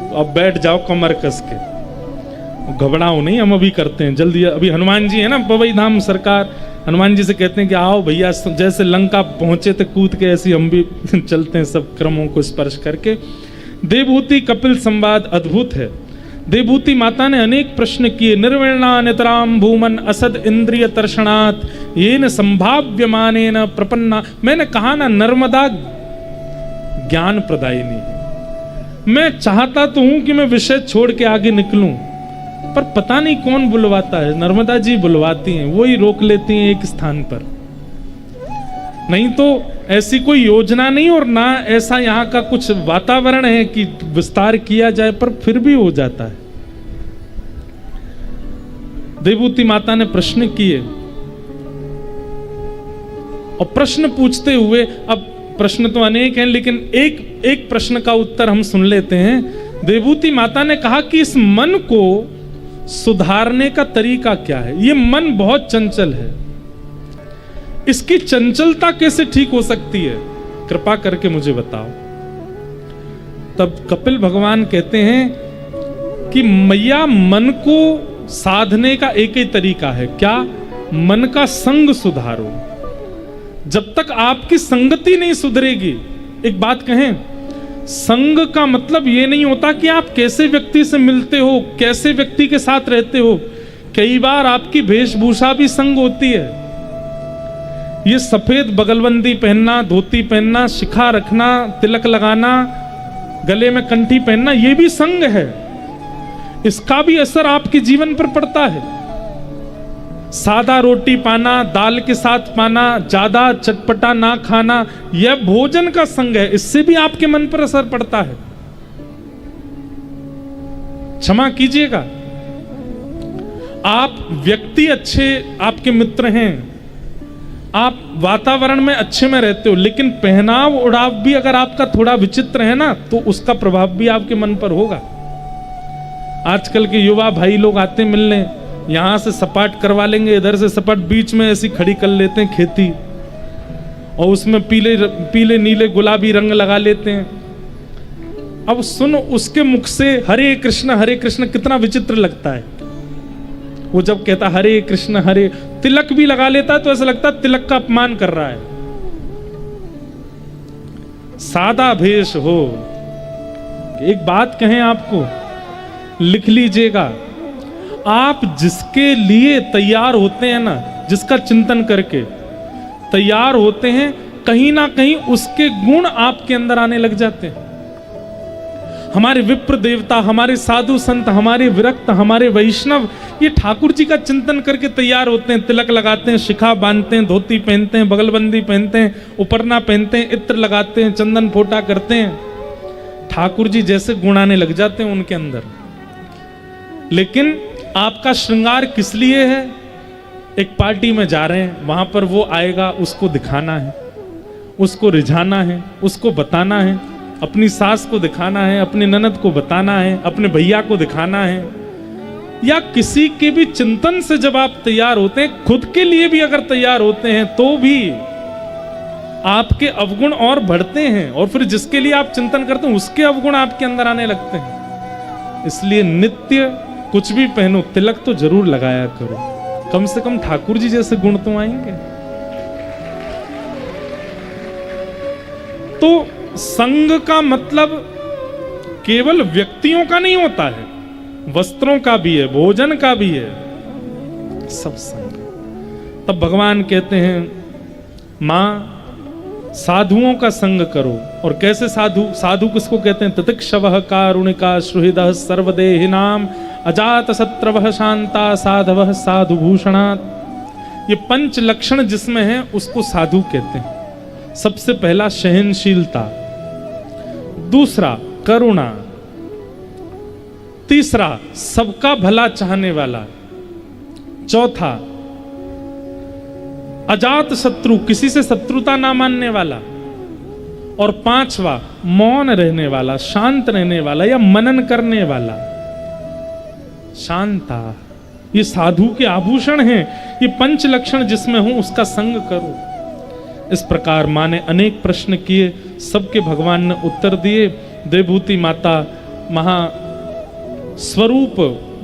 तो अब बैठ जाओ कमर कस के, घबराओ नहीं, हम अभी करते हैं जल्दी। अभी हनुमान जी है ना पवई धाम सरकार, हनुमान जी से कहते हैं कि आओ भैया, जैसे लंका पहुंचे थे कूद के, ऐसे हम भी चलते हैं सब क्रमों को स्पर्श करके। देवभूति कपिल संवाद अद्भुत है। देवभूति माता ने अनेक प्रश्न किए। निर्विणा नितराम भूमन असद इंद्रिय तर्षणात् येन संभाव्यमानेन प्रपन्ना। मैंने कहा ना, नर्मदा ज्ञान प्रदायिनी है। मैं चाहता तो हूं कि मैं विषय छोड़ के आगे निकलूं, पर पता नहीं कौन बुलवाता है। नर्मदा जी बुलवाती हैं, वो ही रोक लेती हैं एक स्थान पर। नहीं तो ऐसी कोई योजना नहीं, और ना ऐसा यहाँ का कुछ वातावरण है कि विस्तार किया जाए, पर फिर भी हो जाता है। देवभूति माता ने प्रश्न किए, और प्रश्न पूछते हुए, अब प्रश्न तो अनेक हैं, लेकिन एक प्रश्न का उत्तर हम सुन लेते हैं। देवभूति माता ने कहा कि इस मन को सुधारने का तरीका क्या है? ये मन बहुत चंचल है, इसकी चंचलता कैसे ठीक हो सकती है? कृपा करके मुझे बताओ। तब कपिल भगवान कहते हैं कि मैया, मन को साधने का एक ही तरीका है। क्या? मन का संग सुधारो। जब तक आपकी संगति नहीं सुधरेगी, एक बात कहें, संग का मतलब ये नहीं होता कि आप कैसे व्यक्ति से मिलते हो, कैसे व्यक्ति के साथ रहते हो। कई बार आपकी वेशभूषा भी संग होती है। ये सफेद बगलबंदी पहनना, धोती पहनना, शिखा रखना, तिलक लगाना, गले में कंठी पहनना, ये भी संग है। इसका भी असर आपके जीवन पर पड़ता है। सादा रोटी पाना, दाल के साथ पाना, ज्यादा चटपटा ना खाना, यह भोजन का संग है। इससे भी आपके मन पर असर पड़ता है। क्षमा कीजिएगा, आप व्यक्ति अच्छे आपके मित्र हैं, आप वातावरण में अच्छे में रहते हो, लेकिन पहनाव उड़ाव भी अगर आपका थोड़ा विचित्र है ना, तो उसका प्रभाव भी आपके मन पर होगा। आजकल के युवा भाई लोग आते मिलने, यहां से सपाट करवा लेंगे, इधर से सपाट, बीच में ऐसी खड़ी कर लेते हैं खेती, और उसमें पीले पीले नीले गुलाबी रंग लगा लेते हैं। अब सुनो, उसके मुख से हरे कृष्ण कितना विचित्र लगता है। वो जब कहता हरे कृष्ण हरे, तिलक भी लगा लेता है तो ऐसा लगता है तिलक का अपमान कर रहा है। सादा भेष हो। एक बात कहें आपको, लिख लीजिएगा, आप जिसके लिए तैयार होते हैं ना, जिसका चिंतन करके तैयार होते हैं, कहीं ना कहीं उसके गुण आपके अंदर आने लग जाते हैं। हमारे विप्र देवता, हमारे साधु संत, हमारे विरक्त, हमारे वैष्णव, ये ठाकुर जी का चिंतन करके तैयार होते हैं, तिलक लगाते हैं, शिखा बांधते हैं, धोती पहनते हैं, बगलबंदी पहनते हैं, उपरना पहनते हैं, इत्र लगाते हैं, चंदन फोटा करते हैं। ठाकुर जी जैसे गुण आने लग जाते हैं उनके अंदर। लेकिन आपका श्रृंगार किस लिए है? एक पार्टी में जा रहे हैं, वहां पर वो आएगा, उसको दिखाना है, उसको रिझाना है, उसको बताना है, अपनी सास को दिखाना है, अपनी ननद को बताना है, अपने भैया को दिखाना है, या किसी के भी चिंतन से जब आप तैयार होते हैं, खुद के लिए भी अगर तैयार होते हैं तो भी आपके अवगुण और बढ़ते हैं, और फिर जिसके लिए आप चिंतन करते हैं उसके अवगुण आपके अंदर आने लगते हैं। इसलिए नित्य कुछ भी पहनो, तिलक तो जरूर लगाया करो, कम से कम ठाकुर जी जैसे गुण तो आएंगे। तो संग का मतलब केवल व्यक्तियों का नहीं होता है, वस्त्रों का भी है, भोजन का भी है, सब संग। तब भगवान कहते हैं, मां साधुओं का संग करो। और कैसे साधु? साधु किसको कहते हैं? तितिक्षवः कारुणिका सुहृदः सर्वदेहिनाम अजात शत्रवः शांता साधवः साधुभूषणात्। ये पंच लक्षण जिसमें है उसको साधु कहते हैं। सबसे पहला सहनशीलता, दूसरा करुणा, तीसरा सबका भला चाहने वाला, चौथा अजात शत्रु, किसी से शत्रुता ना मानने वाला, और पांचवा मौन रहने वाला, शांत रहने वाला या मनन करने वाला। शांता, ये साधु के आभूषण हैं। ये पंच लक्षण जिसमें हो उसका संग करो। इस प्रकार मां ने अनेक प्रश्न किए, सबके भगवान ने उत्तर दिए। देवभूति माता महा स्वरूप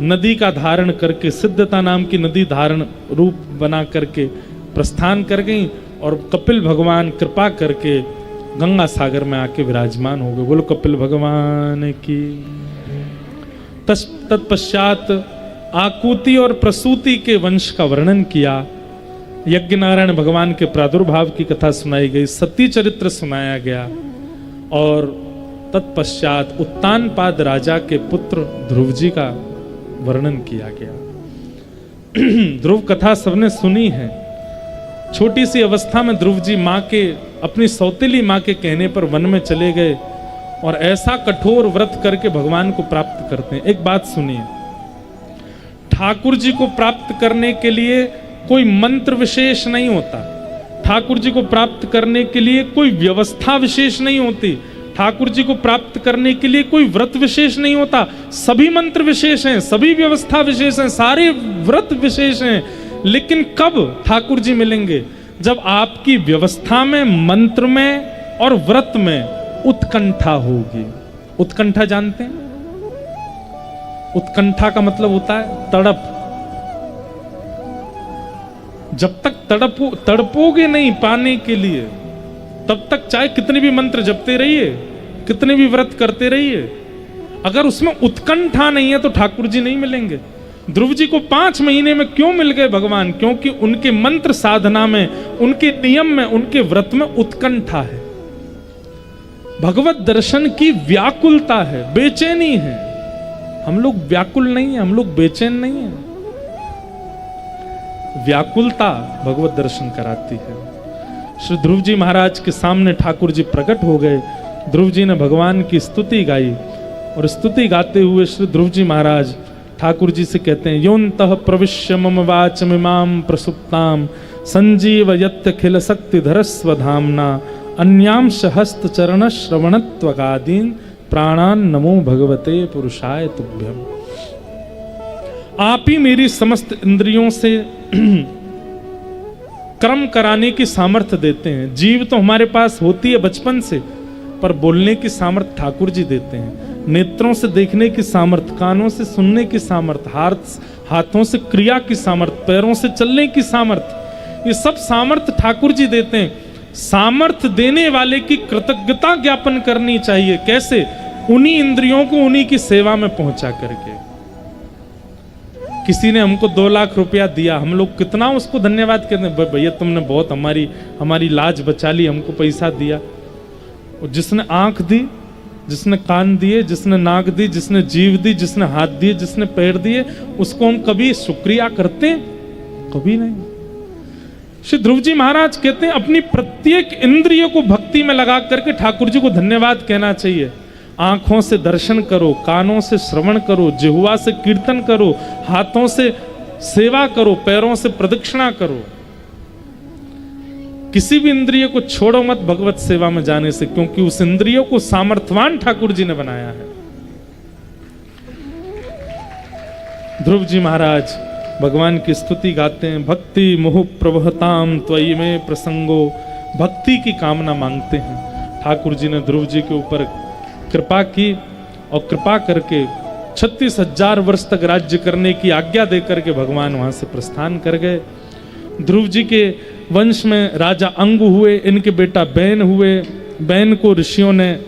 नदी का धारण करके, सिद्धता नाम की नदी धारण रूप बना करके प्रस्थान कर गई, और कपिल भगवान कृपा करके गंगा सागर में आके विराजमान हो गए। बोलो कपिल भगवान की। तत्पश्चात आकुति और प्रसूति के वंश का वर्णन किया, यज्ञ नारायण भगवान के प्रादुर्भाव की कथा सुनाई गई, सती चरित्र सुनाया गया, और तत्पश्चात उत्तानपाद राजा के पुत्र ध्रुव जी का वर्णन किया गया। ध्रुव कथा सबने सुनी है। छोटी सी अवस्था में ध्रुव जी मां के, अपनी सौतेली मां के कहने पर वन में चले गए, और ऐसा कठोर व्रत करके भगवान को प्राप्त करते हैं। एक बात सुनिए, ठाकुर जी को प्राप्त करने के लिए कोई मंत्र विशेष नहीं होता, ठाकुर जी को प्राप्त करने के लिए कोई व्यवस्था विशेष नहीं होती, ठाकुर जी को प्राप्त करने के लिए कोई व्रत विशेष नहीं होता। सभी मंत्र विशेष हैं, सभी व्यवस्था विशेष हैं, सारे व्रत विशेष हैं। लेकिन कब ठाकुर जी मिलेंगे? जब आपकी व्यवस्था में, मंत्र में और व्रत में उत्कंठा होगी। उत्कंठा जानते हैं? उत्कंठा का मतलब होता है तड़प। जब तक तड़पोगे नहीं पाने के लिए, तब तक चाहे कितने भी मंत्र जपते रहिए, कितने भी व्रत करते रहिए, अगर उसमें उत्कंठा नहीं है तो ठाकुर जी नहीं मिलेंगे। ध्रुव जी को 5 महीने में क्यों मिल गए भगवान? क्योंकि उनके मंत्र साधना में, उनके नियम में, उनके व्रत में उत्कंठा है, भगवत दर्शन की व्याकुलता है, बेचैनी है। हम लोग व्याकुल नहीं है, हम लोग बेचैन नहीं है। व्याकुलता भगवत दर्शन कराती है। श्री ध्रुव जी महाराज के सामने ठाकुर जी प्रकट हो गए। ध्रुव जी ने भगवान की स्तुति गाई, और स्तुति गाते हुए श्री ध्रुव जी महाराज ठाकुर जी से कहते हैं, योन्तः प्रविश्य मम वाचमिमां प्रसुप्तां संजीवयत्य खिल शक्ति धरस्व धामना अन्यांश हस्त चरण श्रवणत्वगादीन प्राणान नमो भगवते पुरुषाय तुभ्यम। आप ही मेरी समस्त इंद्रियों से कर्म कराने की सामर्थ्य देते हैं। जीव तो हमारे पास होती है बचपन से, पर बोलने की सामर्थ्य ठाकुर जी देते हैं। नेत्रों से देखने की सामर्थ्य, कानों से सुनने की सामर्थ्य, हाथों से क्रिया की सामर्थ्य, पैरों से चलने की सामर्थ्य, ये सब सामर्थ्य ठाकुर जी देते हैं। सामर्थ्य देने वाले की कृतज्ञता ज्ञापन करनी चाहिए। कैसे? उन्हीं इंद्रियों को उन्हीं की सेवा में पहुंचा करके। किसी ने हमको 2 लाख रुपया दिया, हम लोग कितना उसको धन्यवाद कहते हैं, भैया तुमने बहुत हमारी लाज बचा ली, हमको पैसा दिया। और जिसने आंख दी, जिसने कान दिए, जिसने नाक दी, जिसने जीव दी, जिसने हाथ दिए, जिसने पैर दिए, उसको हम कभी शुक्रिया करते? कभी नहीं। श्री ध्रुव जी महाराज कहते हैं अपनी प्रत्येक इंद्रिय को भक्ति में लगा करके ठाकुर जी को धन्यवाद कहना चाहिए। आंखों से दर्शन करो, कानों से श्रवण करो, जिह्वा से कीर्तन करो, हाथों से सेवा करो, पैरों से प्रदक्षिणा करो। किसी भी इंद्रिय को छोड़ो मत भगवत सेवा में जाने से, क्योंकि उस इंद्रियों को सामर्थ्यवान ठाकुर जी ने बनाया है। ध्रुव जी महाराज भगवान की स्तुति गाते हैं। भक्ति मुहु प्रवहताम त्वयि में प्रसंगो, भक्ति की कामना मांगते हैं। ठाकुर जी ने ध्रुव जी के ऊपर कृपा की और कृपा करके 36,000 वर्ष तक राज्य करने की आज्ञा देकर के भगवान वहां से प्रस्थान कर गए। ध्रुव जी के वंश में राजा अंगु हुए, इनके बेटा बैन हुए। बैन को ऋषियों ने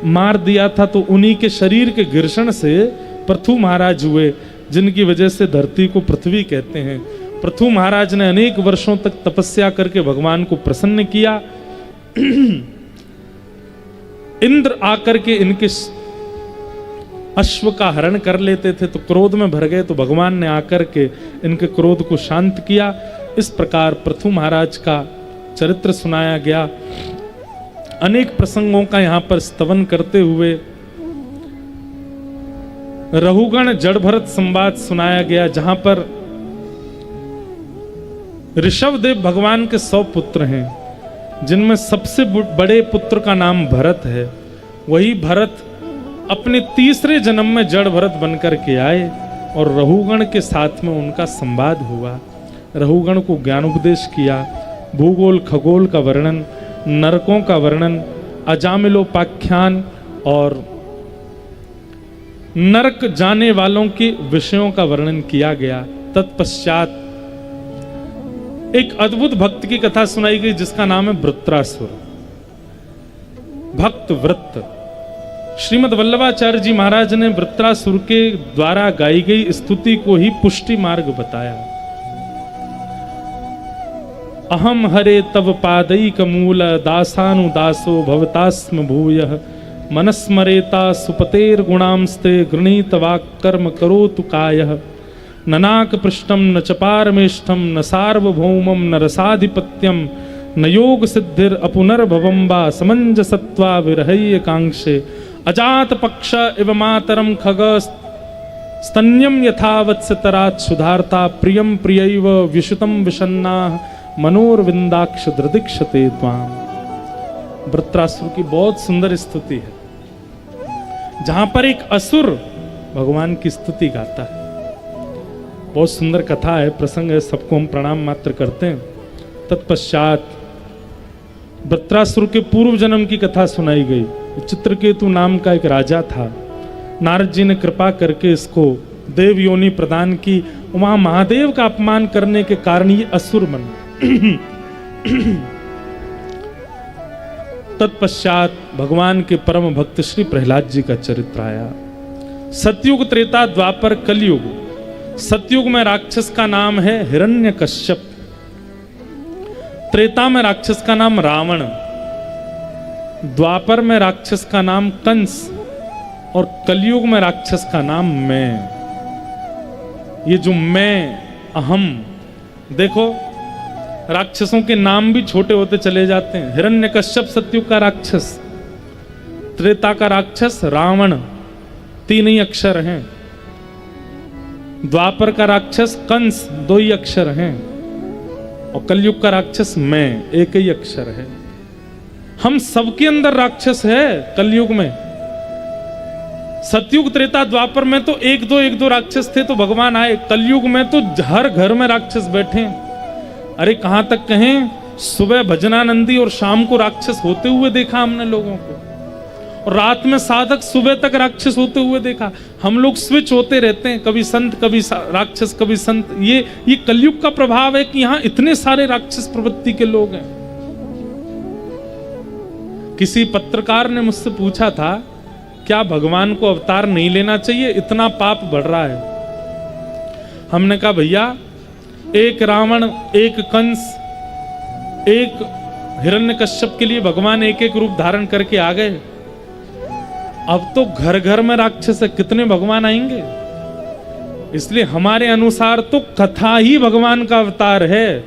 मार दिया था, तो उन्हीं के शरीर के घर्षण से पृथु महाराज हुए, जिनकी वजह से धरती को पृथ्वी कहते हैं। पृथु महाराज ने अनेक वर्षों तक तपस्या करके भगवान को प्रसन्न किया। इंद्र आकर के इनके अश्व का हरण कर लेते थे, तो क्रोध में भर गए, तो भगवान ने आकर के इनके क्रोध को शांत किया। इस प्रकार पृथु महाराज का चरित्र सुनाया गया। अनेक प्रसंगों का यहाँ पर स्तवन करते हुए रहुगण जड़ भरत संवाद सुनाया गया, जहां पर ऋषभदेव भगवान के 100 पुत्र हैं, जिनमें सबसे बड़े पुत्र का नाम भरत है। वही भरत अपने तीसरे जन्म में जड़ भरत बनकर के आए और रहुगण के साथ में उनका संवाद हुआ। रहुगण को ज्ञान उपदेश किया, भूगोल खगोल का वर्णन, नरकों का वर्णन, अजामिलोपाख्यान और नरक जाने वालों के विषयों का वर्णन किया गया। तत्पश्चात एक अद्भुत भक्त की कथा सुनाई गई, जिसका नाम है वृत्रासुर। भक्त वृत्त। श्रीमद् वल्लभाचार्य जी महाराज ने वृत्रासुर के द्वारा गाई गई स्तुति को ही पुष्टि मार्ग बताया। अहम हरे तव पादैक मूल दासानुदासो भवतास्म भूयः मनस्मरेता सुपतेर गुणांस्ते गृणीत वाक्कर्म करोतु कायः ननाक पृष्ठम न च पारमेष्ठम न सार्वभौमम न रसाधिपत्यम न योग सिद्धिर अपुनर्भवम वा समंजसत्वा विरहय्य कांक्षे अजात पक्ष इव मातरम खग स्तन्यम यथावत्सतरात् सुधार्ता प्रियम प्रियैव विशुतम विषन्ना मनोरविंदाक्ष दृदिक्षते त्वाम। वृत्रासुर की बहुत सुंदर स्तुति है, जहां पर एक असुर भगवान की स्तुति गाता है। बहुत सुंदर कथा है, प्रसंग है, सबको हम प्रणाम मात्र करते हैं। तत्पश्चात वृत्रासुर के पूर्व जन्म की कथा सुनाई गई। चित्रकेतु नाम का एक राजा था। नारद जी ने कृपा करके इसको देव योनि प्रदान की। वहां महादेव का अपमान करने के कारण ये असुर बना। तत्पश्चात भगवान के परम भक्त श्री प्रहलाद जी का चरित्र आया। सतयुग, त्रेता, द्वापर, कलयुग। सतयुग में राक्षस का नाम है हिरण्यकश्यप। त्रेता में राक्षस का नाम रावण। द्वापर में राक्षस का नाम कंस और कलयुग में राक्षस का नाम मैं। ये जो मैं, अहम, देखो राक्षसों के नाम भी छोटे होते चले जाते हैं। हिरण्यकश्यप सतयुग का राक्षस, त्रेता का राक्षस रावण, 3 ही अक्षर हैं। द्वापर का राक्षस कंस, 2 ही अक्षर हैं। और कलयुग का राक्षस मैं, 1 ही अक्षर है। हम सबके अंदर राक्षस है। कलयुग में सतयुग त्रेता द्वापर में तो एक दो राक्षस थे तो भगवान आए, कलयुग में तो हर घर में राक्षस बैठे। अरे कहां तक कहें, सुबह भजनानंदी और शाम को राक्षस होते हुए देखा हमने लोगों को, और रात में साधक सुबह तक राक्षस होते हुए देखा। हम लोग स्विच होते रहते हैं, कभी संत कभी राक्षस कभी संत। ये कलयुग का प्रभाव है कि यहां इतने सारे राक्षस प्रवृत्ति के लोग हैं। किसी पत्रकार ने मुझसे पूछा था, क्या भगवान को अवतार नहीं लेना चाहिए, इतना पाप बढ़ रहा है। हमने कहा भैया, एक रावण, एक कंस, एक हिरण्यकश्यप के लिए भगवान एक एक रूप धारण करके आ गए। अब तो घर घर में राक्षस है, कितने भगवान आएंगे। इसलिए हमारे अनुसार तो कथा ही भगवान का अवतार है।